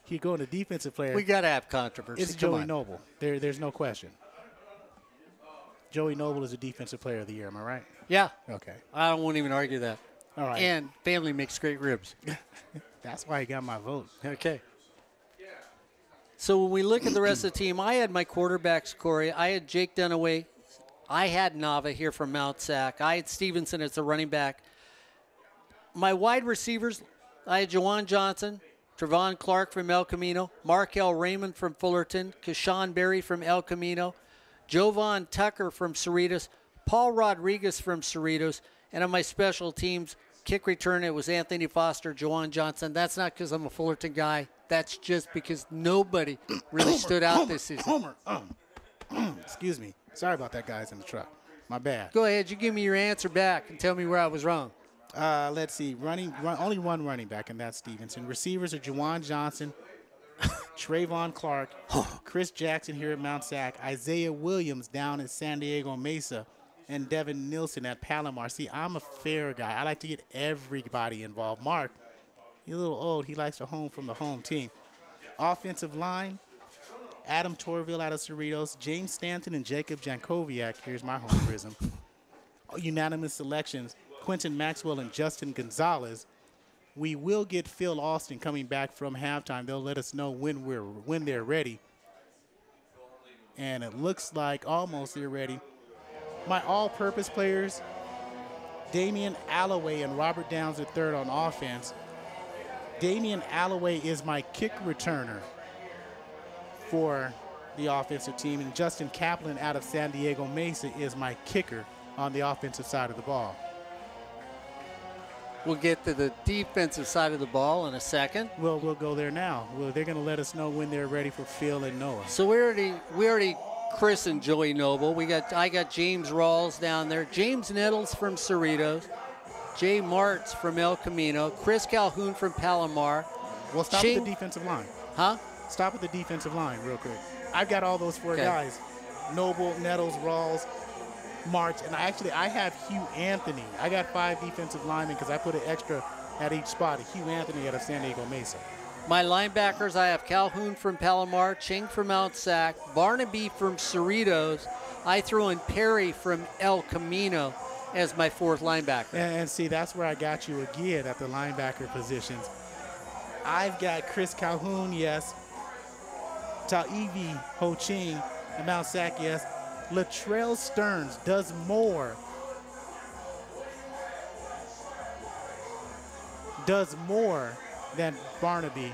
You go to defensive player. We got to have controversy. It's Joey Noble. There's no question. Joey Noble is the Defensive Player of the Year. Am I right? Yeah. Okay. I won't even argue that. All right. And family makes great ribs. That's why he got my vote. Okay. So when we look at the rest of the team, I had my quarterbacks, Corey. I had Jake Dunaway. I had Nava here from Mount Sac. I had Stevenson as a running back. My wide receivers, I had Jawan Johnson, Trevon Clark from El Camino, Markel Raymond from Fullerton, Kashawn Berry from El Camino, Jovan Tucker from Cerritos, Paul Rodriguez from Cerritos, and on my special teams, kick return, it was Anthony Foster, Jawan Johnson. That's not because I'm a Fullerton guy. That's just because nobody really stood out this season. Excuse me. Sorry about that, guys in the truck. My bad. Go ahead. You give me your answer back and tell me where I was wrong. Let's see. Only one running back, and that's Stevenson. Receivers are Jawan Johnson, Trayvon Clark, Chris Jackson here at Mount Sac, Isaiah Williams down in San Diego Mesa, and Devin Nilsson at Palomar. See, I'm a fair guy. I like to get everybody involved. Mark, he's a little old. He likes to home from the home team. Offensive line, Adam Torville out of Cerritos, James Stanton and Jacob Jankowiak. Here's my home prism. Unanimous selections, Quentin Maxwell and Justin Gonzalez. We will get Phil Austin coming back from halftime. They'll let us know when they're ready. And it looks like almost they're ready. My all-purpose players, Damian Alloway and Robert Downs III on offense. Damian Alloway is my kick returner for the offensive team, and Justin Kaplan out of San Diego Mesa is my kicker on the offensive side of the ball. We'll get to the defensive side of the ball in a second. Well, we'll go there now. Well, they're going to let us know when they're ready for Phil and Noah. So we already Chris and Joey Noble. I got James Rawls down there, James Nettles from Cerritos, Jay Martz from El Camino, Chris Calhoun from Palomar. Well, stop at the defensive line. Huh? Stop at the defensive line real quick. I've got all those four guys. Noble, Nettles, Rawls, March, and I have Hugh Anthony. I got 5 defensive linemen because I put an extra at each spot. Hugh Anthony out of San Diego Mesa. My linebackers, I have Calhoun from Palomar, Ching from Mount Sac, Barnaby from Cerritos. I threw in Perry from El Camino as my 4th linebacker. And see, that's where I got you again at the linebacker positions. I've got Chris Calhoun, yes. Ta'ivi Ho Ching and Mount Sac, yes. Latrell Stearns does more than Barnaby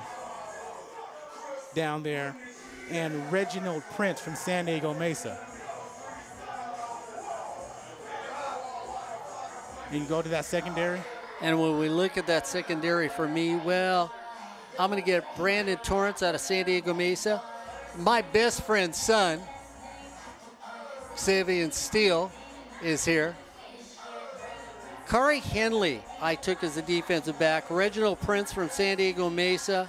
down there, and Reginald Prince from San Diego Mesa. You can go to that secondary. And when we look at that secondary for me, well, I'm going to get Brandon Torrance out of San Diego Mesa. My best friend's son, Savian Steele, is here. Kari Henley, I took as a defensive back. Reginald Prince from San Diego Mesa.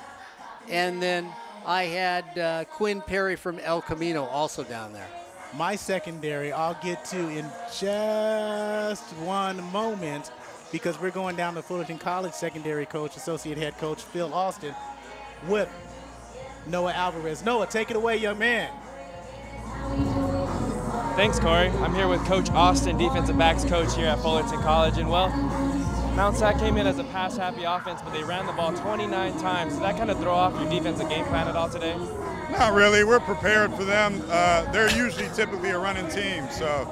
And then I had Quinn Perry from El Camino also down there. My secondary I'll get to in just one moment because we're going down to Fullerton College secondary coach, associate head coach Phil Austin with Noah Alvarez. Noah, take it away, young man. Thanks, Corey. I'm here with Coach Austin, defensive backs coach here at Fullerton College. And, well, Mount Sac came in as a pass-happy offense, but they ran the ball 29 times. Did that kind of throw off your defensive game plan at all today? Not really. We're prepared for them. They're usually typically a running team, so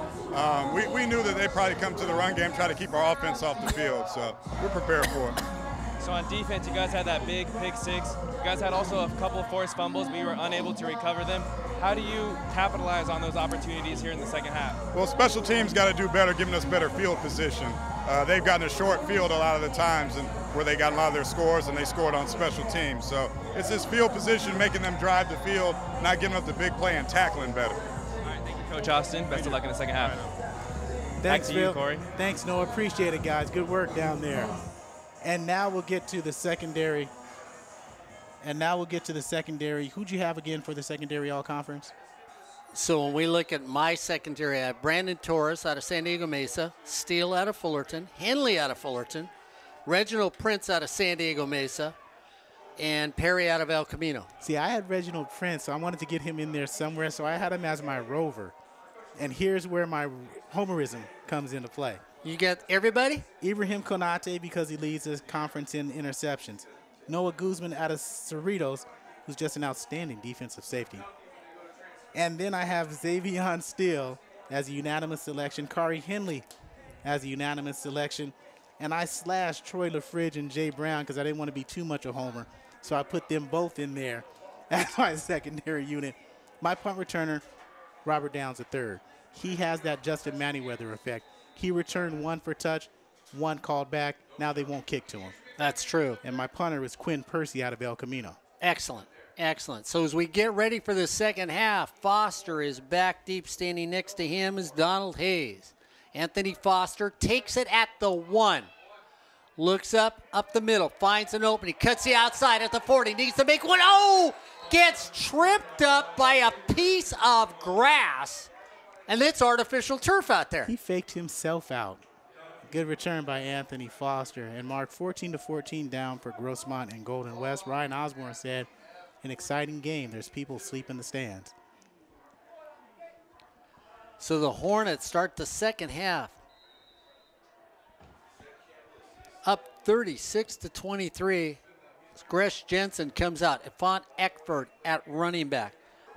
we knew that they'd probably come to the run game, try to keep our offense off the field, so we're prepared for it. So on defense, you guys had that big pick 6. You guys had also a couple of forced fumbles, but you were unable to recover them. How do you capitalize on those opportunities here in the second half? Well, special teams got to do better, giving us better field position. They've gotten a short field a lot of the times and where they got a lot of their scores, and they scored on special teams. So it's this field position, making them drive the field, not giving up the big play and tackling better. All right, thank you, Coach Austin. Best of luck in the second half. Thanks, Back to you, Corey. Thanks, Noah. Appreciate it, guys. Good work down there. And now we'll get to the secondary. Who'd you have again for the secondary all-conference? So when we look at my secondary, I have Brandon Torres out of San Diego Mesa, Steele out of Fullerton, Henley out of Fullerton, Reginald Prince out of San Diego Mesa, and Perry out of El Camino. See, I had Reginald Prince, so I wanted to get him in there somewhere, so I had him as my rover. And here's where my homerism comes into play. You get everybody? Ibrahim Konate, because he leads the conference in interceptions. Noah Guzman out of Cerritos, who's just an outstanding defensive safety. And then I have Xavion Steele as a unanimous selection, Kari Henley as a unanimous selection, and I slashed Troy LaFridge and Jay Brown because I didn't want to be too much a homer, so I put them both in there as my secondary unit. My punt returner, Robert Downs III. He has that Justin Manyweather effect. He returned 1 for touch, 1 called back. Now they won't kick to him. That's true. And my punter is Quinn Percy out of El Camino. Excellent. Excellent. So as we get ready for the second half, Foster is back deep. Standing next to him is Donald Hayes. Anthony Foster takes it at the 1. Looks up the middle, finds an opening, cuts the outside at the 40, needs to make one. Oh! Gets tripped up by a piece of grass, and it's artificial turf out there. He faked himself out. Good return by Anthony Foster, and marked 14-14 down for Grossmont and Golden West. Ryan Osborne said, an exciting game. There's people asleep in the stands. So the Hornets start the second half up 36-23. Gresh Jensen comes out. Font Eckford at running back.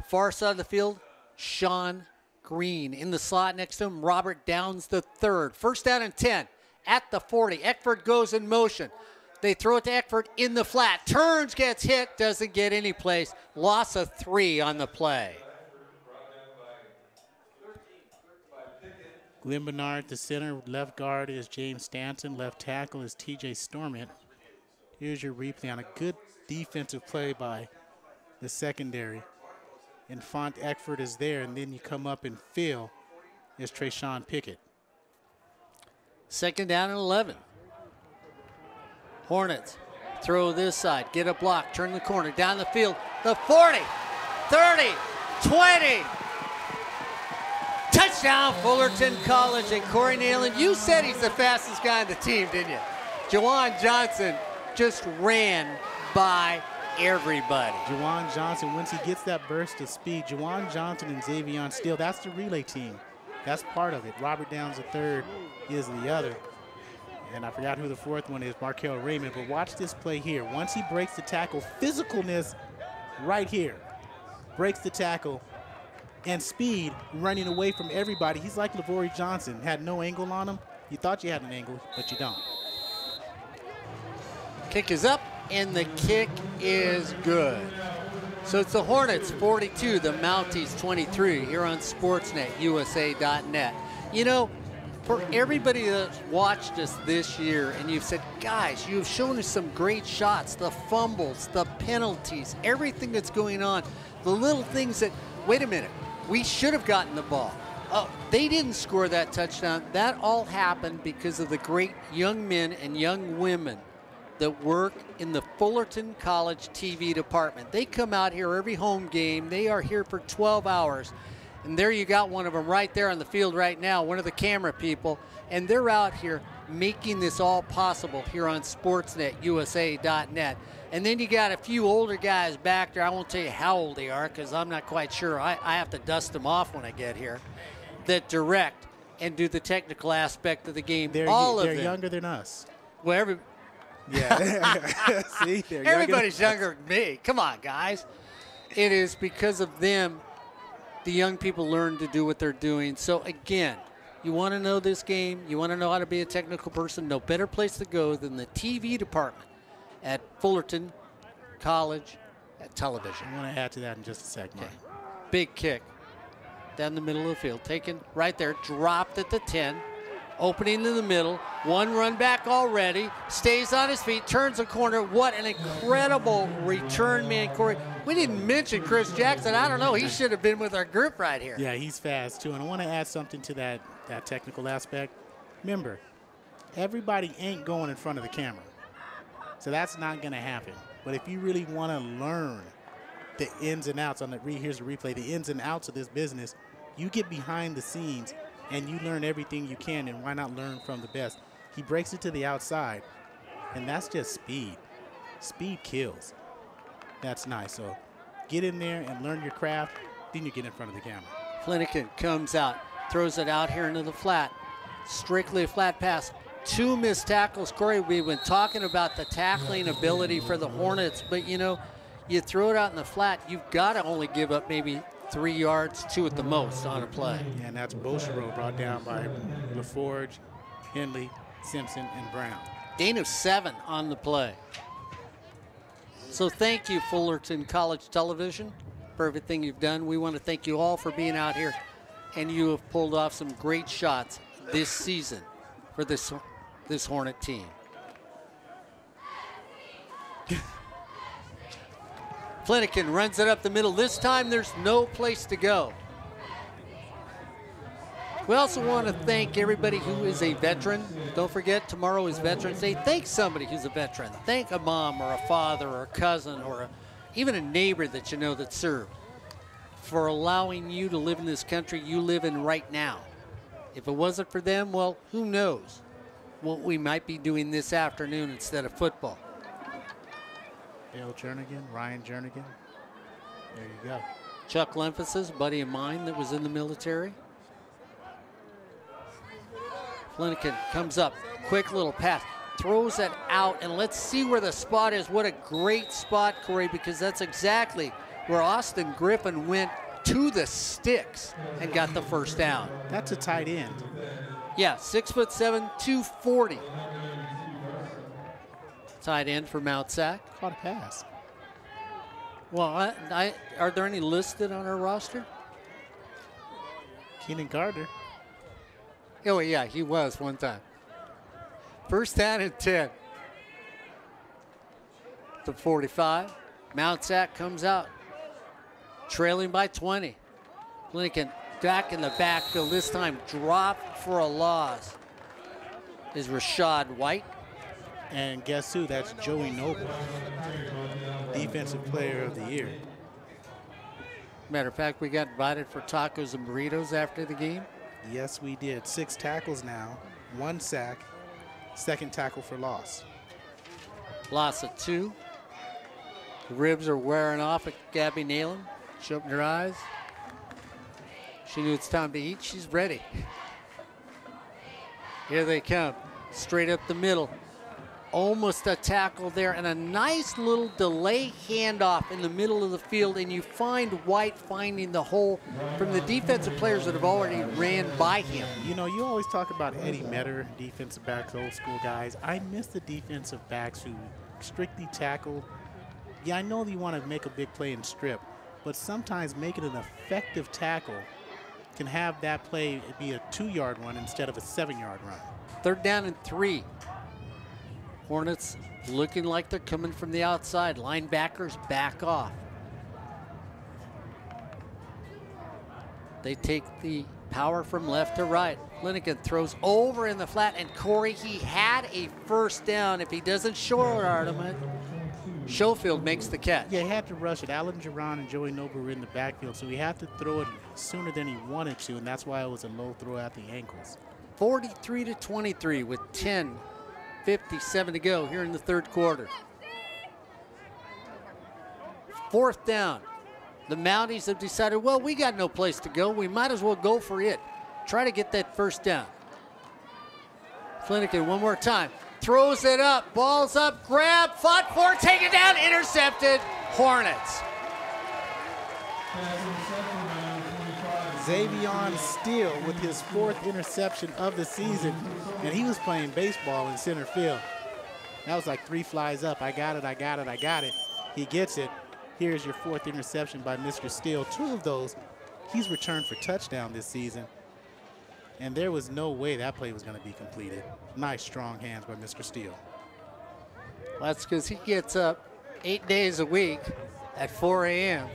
Far side of the field, Sean Green. In the slot next to him, Robert Downs III. First down and 10 at the 40. Eckford goes in motion. They throw it to Eckford in the flat. Turns, gets hit, doesn't get any place. Loss of 3 on the play. Glenn Bernard, the center. Left guard is James Stanton. Left tackle is TJ Stormont. Here's your replay on a good defensive play by the secondary. And Font Eckford is there, and then you come up and fill is Trayshawn Pickett. Second down and 11. Hornets throw this side, get a block, turn the corner, down the field, the 40, 30, 20. Touchdown, Fullerton College and Corey Neyland. You said he's the fastest guy on the team, didn't you? Jawan Johnson just ran by everybody. Jawan Johnson, once he gets that burst of speed, Jawan Johnson and Xavion Steele, that's the relay team. That's part of it. Robert Downs III is the other. And I forgot who the fourth one is, Markel Raymond. But watch this play here. Once he breaks the tackle, physicalness right here. Breaks the tackle and speed running away from everybody. He's like Lavorie Johnson, had no angle on him. You thought you had an angle, but you don't. Kick is up, and the kick is good. So it's the Hornets 42, the Mounties 23 here on SportsNetUSA.net. You know, for everybody that's watched us this year and you've said, guys, you've shown us some great shots, the fumbles, the penalties, everything that's going on, the little things that, wait a minute, we should have gotten the ball. Oh, they didn't score that touchdown. That all happened because of the great young men and young women that work in the Fullerton College TV department. They come out here every home game. They are here for 12 hours. And there you got one of them right there on the field right now, one of the camera people. And they're out here making this all possible here on SportsNetUSA.net. And then you got a few older guys back there. I won't tell you how old they are because I'm not quite sure. I have to dust them off when I get here. That direct and do the technical aspect of the game. They're younger than us. Well, yeah. See, everybody's younger than me. Come on, guys. It is because of them the young people learn to do what they're doing. So, again, you want to know this game, you want to know how to be a technical person, no better place to go than the TV department at Fullerton College at television. I want to add to that in just a second. Okay. Big kick down the middle of the field. Taken right there, dropped at the 10. Opening in the middle, one run back already, stays on his feet, turns the corner. What an incredible return man, Corey. We didn't mention Chris Jackson. I don't know, he should have been with our group right here. Yeah, he's fast too, and I want to add something to that technical aspect. Remember, everybody ain't going in front of the camera, so that's not going to happen. But if you really want to learn the ins and outs here's the replay, the ins and outs of this business, you get behind the scenes and you learn everything you can, and why not learn from the best? He breaks it to the outside, and that's just speed. Speed kills. That's nice. So get in there and learn your craft, then you get in front of the camera. Flanagan comes out, throws it out here into the flat. Strictly a flat pass. 2 missed tackles. Corey, we've been talking about the tackling ability for the Hornets, but you know, you throw it out in the flat, you've got to only give up maybe 3 yards, 2 at the most on a play. Yeah, and that's Boschereau brought down by LaForge, Henley, Simpson, and Brown. Gain of 7 on the play. So thank you, Fullerton College Television, for everything you've done. We want to thank you all for being out here, and you have pulled off some great shots this season for this Hornet team. Flanagan runs it up the middle. This time there's no place to go. We also want to thank everybody who is a veteran. Don't forget, tomorrow is Veterans Day. Thank somebody who's a veteran. Thank a mom or a father or a cousin or even a neighbor that you know that served for allowing you to live in this country you live in right now. If it wasn't for them, well, who knows what we might be doing this afternoon instead of football. Dale Jernigan, Ryan Jernigan. There you go. Chuck Lemphasis, a buddy of mine that was in the military. Flanagan comes up, quick little pass, throws it out, and let's see where the spot is. What a great spot, Corey, because that's exactly where Austin Griffin went to the sticks and got the first down. That's a tight end. Yeah, 6'7", 240. Tight end for Mount Sac. Caught a pass. Well, are there any listed on our roster? Keenan Gardner. Oh, yeah, he was one time. First down and 10. To 45. Mount Sac comes out, trailing by 20. Flanagan back in the backfield, this time dropped for a loss is Rashad White. And guess who? That's Joey Noble, Defensive Player of the Year. Matter of fact, we got invited for tacos and burritos after the game. Yes, we did. 6 tackles now, 1 sack, 2nd tackle for loss. Loss of 2. The ribs are wearing off at Gabby Neyland. She opened her eyes. She knew it's time to eat. She's ready. Here they come, straight up the middle. Almost a tackle there, and a nice little delay handoff in the middle of the field, and you find White finding the hole from the defensive players that have already ran by him. You know, you always talk about Eddie Metter, defensive backs, old school guys. I miss the defensive backs who strictly tackle. Yeah, I know that you want to make a big play and strip, but sometimes making an effective tackle can have that play be a 2-yard run instead of a 7-yard run. 3rd down and 3. Hornets looking like they're coming from the outside. Linebackers back off. They take the power from left to right. Flanagan throws over in the flat, and Corey, he had a first down. If he doesn't short him, Schofield makes the catch. Yeah, he had to rush it. Alan Giron and Joey Noble were in the backfield, so he had to throw it sooner than he wanted to, and that's why it was a low throw at the ankles. 43-23 with 10:57 to go here in the 3rd quarter. 4th down. The Mounties have decided, well, we got no place to go. We might as well go for it. Try to get that first down. Flanagan one more time. Throws it up. Ball's up. Grab. Fought for. Taken down. Intercepted. Hornets. Xavion Steele with his 4th interception of the season, and he was playing baseball in center field. That was like 3 flies up. I got it, I got it, I got it. He gets it. Here's your 4th interception by Mr. Steele. 2 of those, he's returned for touchdown this season, and there was no way that play was going to be completed. Nice, strong hands by Mr. Steele. Well, that's because he gets up 8 days a week at 4 a.m.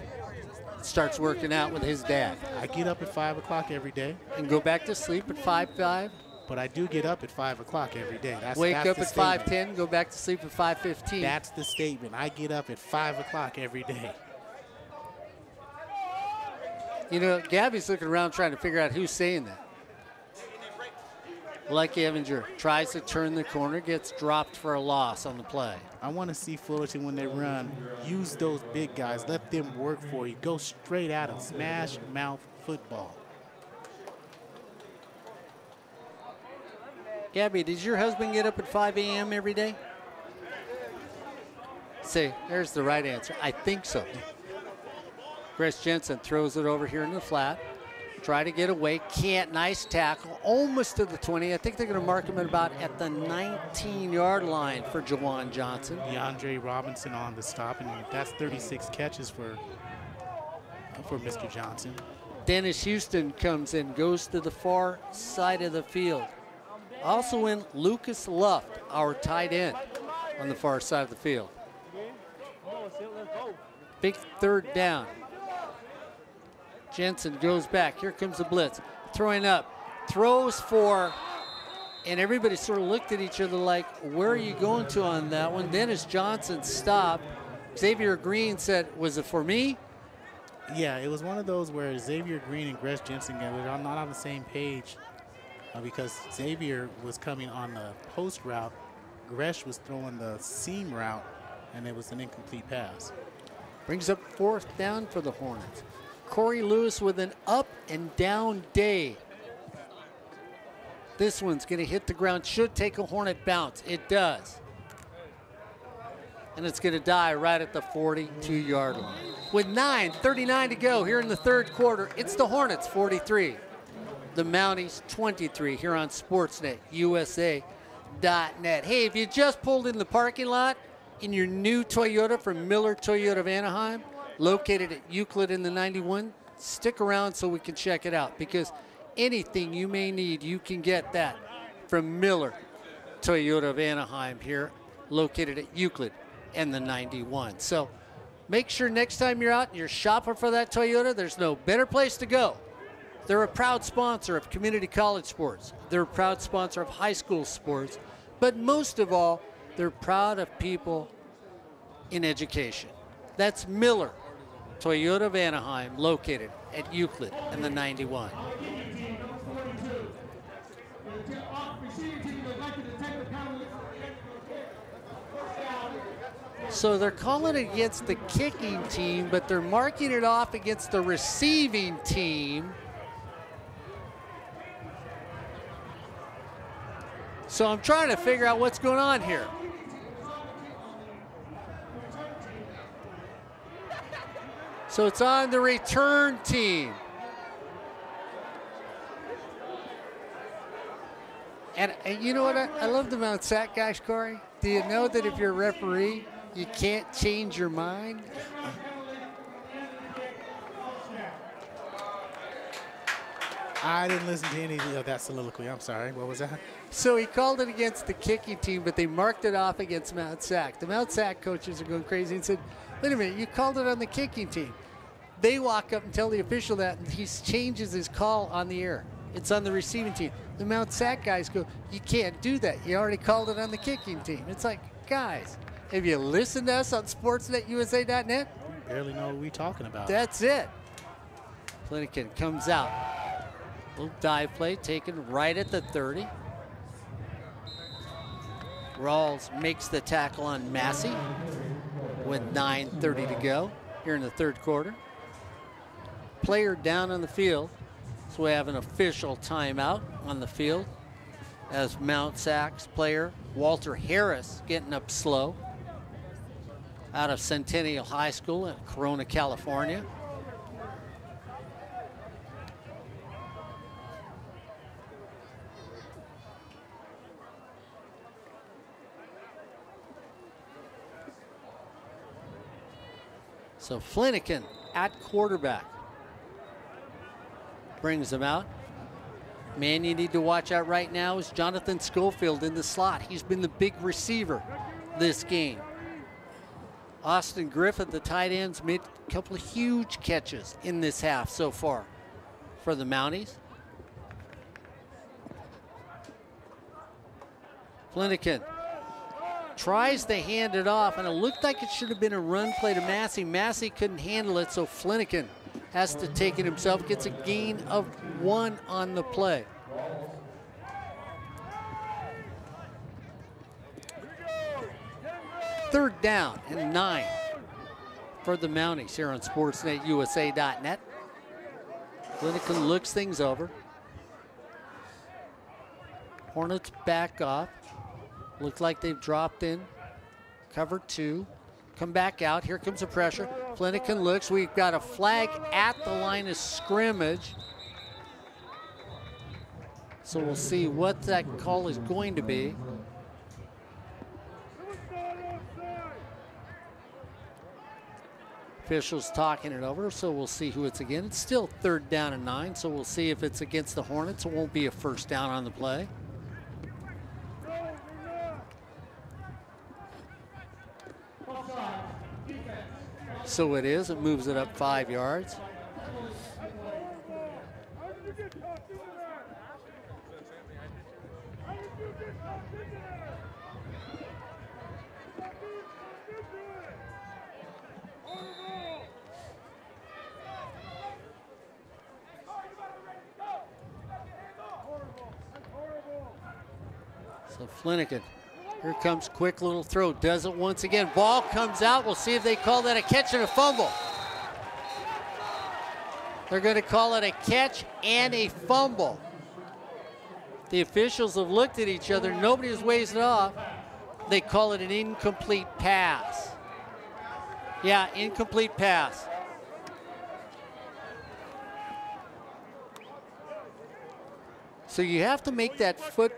starts working out with his dad. I get up at 5 o'clock every day. And go back to sleep at 5:05. But I do get up at 5 o'clock every day. Wake up at 5:10, go back to sleep at 5:15. That's the statement. I get up at 5 o'clock every day. You know, Gabby's looking around trying to figure out who's saying that. Lucky Evinger tries to turn the corner, gets dropped for a loss on the play. I want to see Fullerton when they run, use those big guys, let them work for you. Go straight at them, smash mouth football. Gabby, does your husband get up at 5 a.m. every day? See, there's the right answer. I think so. Chris Jensen throws it over here in the flat. Try to get away, can't. Nice tackle, almost to the 20. I think they're going to mark him at about at the 19-yard line for Jawan Johnson. DeAndre Robinson on the stop, and that's 36 catches for Mr. Johnson. Dennis Houston comes in, goes to the far side of the field. Also in Lucas Luft, our tight end, on the far side of the field. Big third down. Jensen goes back. Here comes the blitz. Throwing up. Throws for, and everybody sort of looked at each other like, where are you going to on that one? Dennis Johnson stopped. Xavier Green said, was it for me? Yeah, it was one of those where Xavier Green and Gresh Jensen were not on the same page because Xavier was coming on the post route. Gresh was throwing the seam route, and it was an incomplete pass. Brings up 4th down for the Hornets. Corey Lewis with an up and down day. This one's going to hit the ground. Should take a Hornet bounce. It does. And it's going to die right at the 42-yard line. With 9:39 to go here in the 3rd quarter, it's the Hornets 43. The Mounties 23 here on Sportsnet USA.net. Hey, if you just pulled in the parking lot in your new Toyota from Miller Toyota of Anaheim, located at Euclid in the 91, stick around so we can check it out, because anything you may need, you can get that from Miller Toyota of Anaheim here, located at Euclid and the 91. So make sure next time you're out and you're shopping for that Toyota, there's no better place to go. They're a proud sponsor of community college sports. They're a proud sponsor of high school sports. But most of all, they're proud of people in education. That's Miller Toyota of Anaheim, located at Euclid and the 91. So they're calling it against the kicking team, but they're marking it off against the receiving team. So I'm trying to figure out what's going on here. So it's on the return team. And you know what? I love the Mount Sac guys, Corey. Do you know that if you're a referee, you can't change your mind? I didn't listen to any of that soliloquy. I'm sorry. What was that? So he called it against the kicking team, but they marked it off against Mount Sac. The Mount Sac coaches are going crazy and said, wait a minute, you called it on the kicking team. They walk up and tell the official that, and he changes his call on the air. It's on the receiving team. The Mount Sac guys go, you can't do that. You already called it on the kicking team. It's like, guys, have you listened to us on SportsNetUSA.net? We barely know what we're talking about. That's it. Flanagan comes out. Little dive play taken right at the 30. Rawls makes the tackle on Massey with 9:30 to go here in the 3rd quarter. Player down on the field. So we have an official timeout on the field as Mount Sac's player Walter Harris getting up slow out of Centennial High School in Corona, California. So Flanagan at quarterback. Brings him out. Man you need to watch out right now is Jonathan Schofield in the slot. He's been the big receiver this game. Austin Griffith, the tight ends, made a couple of huge catches in this half so far for the Mounties. Flanagan tries to hand it off, and it looked like it should have been a run play to Massey. Massey couldn't handle it, so Flanagan has to take it himself, gets a gain of 1 on the play. Third down and 9 for the Mounties here on SportsNetUSA.net. Flanagan looks things over. Hornets back up. Looks like they've dropped in. Cover 2. Come back out. Here comes the pressure. Flanagan looks. We've got a flag at the line of scrimmage. So we'll see what that call is going to be. Officials talking it over, so we'll see who it's against. It's still 3rd down and 9, so we'll see if it's against the Hornets. It won't be a first down on the play. So it is. It moves it up 5 yards. So Flanagan, here comes quick little throw, does it once again. Ball comes out. We'll see if they call that a catch and a fumble. They're going to call it a catch and a fumble. The officials have looked at each other. Nobody has waved it off. They call it an incomplete pass. Yeah, incomplete pass. So you have to make that foot,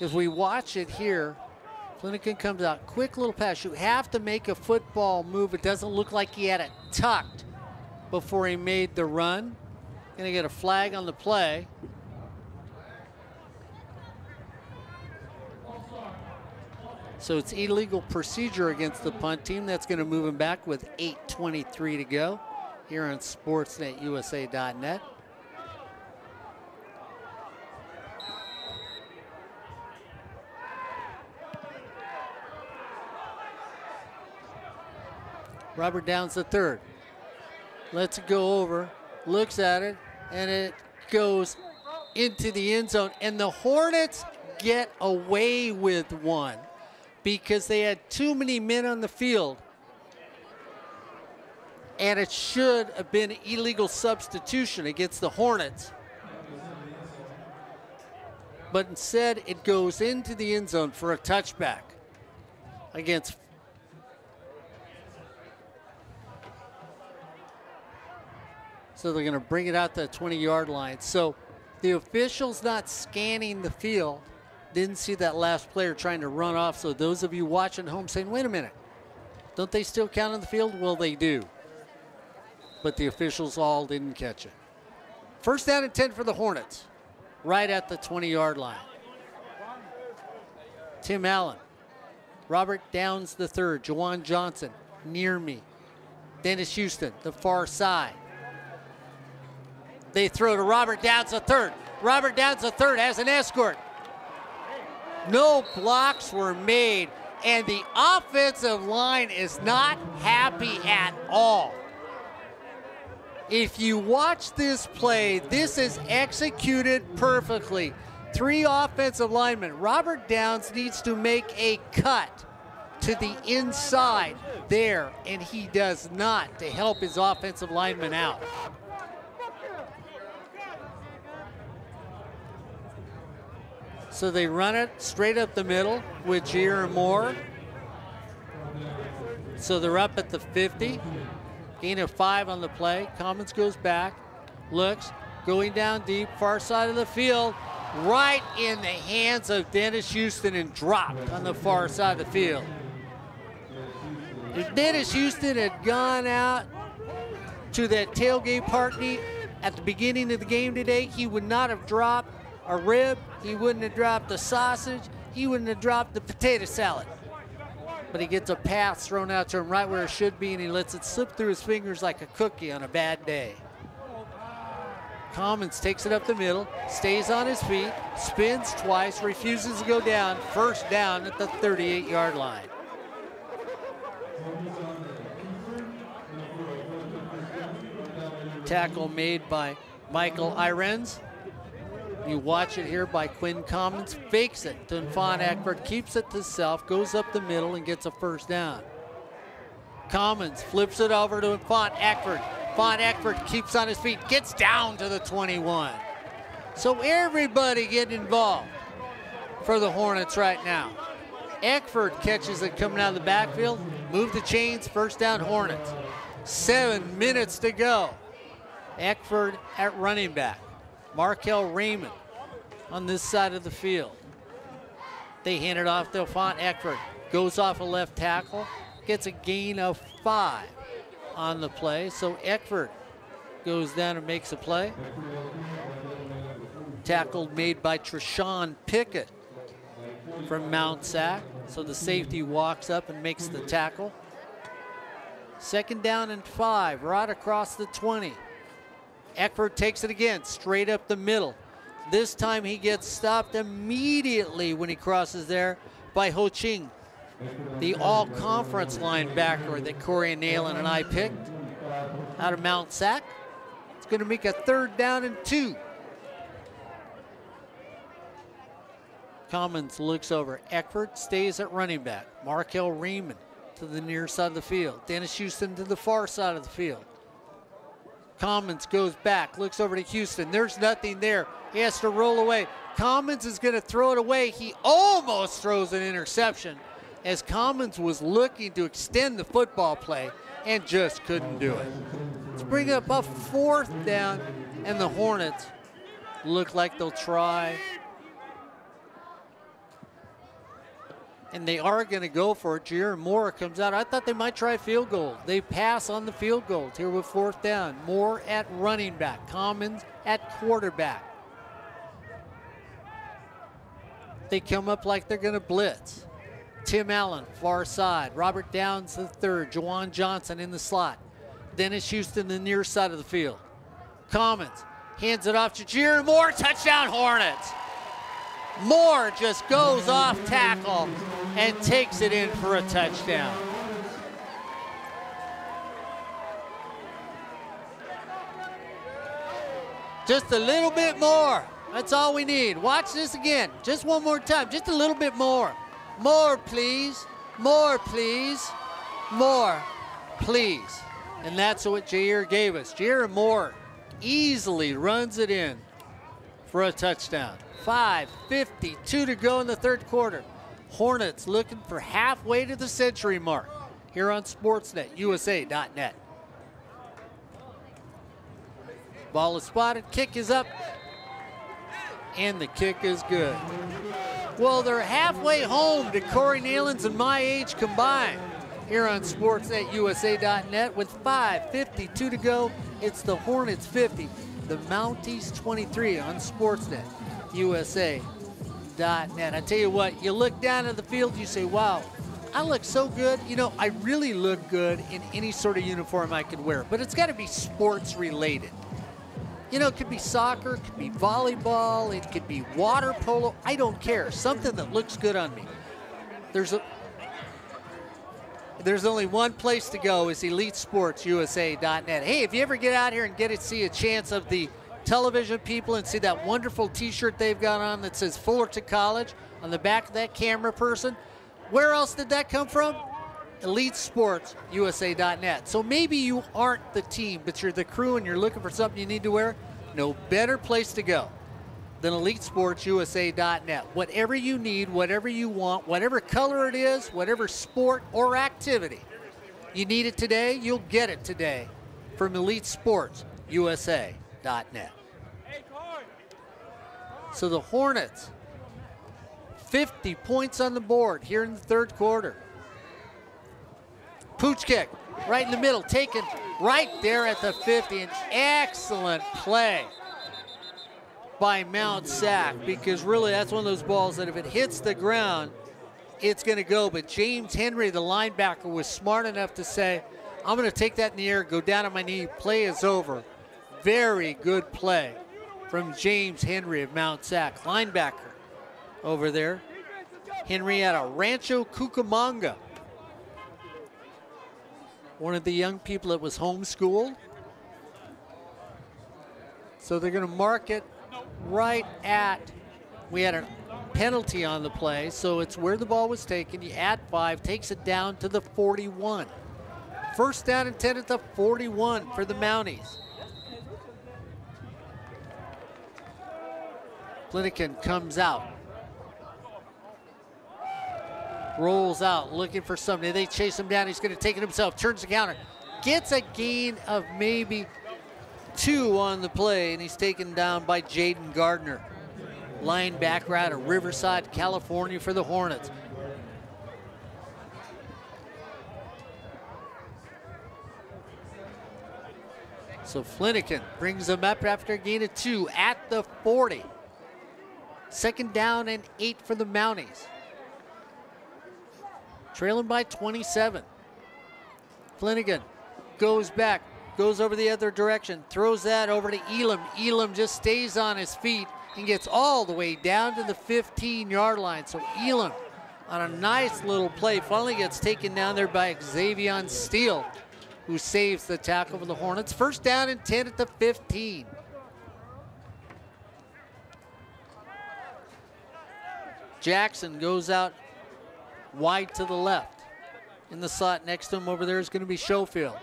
as we watch it here, Flanagan comes out, quick little pass. You have to make a football move. It doesn't look like he had it tucked before he made the run. Gonna get a flag on the play. So it's illegal procedure against the punt team. That's gonna move him back with 8:23 to go here on SportsNetUSA.net. Robert Downs III. Lets it go over, looks at it, and it goes into the end zone. And the Hornets get away with one because they had too many men on the field. And it should have been an illegal substitution against the Hornets. But instead, it goes into the end zone for a touchback against So they're going to bring it out to the 20-yard line. So the officials not scanning the field didn't see that last player trying to run off. So those of you watching at home saying, wait a minute, don't they still count on the field? Well, they do. But the officials all didn't catch it. First down and 10 for the Hornets, right at the 20-yard line. Tim Allen, Robert Downs III, Jawan Johnson, near me. Dennis Houston, the far side. They throw to Robert Downs III. Robert Downs III has an escort. No blocks were made, and the offensive line is not happy at all. If you watch this play, this is executed perfectly. 3 offensive linemen. Robert Downs needs to make a cut to the inside there, and he does not to help his offensive lineman out. So they run it straight up the middle with Gier and Moore. So they're up at the 50. Gain of 5 on the play. Commons goes back, looks, going down deep, far side of the field, right in the hands of Dennis Houston and dropped on the far side of the field. If Dennis Houston had gone out to that tailgate party at the beginning of the game today, he would not have dropped a rib, he wouldn't have dropped the sausage, he wouldn't have dropped the potato salad. But he gets a pass thrown out to him right where it should be, and he lets it slip through his fingers like a cookie on a bad day. Commons takes it up the middle, stays on his feet, spins twice, refuses to go down. First down at the 38-yard line. Tackle made by Michael Irens. You watch it here by Quinn Commons, fakes it to Von Eckford, keeps it to self, goes up the middle and gets a first down. Commons flips it over to Von Eckford. Von Eckford keeps on his feet, gets down to the 21. So everybody getting involved. for the Hornets right now. Eckford catches it coming out of the backfield. Move the chains, first down Hornets. 7 minutes to go. Eckford at running back. Markel Raymond on this side of the field. They hand it off to Font. Eckford goes off a left tackle, gets a gain of 5 on the play. So Eckford goes down and makes a play. Tackle made by Treshawn Pickett from Mount Sac. So the safety walks up and makes the tackle. 2nd down and 5, right across the 20. Eckford takes it again, straight up the middle. This time he gets stopped immediately when he crosses there by Ho Ching, the all-conference linebacker that Corey Neyland and I picked out of Mount Sac. It's going to make a 3rd down and 2. Commons looks over. Eckford stays at running back. Markel Raymond to the near side of the field. Dennis Houston to the far side of the field. Commons goes back, looks over to Houston. There's nothing there. He has to roll away. Commons is going to throw it away. He almost throws an interception as Commons was looking to extend the football play and just couldn't do it. Let's bring up a 4th down, and the Hornets look like they'll try. And they are going to go for it. Jaron Moore comes out. I thought they might try field goal. They pass on the field goal here with 4th down. Moore at running back. Commons at quarterback. They come up like they're going to blitz. Tim Allen, far side. Robert Downs the 3rd. Jawan Johnson in the slot. Dennis Houston, the near side of the field. Commons hands it off to Jaron Moore. Touchdown Hornets. Moore just goes off tackle and takes it in for a touchdown. Just a little bit more. That's all we need. Watch this again. Just one more time. Just a little bit more. More, please. More, please. More, please. And that's what Jair gave us. Jair Moore easily runs it in for a touchdown. 5:52 to go in the 3rd quarter. Hornets looking for halfway to the century mark here on SportsNetUSA.net. Ball is spotted, kick is up, and the kick is good. Well, they're halfway home to Corey Neyland's and my age combined here on SportsNetUSA.net with 5:52 to go. It's the Hornets 50, the Mounties 23 on SportsNetUSA.net. I tell you what, you look down at the field, you say, wow, I look so good. You know, I really look good in any sort of uniform I could wear, but it's got to be sports related. You know, it could be soccer, it could be volleyball, it could be water polo. I don't care. Something that looks good on me. There's only one place to go, is EliteSportsUSA.net. Hey, if you ever get out here and get to see a chance of the television people and see that wonderful t-shirt they've got on that says Fullerton College on the back of that camera person, where else did that come from? EliteSportsUSA.net. So maybe you aren't the team, but you're the crew and you're looking for something you need to wear. No better place to go than EliteSportsUSA.net. Whatever you need, whatever you want, whatever color it is, whatever sport or activity, you need it today, you'll get it today from EliteSportsUSA.net. So the Hornets, 50 points on the board here in the 3rd quarter. Pooch kick, right in the middle, taken right there at the 50. An excellent play by Mount Sac, because really that's one of those balls that if it hits the ground, it's going to go. But James Henry, the linebacker, was smart enough to say, I'm going to take that in the air, go down on my knee, play is over. Very good play from James Henry of Mount Sac, linebacker over there. Henry out of Rancho Cucamonga. One of the young people that was homeschooled. So they're going to mark it right at, we had a penalty on the play, so it's where the ball was taken. You add 5, takes it down to the 41. 1st down and 10 at the 41 for the Mounties. Flanagan comes out. rolls out, looking for somebody. They chase him down. He's going to take it himself. Turns the counter. Gets a gain of maybe 2 on the play, and he's taken down by Jaden Gardner, linebacker out of Riverside, California for the Hornets. So Flanagan brings them up after a gain of 2 at the 40. 2nd down and 8 for the Mounties. Trailing by 27. Flanagan goes back, goes over the other direction, throws that over to Elam. Elam just stays on his feet and gets all the way down to the 15-yard line. So Elam, on a nice little play, finally gets taken down there by Xavier Steele, who saves the tackle for the Hornets. 1st down and 10 at the 15. Jackson goes out wide to the left. In the slot next to him over there is going to be Schofield.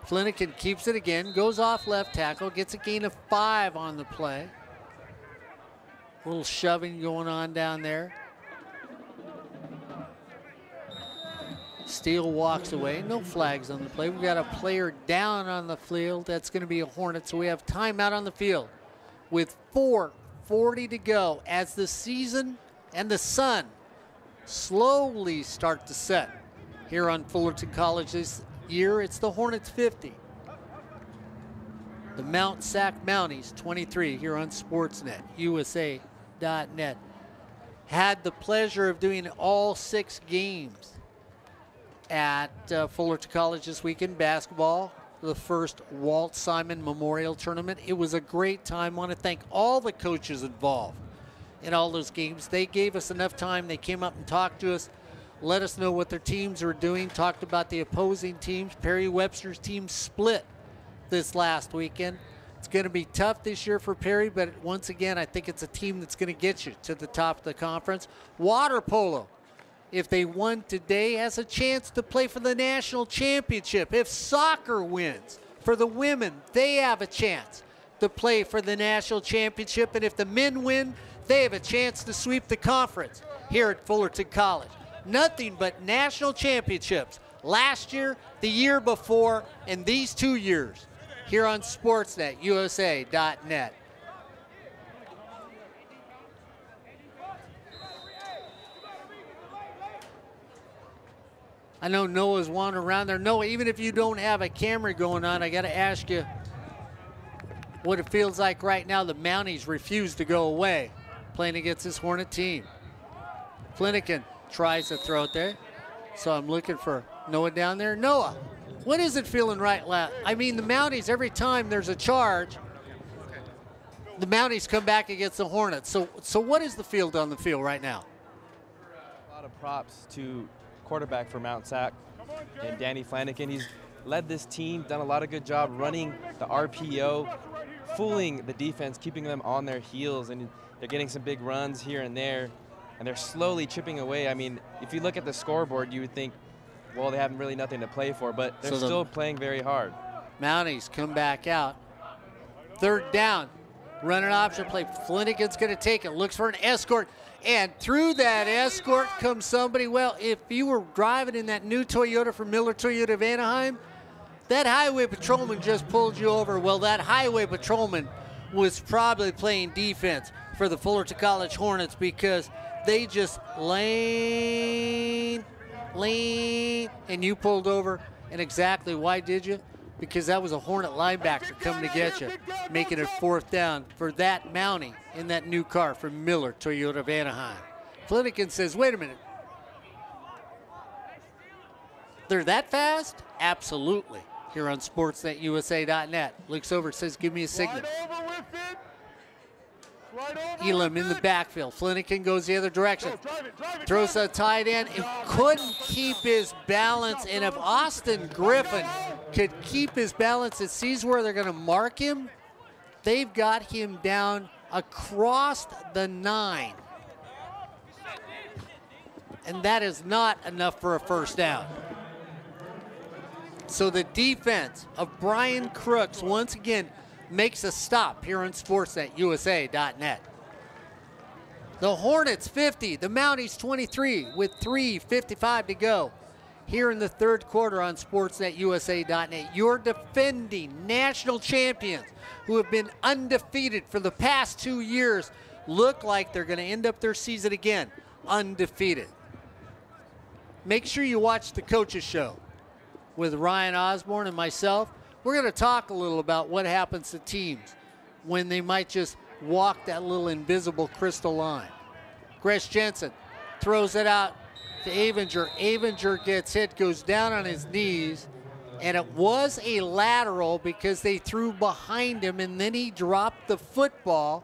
Flanagan keeps it again, goes off left tackle, gets a gain of 5 on the play. A little shoving going on down there. Steele walks away, no flags on the play. We've got a player down on the field. That's going to be a Hornet, so we have timeout on the field with 4:40 to go as the season and the sun slowly start to set here on Fullerton College this year. It's the Hornets 50. The SAC Mounties 23 here on Sportsnet, USA.net. Had the pleasure of doing all 6 games at Fullerton College this weekend. Basketball, the first Walt Simon Memorial Tournament. It was a great time. I want to thank all the coaches involved in all those games. They gave us enough time. They came up and talked to us, let us know what their teams are doing, talked about the opposing teams. Perry Webster's team split this last weekend. It's going to be tough this year for Perry, but once again, I think it's a team that's going to get you to the top of the conference. Water polo, if they won today, has a chance to play for the national championship. If soccer wins for the women, they have a chance to play for the national championship. And if the men win, they have a chance to sweep the conference here at Fullerton College. Nothing but national championships last year, the year before, and these 2 years here on Sportsnet, USA.net. I know Noah's wandering around there. Noah, even if you don't have a camera going on, I got to ask you what it feels like right now. The Mounties refuse to go away, playing against this Hornet team. Flanagan tries to throw it there, so I'm looking for Noah down there. Noah, what is it feeling right now? I mean, the Mounties, every time there's a charge, the Mounties come back against the Hornets. So what is the field on the field right now? A lot of props to quarterback for Mount SAC and Danny Flanagan. He's led this team, done a lot of good job running the RPO, fooling the defense, keeping them on their heels, and they're getting some big runs here and there, and they're slowly chipping away. I mean, if you look at the scoreboard, you would think, well, they have really nothing to play for, but they're still playing very hard. Mounties come back out. 3rd down, run an option play. Flanagan's going to take it, looks for an escort. And through that escort comes somebody. Well, if you were driving in that new Toyota from Miller Toyota of Anaheim, that highway patrolman just pulled you over. Well, that highway patrolman was probably playing defense for the Fullerton College Hornets, because they just lean, and you pulled over. And exactly why did you? Because that was a Hornet linebacker coming to get you, making it 4th down for that Mountie in that new car from Miller Toyota of Anaheim. Flanagan says, wait a minute. They're that fast? Absolutely. Here on SportsNetUSA.net. Looks over, says, give me a signal. Elam in the backfield. Flanagan goes the other direction. Throws a tight end. It couldn't keep his balance. And if Austin Griffin could keep his balance and sees where they're going to mark him, they've got him down across the 9. And that is not enough for a 1st down. So the defense of Brian Crooks once again makes a stop here on SportsNetUSA.net. The Hornets 50, the Mounties 23 with 3:55 to go. Here in the third quarter on SportsNetUSA.net, your defending national champions who have been undefeated for the past 2 years look like they're going to end up their season again undefeated. Make sure you watch the Coaches Show with Ryan Osborne and myself. We're going to talk a little about what happens to teams when they might just walk that little invisible crystal line. Gresh Jensen throws it out to Avinger. Avinger gets hit, goes down on his knees, and it was a lateral because they threw behind him, and then he dropped the football,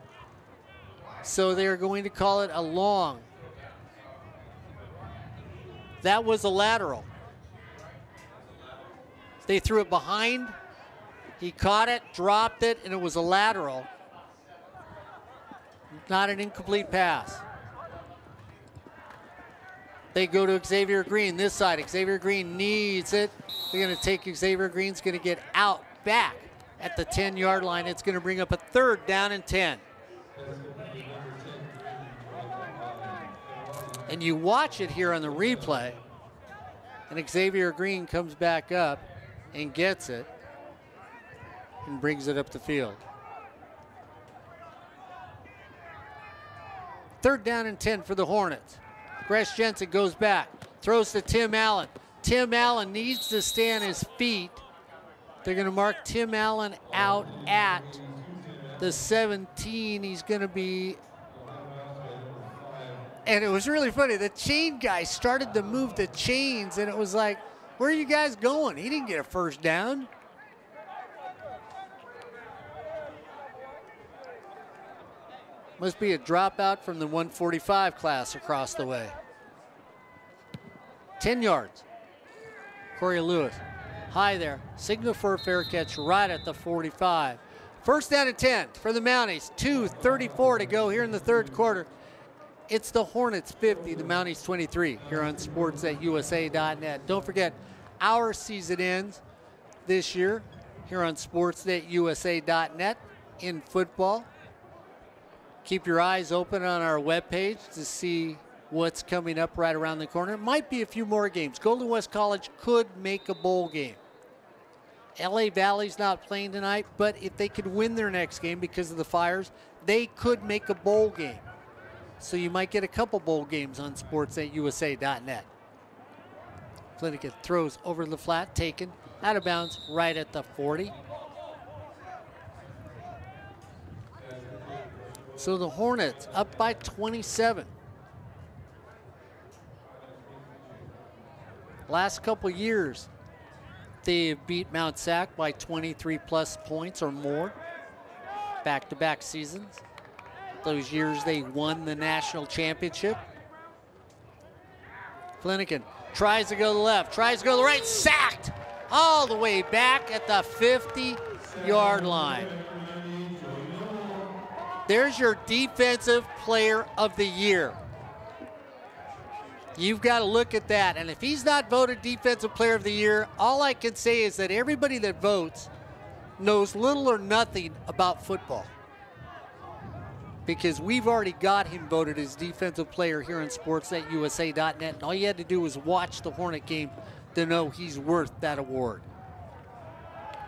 so they're going to call it a long. That was a lateral. They threw it behind, he caught it, dropped it, and it was a lateral. Not an incomplete pass. They go to Xavier Green this side. Xavier Green needs it. They're going to take Xavier Green's going to get out back at the 10-yard line. It's going to bring up a 3rd down and 10. And you watch it here on the replay, and Xavier Green comes back up and gets it and brings it up the field. 3rd down and 10 for the Hornets. Gresh Jensen goes back, throws to Tim Allen. Tim Allen needs to stay on his feet. They're going to mark Tim Allen out at the 17. He's going to be, and it was really funny. The chain guy started to move the chains, and it was like, where are you guys going? He didn't get a 1st down. Must be a dropout from the 145 class across the way. 10 yards. Corey Lewis, high there. Signal for a fair catch right at the 45. 1st down and 10 for the Mounties. 2:34 to go here in the third quarter. It's the Hornets 50, the Mounties 23 here on SportsNetUSA.net. Don't forget, our season ends this year here on SportsNetUSA.net in football. Keep your eyes open on our webpage to see what's coming up right around the corner. It might be a few more games. Golden West College could make a bowl game. LA Valley's not playing tonight, but if they could win their next game because of the fires, they could make a bowl game. So you might get a couple bowl games on SportsNetUSA.net. Flanagan throws over the flat, taken, out of bounds, right at the 40. So the Hornets up by 27. Last couple years, they beat Mount SAC by 23+ points or more. Back-to-back seasons. Those years they won the national championship. Flanagan tries to go to the left, tries to go to the right, sacked all the way back at the 50-yard line. There's your defensive player of the year. You've got to look at that. And if he's not voted defensive player of the year, all I can say is that everybody that votes knows little or nothing about football. Because we've already got him voted as defensive player here on SportsNetUSA.net. And all you had to do was watch the Hornet game to know he's worth that award.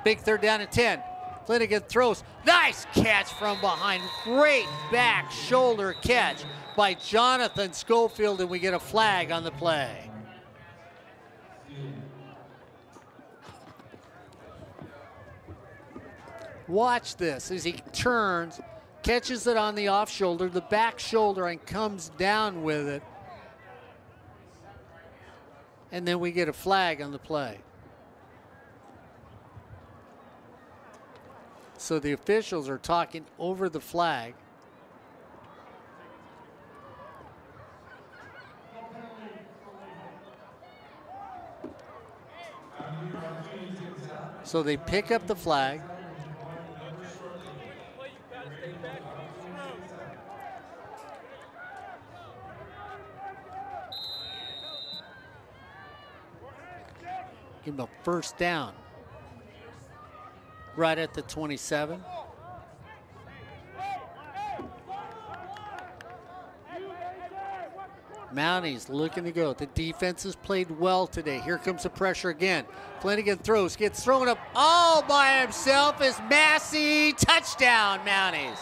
Big 3rd down and 10. Flanagan throws. Nice catch from behind. Great back shoulder catch by Jonathan Schofield, and we get a flag on the play. Watch this as he turns, catches it on the off shoulder, the back shoulder, and comes down with it. And then we get a flag on the play. So the officials are talking over the flag. So they pick up the flag. Give him a 1st down. Right at the 27. Mounties looking to go. The defense has played well today. Here comes the pressure again. Flanagan throws, gets thrown up all by himself as Massey. Touchdown, Mounties.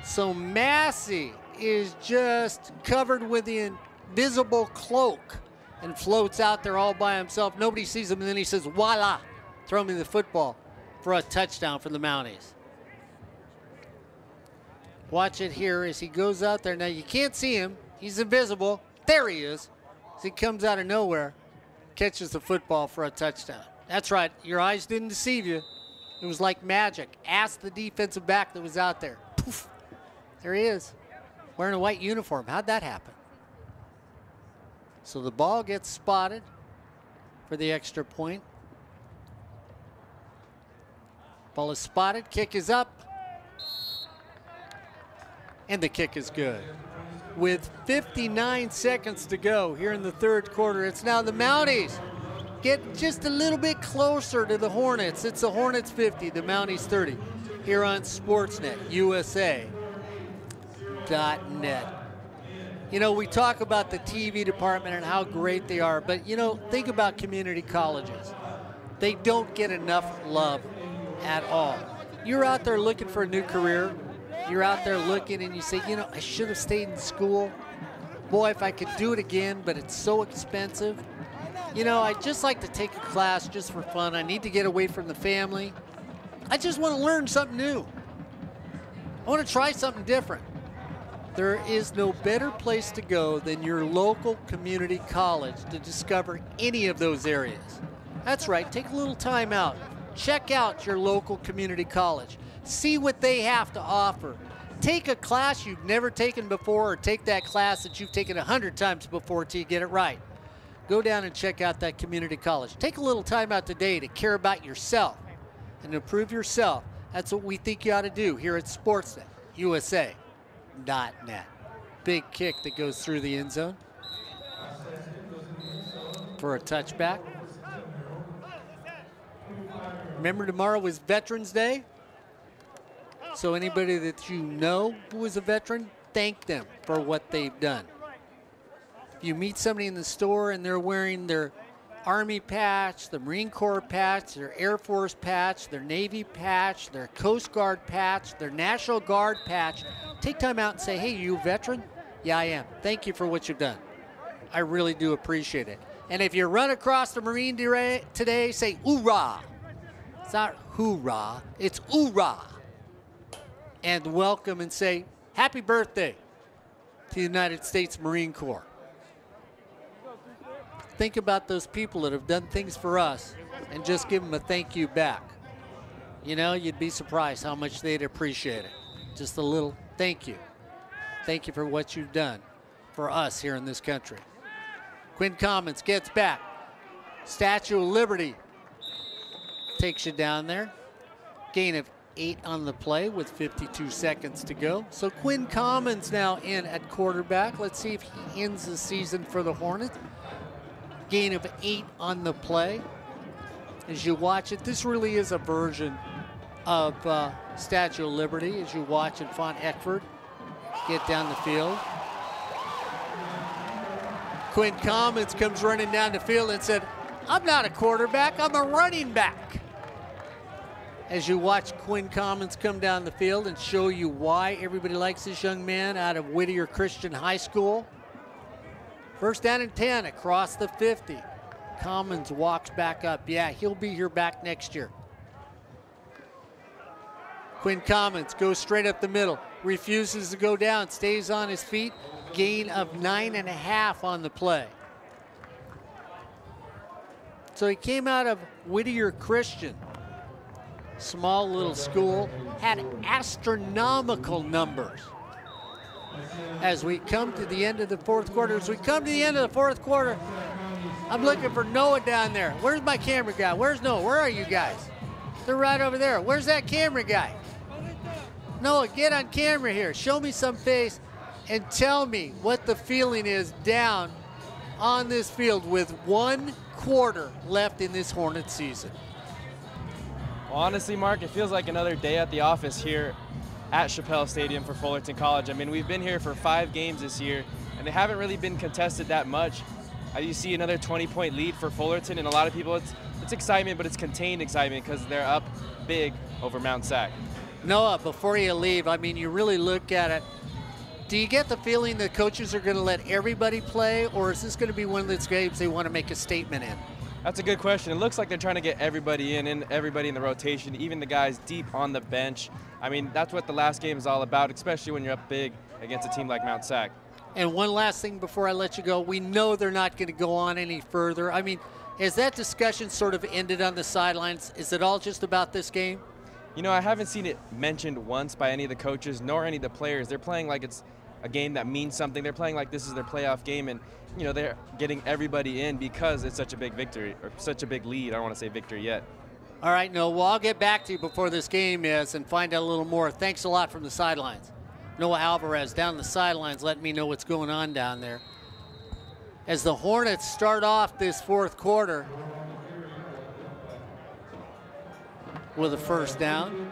So Massey is just covered with the invisible cloak and floats out there all by himself. Nobody sees him, and then he says, voila, throw me the football for a touchdown for the Mounties. Watch it here as he goes out there. Now, you can't see him. He's invisible. There he is. As he comes out of nowhere, catches the football for a touchdown. That's right. Your eyes didn't deceive you. It was like magic. Ask the defensive back that was out there. Poof. There he is, wearing a white uniform. How'd that happen? So the ball gets spotted for the extra point. Ball is spotted, kick is up, and the kick is good. With 59 seconds to go here in the third quarter, it's now the Mounties get just a little bit closer to the Hornets. It's the Hornets 50, the Mounties 30, here on Sportsnet USA.net. You know, we talk about the TV department and how great they are, but you know, think about community colleges. They don't get enough love at all. You're out there looking for a new career. You're out there looking and you say, you know, I should have stayed in school. Boy, if I could do it again, but it's so expensive. You know, I'd just like to take a class just for fun. I need to get away from the family. I just want to learn something new. I want to try something different. There is no better place to go than your local community college to discover any of those areas. That's right, take a little time out. Check out your local community college. See what they have to offer. Take a class you've never taken before, or take that class that you've taken 100 times before till you get it right. Go down and check out that community college. Take a little time out today to care about yourself and improve yourself. That's what we think you ought to do here at Sportsnet USA.net. Big kick that goes through the end zone for a touchback. Remember, tomorrow is Veterans Day. So anybody that you know who is a veteran, thank them for what they've done. If you meet somebody in the store and they're wearing their Army patch, the Marine Corps patch, their Air Force patch, their Navy patch, their Coast Guard patch, their National Guard patch, take time out and say, hey, you a veteran? Yeah, I am. Thank you for what you've done. I really do appreciate it. And if you run across the Marine today, say, hoorah. It's not hoorah, it's hoorah. And welcome and say, happy birthday to the United States Marine Corps. Think about those people that have done things for us and just give them a thank you back. You know, you'd be surprised how much they'd appreciate it. Just a little thank you. Thank you for what you've done for us here in this country. Quinn Commons gets back. Statue of Liberty takes you down there. Gain of 8 on the play with 52 seconds to go. So Quinn Commons now in at quarterback. Let's see if he ends the season for the Hornets. Gain of 8 on the play. As you watch it, this really is a version of Statue of Liberty as you watch it, Font Eckford get down the field. Quinn Commons comes running down the field and said, I'm not a quarterback, I'm a running back. As you watch Quinn Commons come down the field and show you why everybody likes this young man out of Whittier Christian High School. First down and 10 across the 50. Commons walks back up. Yeah, he'll be here back next year. Quinn Commons goes straight up the middle, refuses to go down, stays on his feet. Gain of 9.5 on the play. So he came out of Whittier Christian. Small little school, had astronomical numbers. As we come to the end of the fourth quarter, I'm looking for Noah down there. Where's my camera guy? Where's Noah? Where are you guys? They're right over there. Where's that camera guy? Noah, get on camera here. Show me some face and tell me what the feeling is down on this field with 1 quarter left in this Hornet season. Well, honestly, Mark, it feels like another day at the office here at Shapell Stadium for Fullerton College. I mean, we've been here for 5 games this year, and they haven't really been contested that much. You see another 20-point lead for Fullerton, and a lot of people, it's excitement, but it's contained excitement because they're up big over Mount SAC. Noah, before you leave, I mean, you really look at it. Do you get the feeling that coaches are going to let everybody play, or is this going to be one of those games they want to make a statement in? That's a good question. It looks like they're trying to get everybody in everybody in the rotation, even the guys deep on the bench. I mean, that's what the last game is all about, especially when you're up big against a team like Mount SAC. And one last thing before I let you go. We know they're not going to go on any further. I mean, has that discussion sort of ended on the sidelines? Is it all just about this game? You know, I haven't seen it mentioned once by any of the coaches nor any of the players. They're playing like it's a game that means something. They're playing like this is their playoff game, and you know, they're getting everybody in because it's such a big victory, or such a big lead. I don't want to say victory yet. All right, Noah, well, I'll get back to you before this game is and find out a little more. Thanks a lot from the sidelines. Noah Alvarez down the sidelines letting me know what's going on down there. As the Hornets start off this 4th quarter with a first down.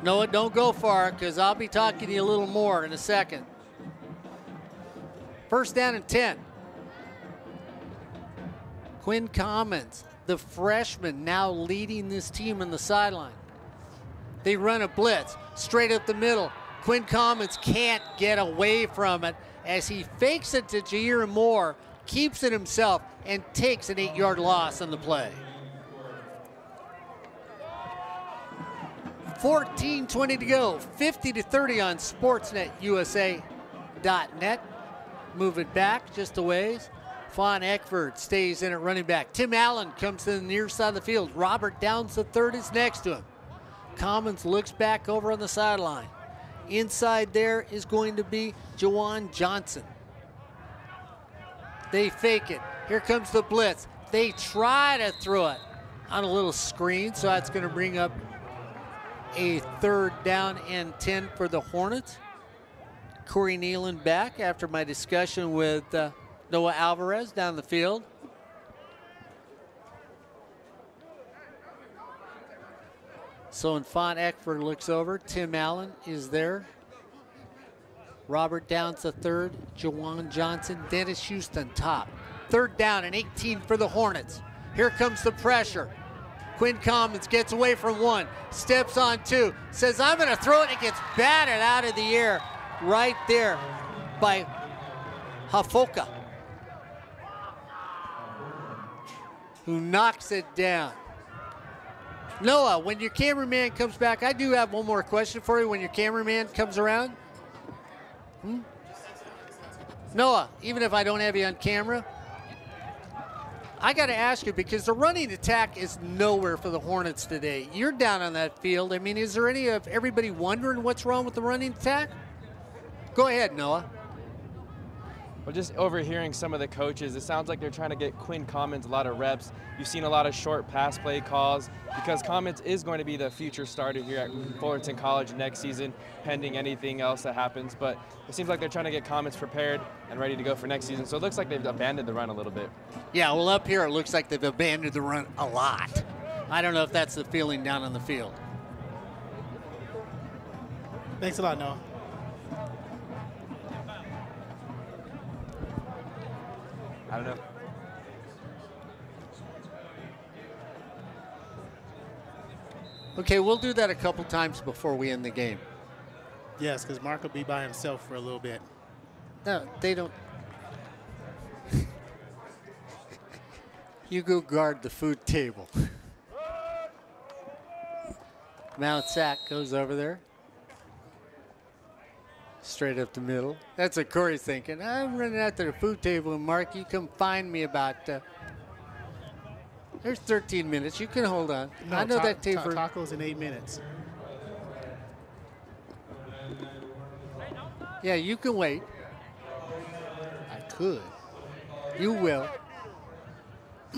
Noah, don't go far because I'll be talking to you a little more in a second. First down and 10. Quinn Commons, the freshman, now leading this team on the sideline. They run a blitz straight up the middle. Quinn Commons can't get away from it as he fakes it to Jair Moore, keeps it himself, and takes an 8-yard loss on the play. 14:20 to go, 50-30 on SportsNetUSA.net. Move it back just a ways. Fawn Eckford stays in at running back. Tim Allen comes to the near side of the field. Robert Downs III is next to him. Commons looks back over on the sideline. Inside there is going to be Jawan Johnson. They fake it. Here comes the blitz. They try to throw it on a little screen, so that's going to bring up a 3rd down and 10 for the Hornets. Corey Neyland back after my discussion with Noah Alvarez down the field. So when Fawn Eckford looks over, Tim Allen is there. Robert Downs III, Jawan Johnson, Dennis Houston top. 3rd down and 18 for the Hornets. Here comes the pressure. Quinn Commons gets away from 1, steps on 2, says, I'm going to throw it. It gets batted out of the air right there by Hafoka, who knocks it down. Noah, when your cameraman comes back, I do have one more question for you when your cameraman comes around. Noah, even if I don't have you on camera, I got to ask you, because the running attack is nowhere for the Hornets today. You're down on that field. I mean, is there any of everybody wondering what's wrong with the running attack? Go ahead, Noah. Well, just overhearing some of the coaches, it sounds like they're trying to get Quinn Commons a lot of reps. You've seen a lot of short pass play calls because Commons is going to be the future starter here at Fullerton College next season, pending anything else that happens. But it seems like they're trying to get Commons prepared and ready to go for next season. So it looks like they've abandoned the run a little bit. Yeah, well, up here it looks like they've abandoned the run a lot. I don't know if that's the feeling down on the field. Thanks a lot, Noah. I don't know. Okay, we'll do that a couple times before we end the game. Yes, because Mark will be by himself for a little bit. No, they don't. You go guard the food table. Mount SAC goes over there. Straight up the middle. That's what Corey's thinking. I'm running out to the food table, and Mark, you come find me about. There's 13 minutes. You can hold on. No, I know that table. Tacos in 8 minutes. Yeah, you can wait. I could. You will.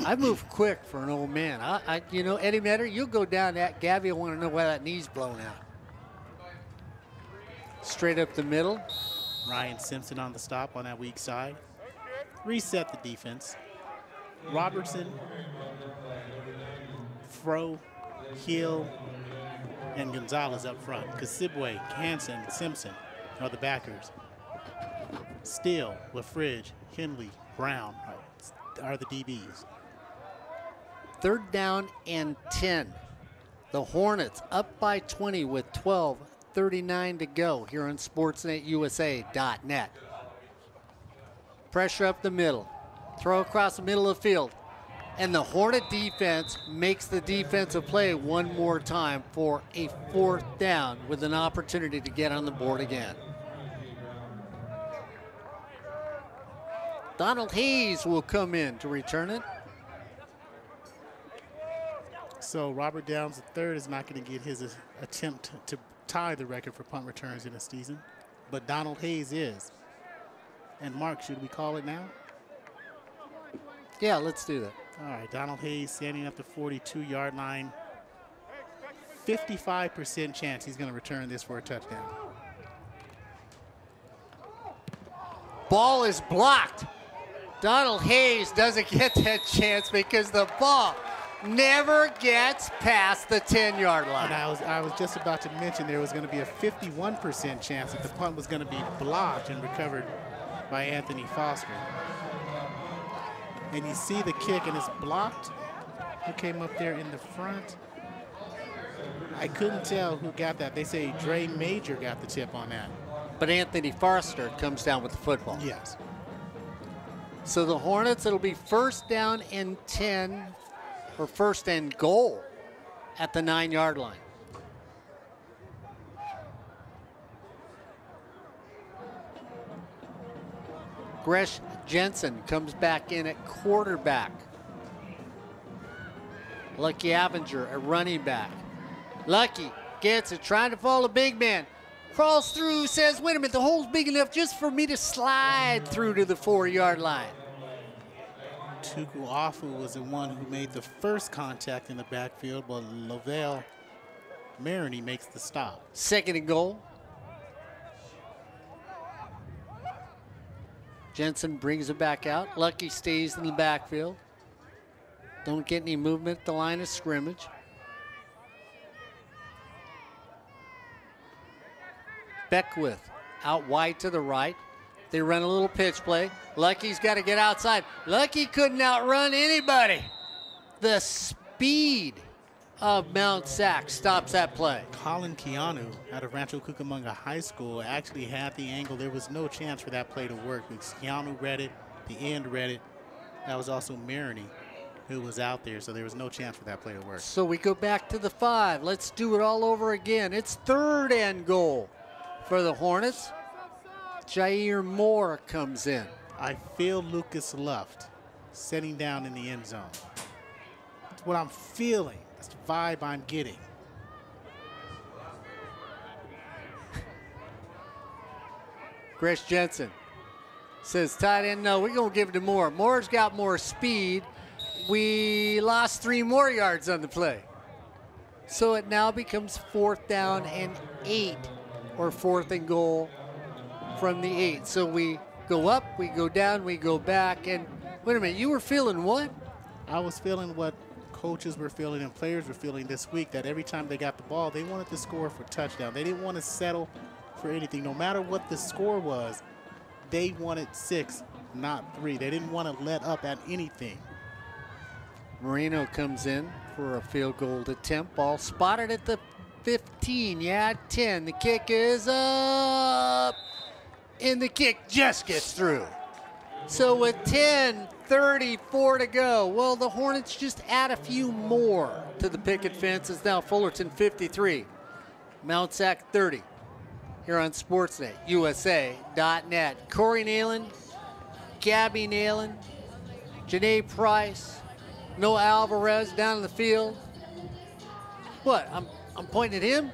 I move quick for an old man. You know, Eddie Metter, you'll go down that. Gabby will want to know why that knee's blown out. Straight up the middle. Ryan Simpson on the stop on that weak side. Reset the defense. Robertson, Fro, Hill, and Gonzalez up front. Kasibwe, Hansen, Simpson are the backers. Steele, LaFridge, Henley, Brown are the DBs. 3rd down and 10. The Hornets up by 20 with 12:39 to go here on SportsNetUSA.net. Pressure up the middle. Throw across the middle of the field. And the Hornet defense makes the defensive play one more time for a 4th down with an opportunity to get on the board again. Donald Hayes will come in to return it. So Robert Downs III is not going to get his attempt to tie the record for punt returns in a season, but Donald Hayes is. And Mark, should we call it now? Yeah, let's do that. All right, Donald Hayes standing at the 42-yard line. 55% chance he's going to return this for a touchdown. Ball is blocked. Donald Hayes doesn't get that chance because the ball never gets past the 10-yard line. And I was just about to mention there was going to be a 51% chance that the punt was going to be blocked and recovered by Anthony Foster. And you see the kick and it's blocked. Who came up there in the front? I couldn't tell who got that. They say Dre Major got the tip on that. But Anthony Foster comes down with the football. Yes. So the Hornets, it'll be 1st down and 10, or 1st and goal at the 9-yard line. Gresh Jensen comes back in at quarterback. Lucky Avenger at running back. Lucky gets it, trying to follow the big man. Crawls through, says, wait a minute, the hole's big enough just for me to slide through to the 4-yard line. Tuku Afu was the one who made the first contact in the backfield, but Lavelle Maroney makes the stop. 2nd and goal. Jensen brings it back out. Lucky stays in the backfield. Don't get any movement at the line of scrimmage. Beckwith out wide to the right. They run a little pitch play. Lucky's got to get outside. Lucky couldn't outrun anybody. The speed of Mount SAC stops that play. Colin Keanu out of Rancho Cucamonga High School actually had the angle. There was no chance for that play to work because Keanu read it, the end read it. That was also Maroney who was out there, so there was no chance for that play to work. So we go back to the 5. Let's do it all over again. It's 3rd and goal for the Hornets. Jair Moore comes in. I feel Lucas Luft sitting down in the end zone. That's what I'm feeling. That's the vibe I'm getting. Gresh Jensen says, tight end, no, we're going to give it to Moore. Moore's got more speed. We lost 3 more yards on the play. So it now becomes 4th down and 8, or 4th and goal from the 8. So we go up, we go down, we go back. And wait a minute, you were feeling what? I was feeling what coaches were feeling and players were feeling this week, that every time they got the ball, they wanted to score for touchdown. They didn't want to settle for anything. No matter what the score was, they wanted 6, not 3. They didn't want to let up at anything. Marino comes in for a field goal attempt. Ball spotted at the 15, yeah, 10. The kick is up, and the kick just gets through. So with 10:34 to go, well, the Hornets just add a few more to the picket fence. It's now Fullerton 53, Mount SAC 30. Here on SportsNetUSA.net. Corey Neyland, Gabby Neyland, Janae Price, Noah Alvarez down in the field. What? I'm pointing at him?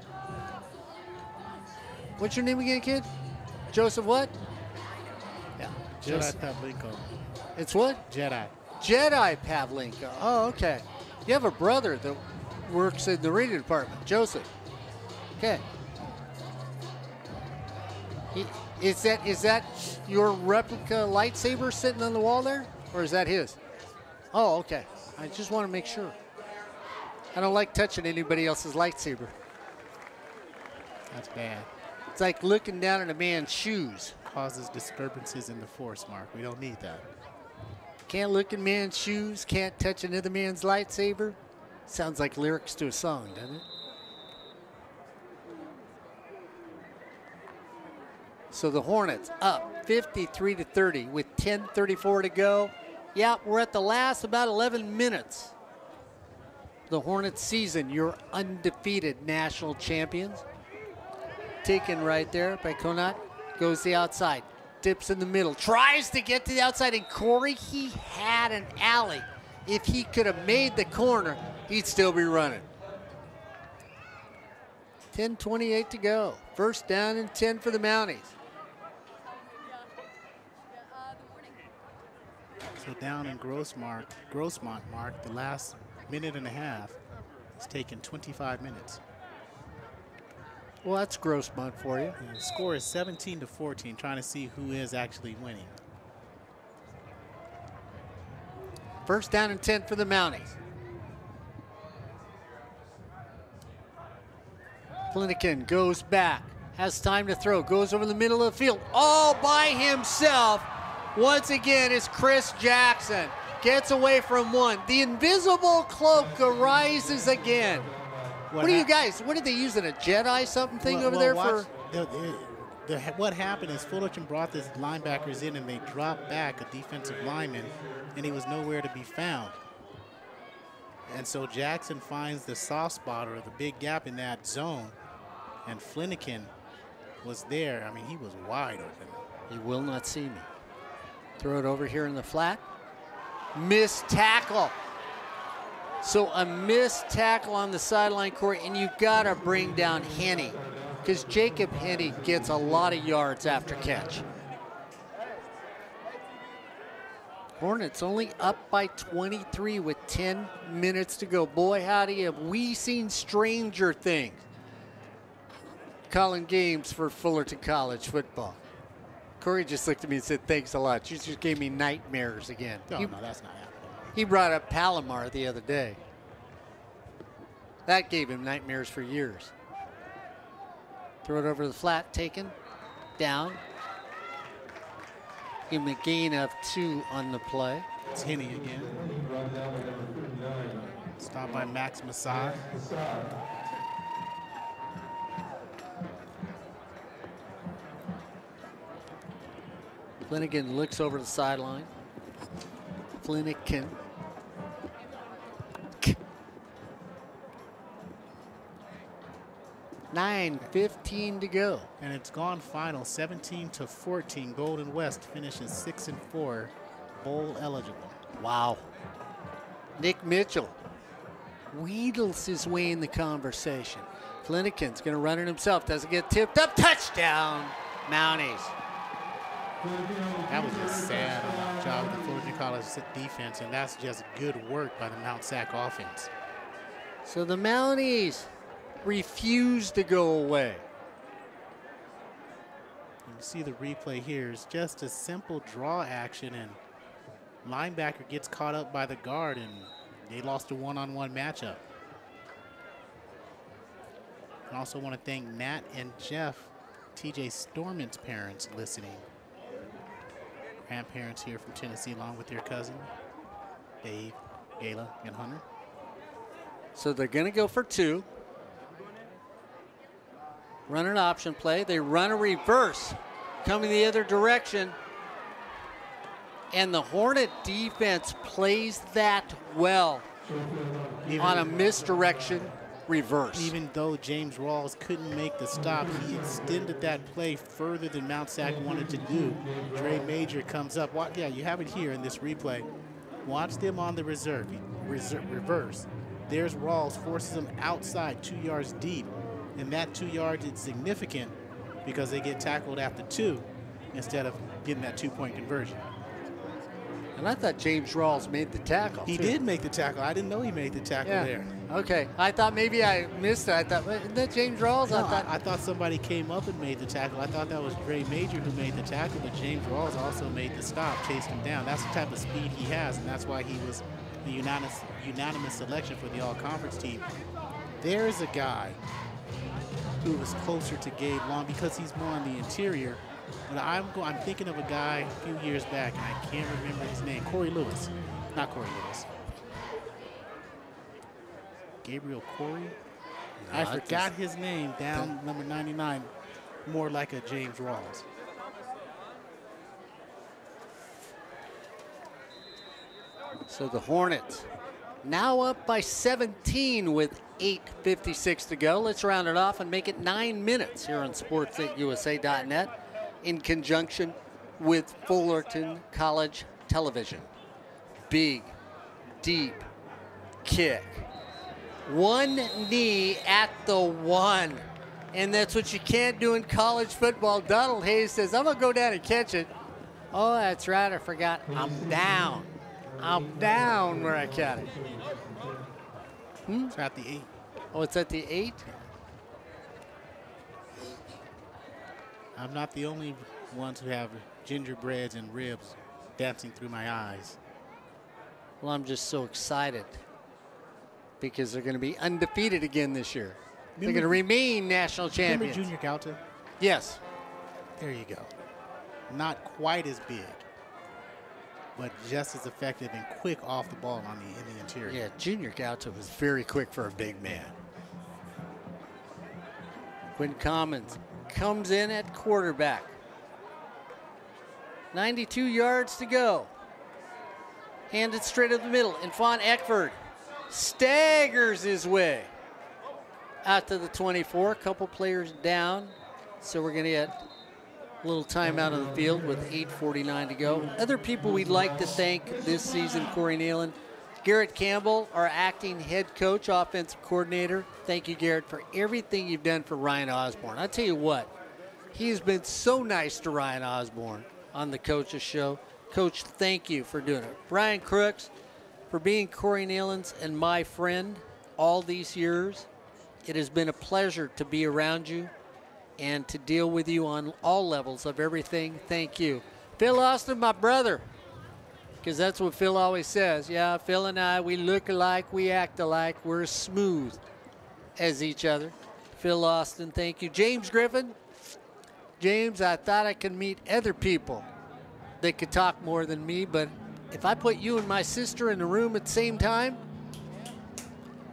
What's your name again, kid? Joseph what? Yeah. Jedi Pavlenko. It's what? Jedi. Jedi Pavlenko. Oh, okay. You have a brother that works in the radio department, Joseph. Okay. Is that your replica lightsaber sitting on the wall there? Or is that his? Oh, okay. I just want to make sure. I don't like touching anybody else's lightsaber. That's bad. It's like looking down at a man's shoes. Causes disturbances in the force, Mark. We don't need that. Can't look in man's shoes, can't touch another man's lightsaber. Sounds like lyrics to a song, doesn't it? So the Hornets up 53-30 with 10:34 to go. Yeah, we're at the last about 11 minutes. The Hornets season, your undefeated national champions. Taken right there by Conant. Goes the outside. Dips in the middle. Tries to get to the outside. And Corey, he had an alley. If he could have made the corner, he'd still be running. 10:28 to go. First down and 10 for the Mounties. So down in Grossmont, Mark, the last minute and a half, it's taken 25 minutes. Well, that's Grossmont for you. And the score is 17-14, trying to see who is actually winning. First down and 10 for the Mounties. Flanagan goes back, has time to throw, goes over the middle of the field, all by himself. Once again, it's Chris Jackson. Gets away from one. The invisible cloak arises again. What are you guys, what are they using, a Jedi something thing over there for? What happened is Fullerton brought the linebackers in and they dropped back a defensive lineman and he was nowhere to be found. And so Jackson finds the soft spot or the big gap in that zone, and Flanagan was there. I mean, he was wide open. He will not see me. Throw it over here in the flat. Missed tackle. So a missed tackle on the sideline, Corey, and you've got to bring down Henney, because Jacob Henney gets a lot of yards after catch. Hornets only up by 23 with 10 minutes to go. Boy, howdy, have we seen stranger things. Calling games for Fullerton College football. Corey just looked at me and said, thanks a lot. You just gave me nightmares again. No, that's not happening. He brought up Palomar the other day. That gave him nightmares for years. Throw it over the flat, taken, down. Give him a gain of 2 on the play. It's Henney again. Stopped by Max Masai. Flanagan looks over the sideline. Flanagan. 9:15 to go. And it's gone final, 17-14. Golden West finishes 6-4, bowl eligible. Wow. Nick Mitchell wheedles his way in the conversation. Flanagan's going to run it himself. Doesn't get tipped up. Touchdown, Mounties. That was a sad job of the Fullerton College defense, and that's just good work by the Mount Sac offense. So the Mounties refuse to go away. You can see the replay here. It's just a simple draw action, and linebacker gets caught up by the guard, and they lost a one-on-one matchup. I also want to thank Nat and Jeff, TJ Storman's parents, listening. Grandparents here from Tennessee, along with their cousin, Dave, Gayla, and Hunter. So they're going to go for 2. Run an option play. They run a reverse, coming the other direction. And the Hornet defense plays that well on a misdirection reverse. Even though James Rawls couldn't make the stop, he extended that play further than Mount Sac wanted to do. Dre Major comes up. Yeah, you have it here in this replay. Watch them on the reverse. There's Rawls, forces them outside 2 yards deep. And that 2 yards is significant because they get tackled after 2 instead of getting that 2-point conversion. And I thought James Rawls made the tackle. He did make the tackle. I didn't know he made the tackle there. Okay. I thought maybe I missed it. I thought, isn't that James Rawls? No, I thought somebody came up and made the tackle. I thought that was Dre Major who made the tackle, but James Rawls also made the stop, chased him down. That's the type of speed he has, and that's why he was the unanimous selection for the all-conference team. There's a guy who is closer to Gabe Long because he's more on the interior. But I'm thinking of a guy a few years back, and I can't remember his name. Corey Lewis. Not Corey Lewis. Gabriel Corey? I forgot his name, down number 99, more like a James Rawls. So the Hornets now up by 17 with 8:56 to go. Let's round it off and make it 9 minutes here on sports@usa.net in conjunction with Fullerton College Television. Big, deep kick. One knee at the one. And that's what you can't do in college football. Donald Hayes says, I'm going to go down and catch it. Oh, that's right. I forgot. I'm down. I'm down where I caught it. It's at the 8. Oh, it's at the 8? I'm not the only ones who have gingerbreads and ribs dancing through my eyes. Well, I'm just so excited because they're going to be undefeated again this year. They're going to remain national champions. Remember Junior Gauta? Yes. There you go. Not quite as big, but just as effective and quick off the ball in the interior. Yeah, Junior Gauta was very quick for a big man. Quinn Commons comes in at quarterback. 92 yards to go. Handed straight up the middle. And Fawn Eckford staggers his way out to the 24. A couple players down. So we're going to get a little timeout on the field with 8:49 to go. Other people we'd like to thank this season, Corey Neyland. Garrett Campbell, our acting head coach, offensive coordinator. Thank you, Garrett, for everything you've done for Ryan Osborne. I tell you what, he has been so nice to Ryan Osborne on the Coach's Show. Coach, thank you for doing it. Brian Crooks, for being Corey Neyland's and my friend all these years. It has been a pleasure to be around you and to deal with you on all levels of everything. Thank you. Phil Austin, my brother, because that's what Phil always says. Yeah, Phil and I, we look alike, we act alike, we're as smooth as each other. Phil Austin, thank you. James Griffin. James, I thought I could meet other people that could talk more than me, but if I put you and my sister in the room at the same time,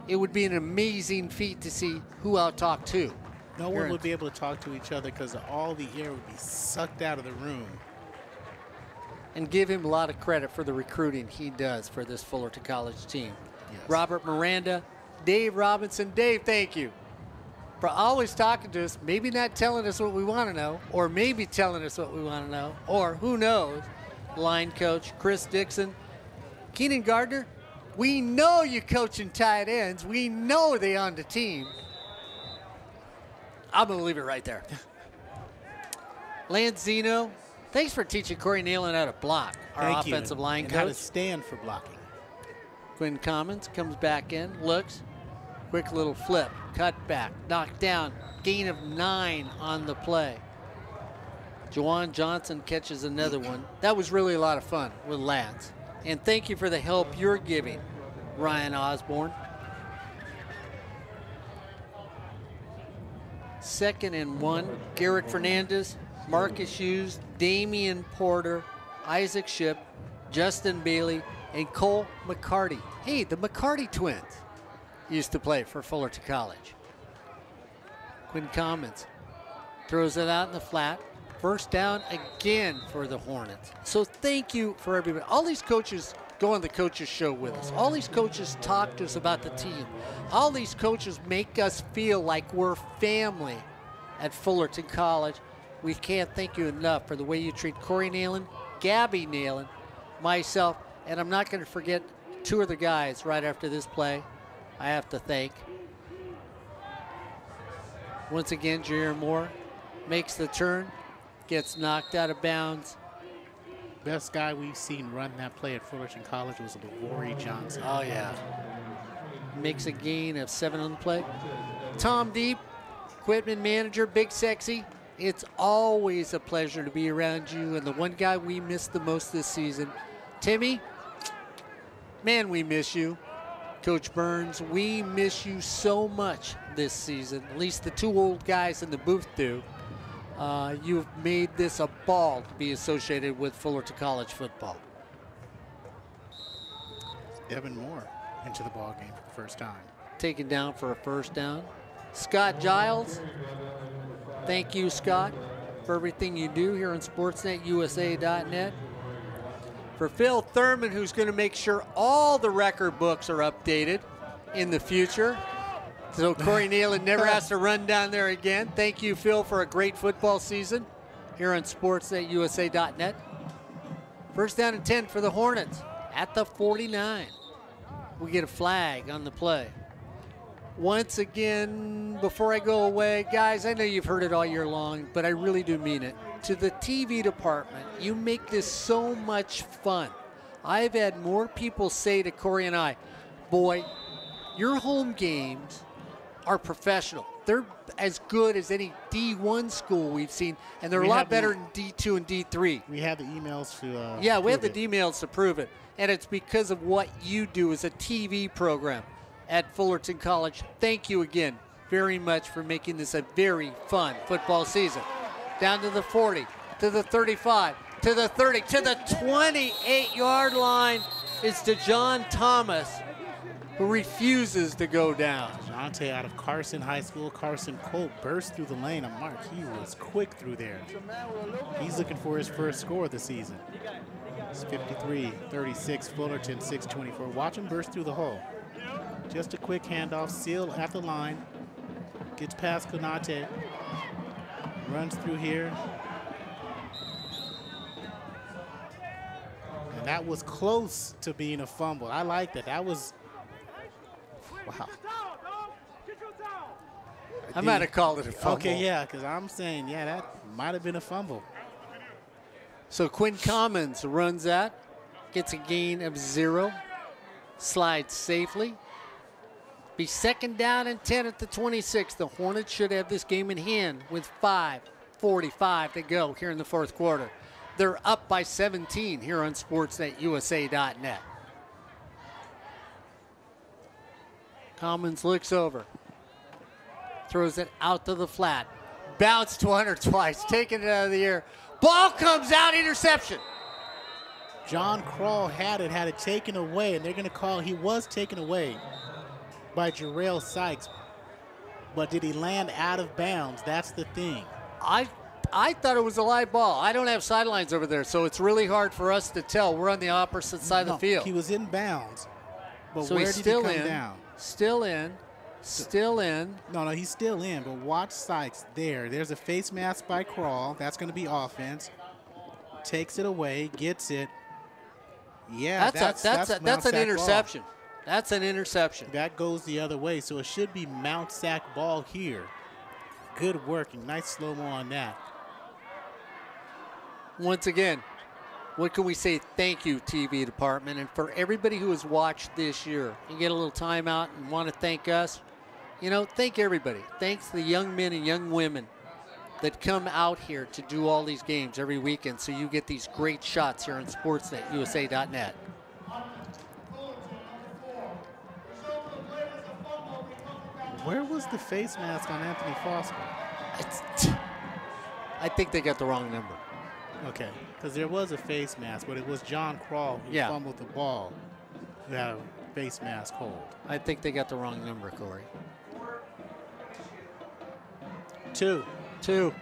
it would be an amazing feat to see who I'll talk to. No one would be able to talk to each other because all the air would be sucked out of the room. And give him a lot of credit for the recruiting he does for this Fullerton College team. Yes. Robert Miranda, Dave Robinson. Dave, thank you for always talking to us, maybe not telling us what we want to know, or maybe telling us what we want to know, or who knows. Line coach Chris Dixon. Keenan Gardner, we know you coaching tight ends. We know they on the team. I'm going to leave it right there. Lance Zeno, thanks for teaching Corey Neyland how to block, our offensive line coach. And how to stand for blocking. Quinn Commons comes back in, looks, quick little flip, cut back, knocked down, gain of 9 on the play. Juwan Johnson catches another one. That was really a lot of fun with Lance. And thank you for the help you're giving, Ryan Osborne. 2nd and 1. Garrett Fernandez, Marcus Hughes, Damian Porter, Isaac Shipp, Justin Bailey, and Cole McCarty. Hey, the McCarty twins used to play for Fullerton College. Quinn Commons throws it out in the flat. First down again for the Hornets. So thank you for everybody. All these coaches go on the Coach's Show with us. All these coaches talk to us about the team. All these coaches make us feel like we're family at Fullerton College. We can't thank you enough for the way you treat Corey Neyland, Gabby Neyland, myself, and I'm not going to forget 2 of the guys right after this play I have to thank. Once again, Jair Moore makes the turn, gets knocked out of bounds. Best guy we've seen run that play at Fullerton College was Lavori Johnson. Oh, yeah. Makes a gain of 7 on the play. Tom Deep, equipment manager, Big Sexy. It's always a pleasure to be around you. And the one guy we missed the most this season, Timmy, Man, we miss you. Coach Burns, we miss you so much this season. At least the two old guys in the booth do. You've made this a ball to be associated with Fullerton College football. Evan Moore into the ball game for the first time. Taken down for a first down. Scott Giles. Thank you, Scott, for everything you do here on SportsNetUSA.net. For Phil Thurman, who's going to make sure all the record books are updated in the future, so Corey Neyland never has to run down there again. Thank you, Phil, for a great football season here on SportsNetUSA.net. First down and 10 for the Hornets at the 49. We get a flag on the play. Once again, before I go away, guys, I know you've heard it all year long, but I really do mean it. To the TV department, you make this so much fun. I've had more people say to Corey and I, boy, your home games are professional. They're as good as any D1 school we've seen, and they're a lot better than D2 and D3. We have the emails to yeah, we have the emails to prove it, and it's because of what you do as a TV program at Fullerton College. Thank you again very much for making this a very fun football season. Down to the 40, to the 35, to the 30, to the 28-yard line is DeJohn Thomas, who refuses to go down. Jonte out of Carson High School. Carson Colt burst through the lane of Mark. He was quick through there. He's looking for his first score of the season. It's 53-36, Fullerton 6:24. Watch him burst through the hole. Just a quick handoff, Seal at the line. Gets past Konate. Runs through here. And that was close to being a fumble. I like that. That was, wow. I might have called it a fumble. Okay, yeah, because I'm saying, yeah, that might have been a fumble. So Quinn Commons runs that, gets a gain of 0, slides safely. Be second down and 10 at the 26. The Hornets should have this game in hand with 5:45 to go here in the fourth quarter. They're up by 17 here on SportsNetUSA.net. Commons looks over, throws it out to the flat, bounced to Hunter twice, taking it out of the air. Ball comes out, interception. John Kroll had it taken away, and they're going to call, he was taken away by Jarrell Sykes, but did he land out of bounds? That's the thing. I thought it was a live ball. I don't have sidelines over there, so it's really hard for us to tell. We're on the opposite side of the field. He was in bounds, but so where he's did still he come in, down? Still in, still in. No, he's still in, but watch Sykes there. There's a face mask by Kroll. That's going to be offense. Takes it away, gets it. Yeah, that's an interception. Ball. That's an interception. That goes the other way, so it should be Mount Sac ball here. Good working. Nice slow-mo on that. Once again, what can we say? Thank you, TV department. And for everybody who has watched this year, you get a little timeout and want to thank us. You know, thank everybody. Thanks the young men and young women that come out here to do all these games every weekend, so you get these great shots here on SportsNetUSA.net. Where was the face mask on Anthony Foster? I think they got the wrong number. Okay, because there was a face mask, but it was John Kroll who fumbled the ball who had a face mask hold. I think they got the wrong number, Corey. 2. Do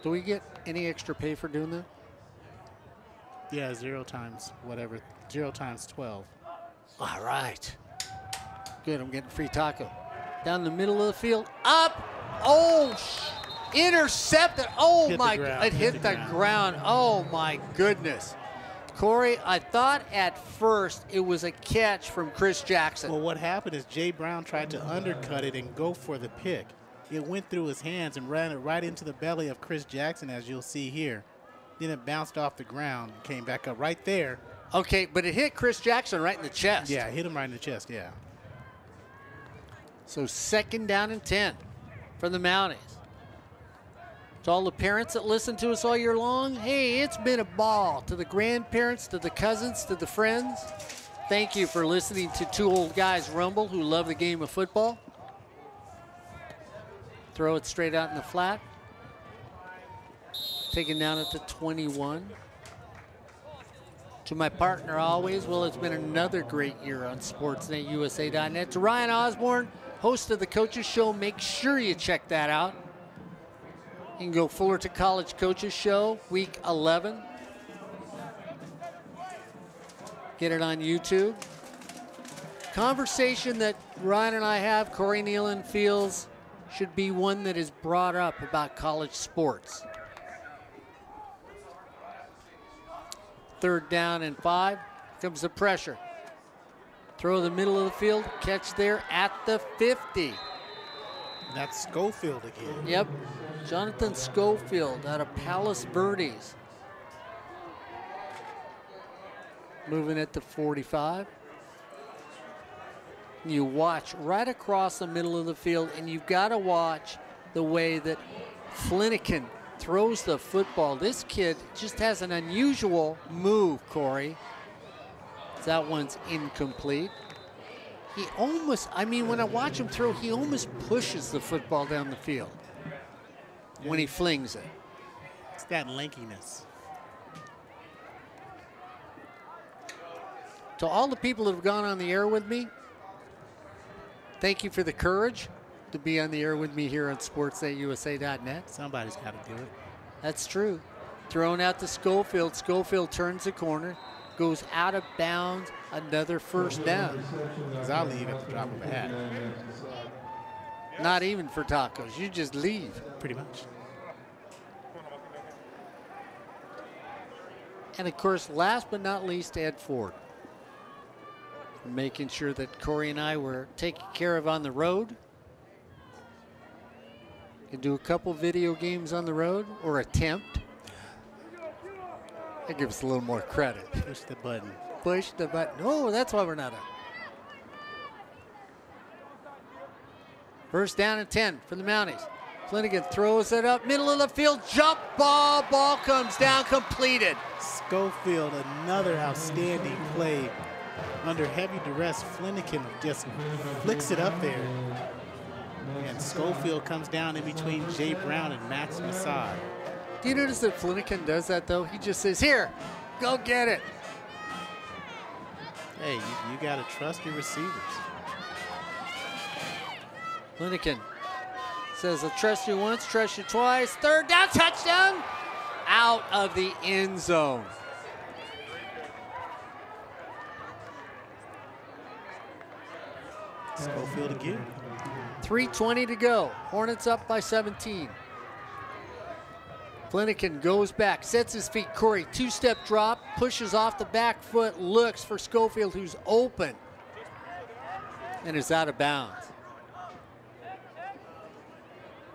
we get any extra pay for doing that? Yeah, 0 times whatever. 0 times 12. All right. Good, I'm getting free taco. Down the middle of the field. Up. Oh, intercepted. Oh, my God. It hit the ground. Oh, my goodness. Corey, I thought at first it was a catch from Chris Jackson. Well, what happened is Jay Brown tried to undercut it and go for the pick. It went through his hands and ran it right into the belly of Chris Jackson, as you'll see here. Then it bounced off the ground and came back up right there. Okay, but it hit Chris Jackson right in the chest. Yeah, it hit him right in the chest, yeah. So second down and 10 for the Mounties. To all the parents that listen to us all year long, hey, it's been a ball. To the grandparents, to the cousins, to the friends, thank you for listening to two old guys rumble who love the game of football. Throw it straight out in the flat. Taken down at the 21. To my partner always, well, it's been another great year on SportsNetUSA.net. To Ryan Osborne, host of the Coaches Show, make sure you check that out. You can go Fullerton College Coaches Show, week 11. Get it on YouTube. Conversation that Ryan and I have, Corey Neyland feels should be one that is brought up about college sports. 3rd down and 5. Comes the pressure. Throw the middle of the field. Catch there at the 50. That's Schofield again. Yep. Jonathan Schofield out of Palos Verdes. Moving at the 45. You watch right across the middle of the field, and you've got to watch the way that Flanagan throws the football. This kid just has an unusual move, Corey. That one's incomplete. He almost, I mean, when I watch him throw, he almost pushes the football down the field when he flings it. It's that lankiness. To all the people that have gone on the air with me, thank you for the courage to be on the air with me here on SportsNetUSA.net. Somebody's got to do it. That's true. Thrown out to Schofield. Schofield turns the corner, goes out of bounds, another 1st down. Because I'll leave at the drop of a hat. Not even for tacos. You just leave. Pretty much. And of course, last but not least, Ed Ford. Making sure that Corey and I were taken care of on the road. Can do a couple video games on the road, or attempt. That gives us a little more credit. Push the button. Push the button. Oh, that's why we're not up. 1st down and 10 for the Mounties. Flanagan throws it up, middle of the field, jump ball. Ball comes down, completed. Schofield, another outstanding play. Under heavy duress, Flanagan just flicks it up there. And Schofield comes down in between Jay Brown and Max Massad. Do you notice that Flanagan does that, though? He just says, here, go get it. Hey, you got to trust your receivers. Flanagan says, I'll trust you once, trust you twice. 3rd down, touchdown, out of the end zone. Schofield again. 3:20 to go. Hornets up by 17. Flanagan goes back, sets his feet. Corey, 2-step drop, pushes off the back foot, looks for Schofield, who's open, and is out of bounds.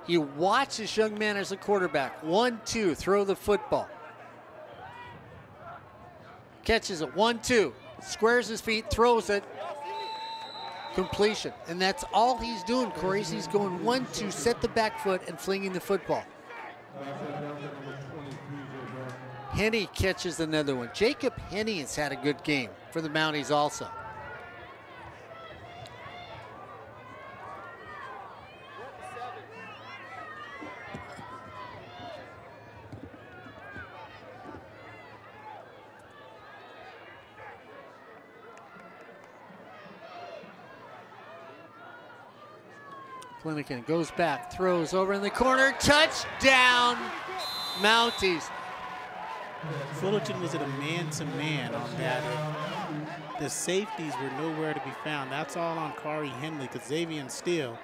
You watch this young man as a quarterback. 1-2, throw the football. Catches it, 1-2, squares his feet, throws it. Completion. And that's all he's doing, Corey. He's going 1-2, set the back foot, and flinging the football. Henney catches another one. Jacob Henney has had a good game for the Mounties also. Flanagan goes back, throws over in the corner, touchdown, Mounties. Fullerton was at a man-to-man on that. The safeties were nowhere to be found. That's all on Kari Henley, because Xavier Steele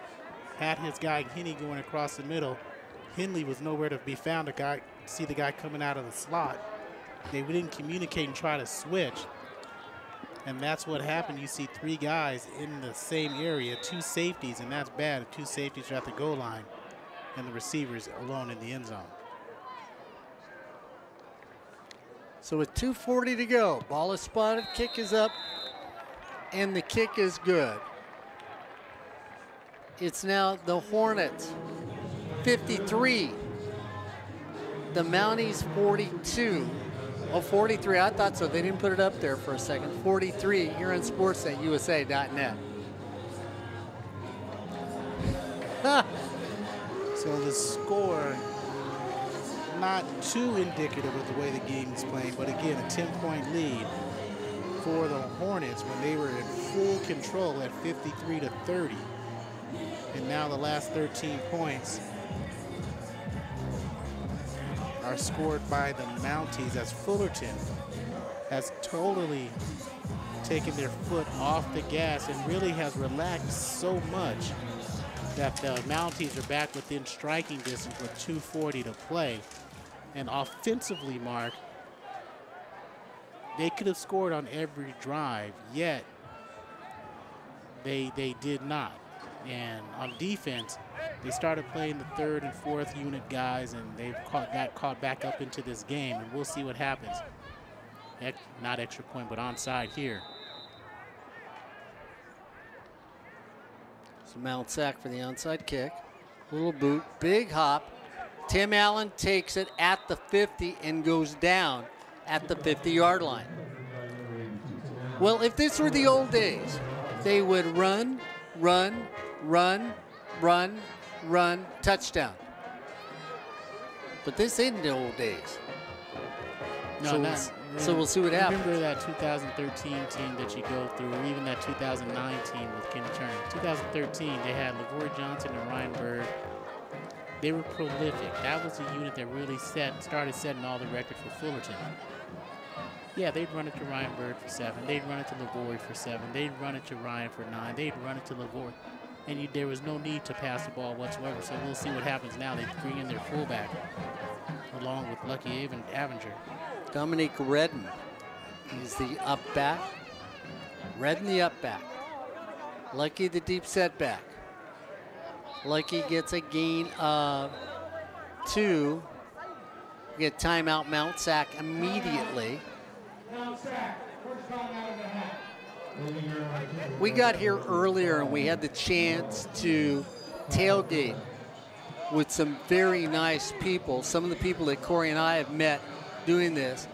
had his guy Henney going across the middle. Henley was nowhere to be found. See the guy coming out of the slot. They didn't communicate and try to switch. And that's what happened. You see 3 guys in the same area, 2 safeties, and that's bad. 2 safeties are at the goal line, and the receivers alone in the end zone. So with 2:40 to go, ball is spotted, kick is up, and the kick is good. It's now the Hornets 53, the Mounties 42. Oh, 43, I thought so. They didn't put it up there for a second. 43 here on sports.usa.net. So the score, not too indicative of the way the game is playing, but again, a 10-point lead for the Hornets when they were in full control at 53-30. And now the last 13 points are scored by the Mounties, as Fullerton has totally taken their foot off the gas and really has relaxed so much that the Mounties are back within striking distance with 2:40 to play. And offensively, Mark, they could have scored on every drive, yet they did not. And on defense, they started playing the third and fourth unit guys, and they've got caught back up into this game, and we'll see what happens. Not extra point, but onside here. So Mount Sac for the onside kick. Little boot, big hop. Tim Allen takes it at the 50 and goes down at the 50-yard line. Well, if this were the old days, they would run, run, run, run, run, touchdown. But this ain't the old days. No, so we'll see what happens. Remember that 2013 team that you go through, or even that 2009 team with Kenny Turner. 2013, they had LaVoy Johnson and Ryan Bird. They were prolific. That was the unit that really started setting all the records for Fullerton. Yeah, they'd run it to Ryan Bird for 7. They'd run it to LaVoy for 7. They'd run it to Ryan for 9. They'd run it to LaVoy. And there was no need to pass the ball whatsoever. So we'll see what happens now. They bring in their fullback along with Lucky Avenger. Dominique Redden is the up back. Redden the up back. Lucky the deep setback. Lucky gets a gain of 2. We get timeout Mount Sac immediately. We got here earlier and we had the chance to tailgate with some very nice people, some of the people that Corey and I have met doing this.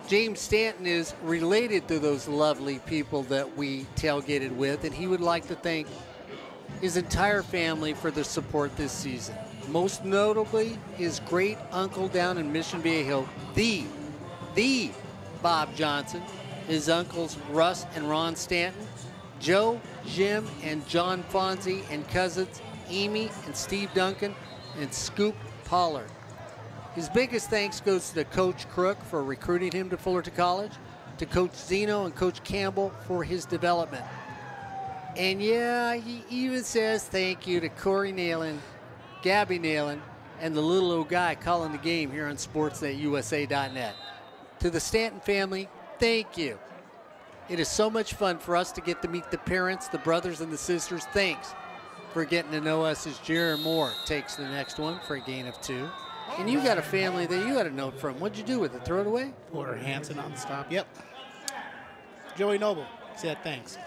James Stanton is related to those lovely people that we tailgated with, and he would like to thank his entire family for their support this season. Most notably, his great uncle down in Mission Viejo, the Bob Johnson, his uncles Russ and Ron Stanton, Joe, Jim, and John Fonzie, and cousins Amy and Steve Duncan, and Scoop Pollard. His biggest thanks goes to Coach Crook for recruiting him to Fullerton College, to Coach Zeno and Coach Campbell for his development. And yeah, he even says thank you to Corey Neyland, Gabby Neyland, and the little old guy calling the game here on sports.usa.net. To the Stanton family, thank you. It is so much fun for us to get to meet the parents, the brothers, and the sisters. Thanks for getting to know us as Jaron Moore takes the next one for a gain of 2. And you got a family that you got a note from. What'd you do with it? Throw it away? Porter Hansen on the stop. Yep. Joey Noble said thanks.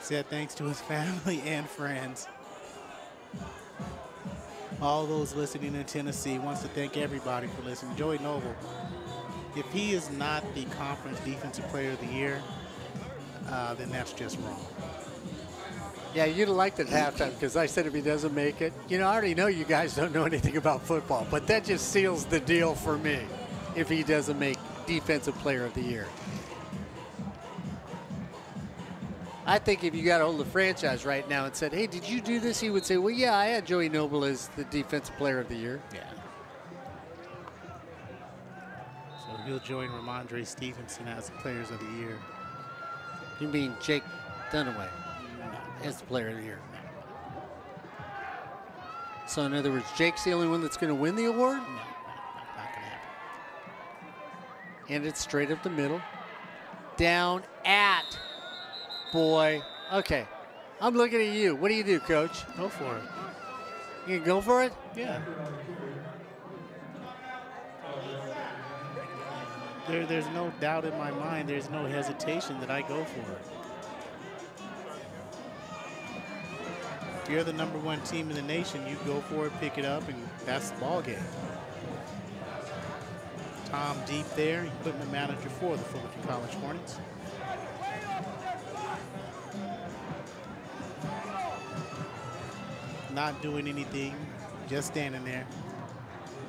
Said thanks to his family and friends. All those listening in Tennessee, wants to thank everybody for listening. Joey Noble, if he is not the conference defensive player of the year, then that's just wrong. Yeah, you'd have liked it at halftime because I said if he doesn't make it, I already know you guys don't know anything about football, but that just seals the deal for me if he doesn't make defensive player of the year. I think if you got a hold of the franchise right now and said, hey, did you do this? He would say, well, yeah, I had Joey Noble as the defensive player of the year. Yeah. So he'll join Ramondre Stevenson as the players of the year. You mean Jake Dunaway as the player of the year? So in other words, Jake's the only one that's going to win the award? No, not going to happen. And it's straight up the middle. Down at... Boy, okay. I'm looking at you. What do you do, Coach? Go for it. You gonna go for it? Yeah. There's no doubt in my mind. There's no hesitation that I go for it. you're the #1 team in the nation, you go for it, pick it up, and that's the ball game. Tom Deep there, equipment manager for the Fullerton College Hornets. Not doing anything, just standing there.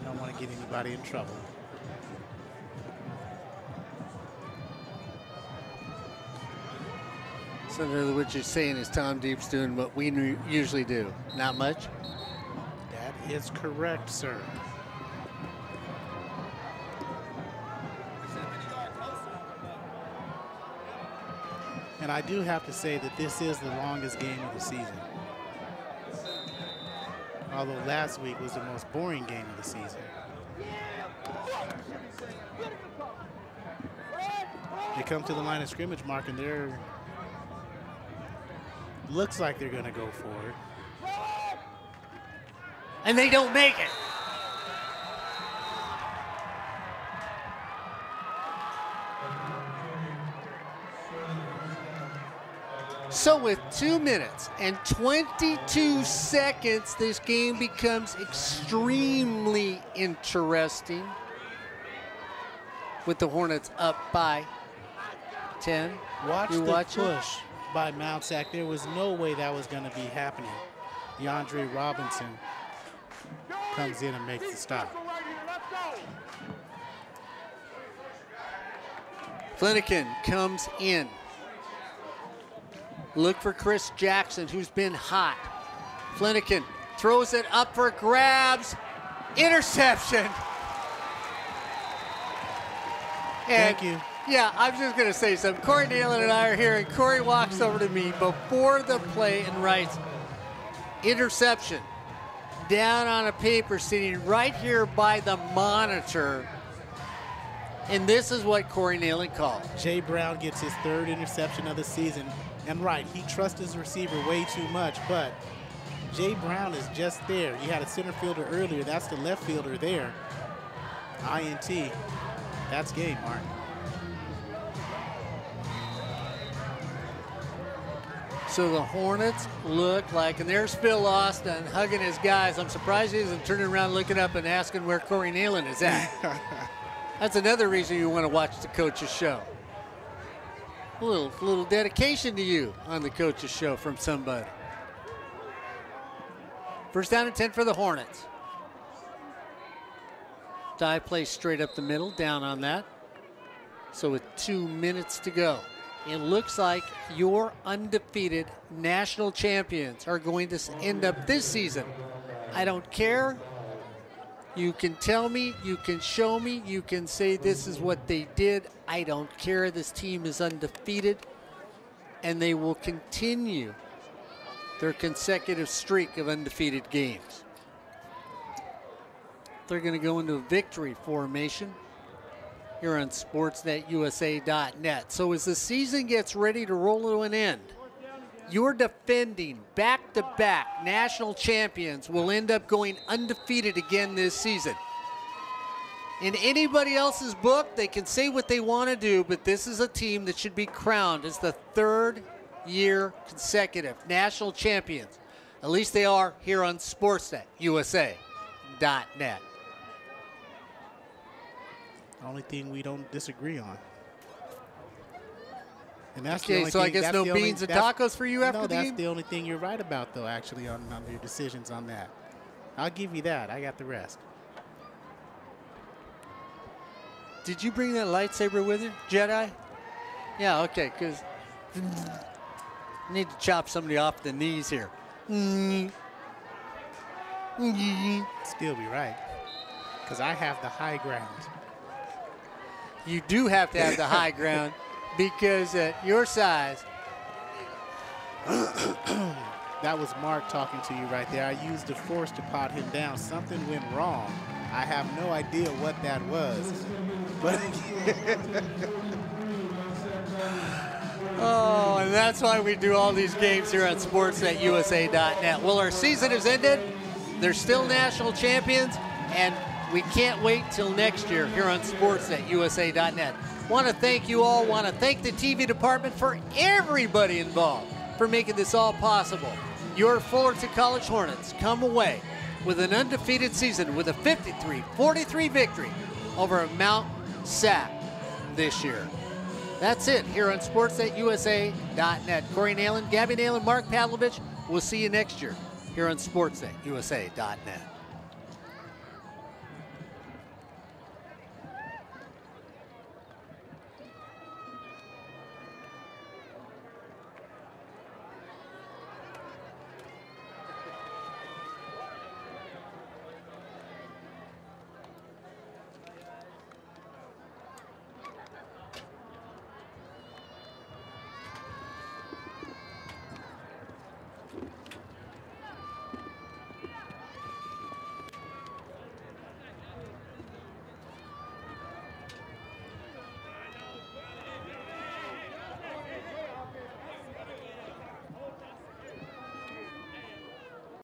Don't want to get anybody in trouble. So in other words, what you're saying is Tom Deep's doing what we usually do. Not much? That is correct, sir. And I do have to say that this is the longest game of the season. Although last week was the most boring game of the season. They come to the line of scrimmage mark and they're looks like they're going to go for it. And they don't make it. So with 2 minutes and 22 seconds, this game becomes extremely interesting with the Hornets up by 10. Watch the push by Mount SAC. There was no way that was going to be happening. DeAndre Robinson comes in and makes the stop. Flanagan comes in. Look for Chris Jackson, who's been hot. Flanagan throws it up for grabs. Interception. And thank you. Yeah, I was just going to say something. Corey Neyland and I are here, and Corey walks over to me before the play and writes, interception, down on a paper sitting right here by the monitor. And this is what Corey Neyland called. Jay Brown gets his 3rd interception of the season. And right, he trusts his receiver way too much, but Jay Brown is just there. He had a center fielder earlier. That's the left fielder there. INT. That's game, Mark. So the Hornets look like, and there's Phil Austin hugging his guys. I'm surprised he isn't turning around looking up and asking where Corey Neyland is at. That's another reason you want to watch the coach's show. A little dedication to you on the coach's show from somebody. First down and 10 for the Hornets. Dive plays straight up the middle, down on that. So with 2 minutes to go, it looks like your undefeated national champions are going to end up this season. I don't care. You can tell me, you can show me, you can say this is what they did. I don't care. This team is undefeated, and they will continue their consecutive streak of undefeated games. They're going to go into a victory formation here on SportsNetUSA.net. So as the season gets ready to roll to an end, your defending back-to-back national champions will end up going undefeated again this season. In anybody else's book, they can say what they want to do, but this is a team that should be crowned as the 3rd year consecutive national champions. At least they are here on SportsNetUSA.net. The only thing we don't disagree on. And that's okay, so I guess no beans and tacos for you after the game? No, that's the only thing you're right about, though, actually, on your decisions on that. I'll give you that. I got the rest. Did you bring that lightsaber with you, Jedi? Yeah, okay, because I need to chop somebody off the knees here. Still be right, because I have the high ground. You do have to have the high ground. Because at your size. That was Mark talking to you right there. I used the force to pot him down. Something went wrong. I have no idea what that was. But oh, and that's why we do all these games here on SportsNetUSA.net. Well, our season has ended. They're still national champions, and we can't wait till next year here on SportsNetUSA.net. Want to thank you all. Want to thank the TV department for everybody involved for making this all possible. your Fullerton College Hornets come away with an undefeated season with a 53-43 victory over Mount SAC this year. That's it here on SportsNetUSA.net. Corey Neyland, Gabby Neyland, Mark Pavlovich. We'll see you next year here on SportsNetUSA.net.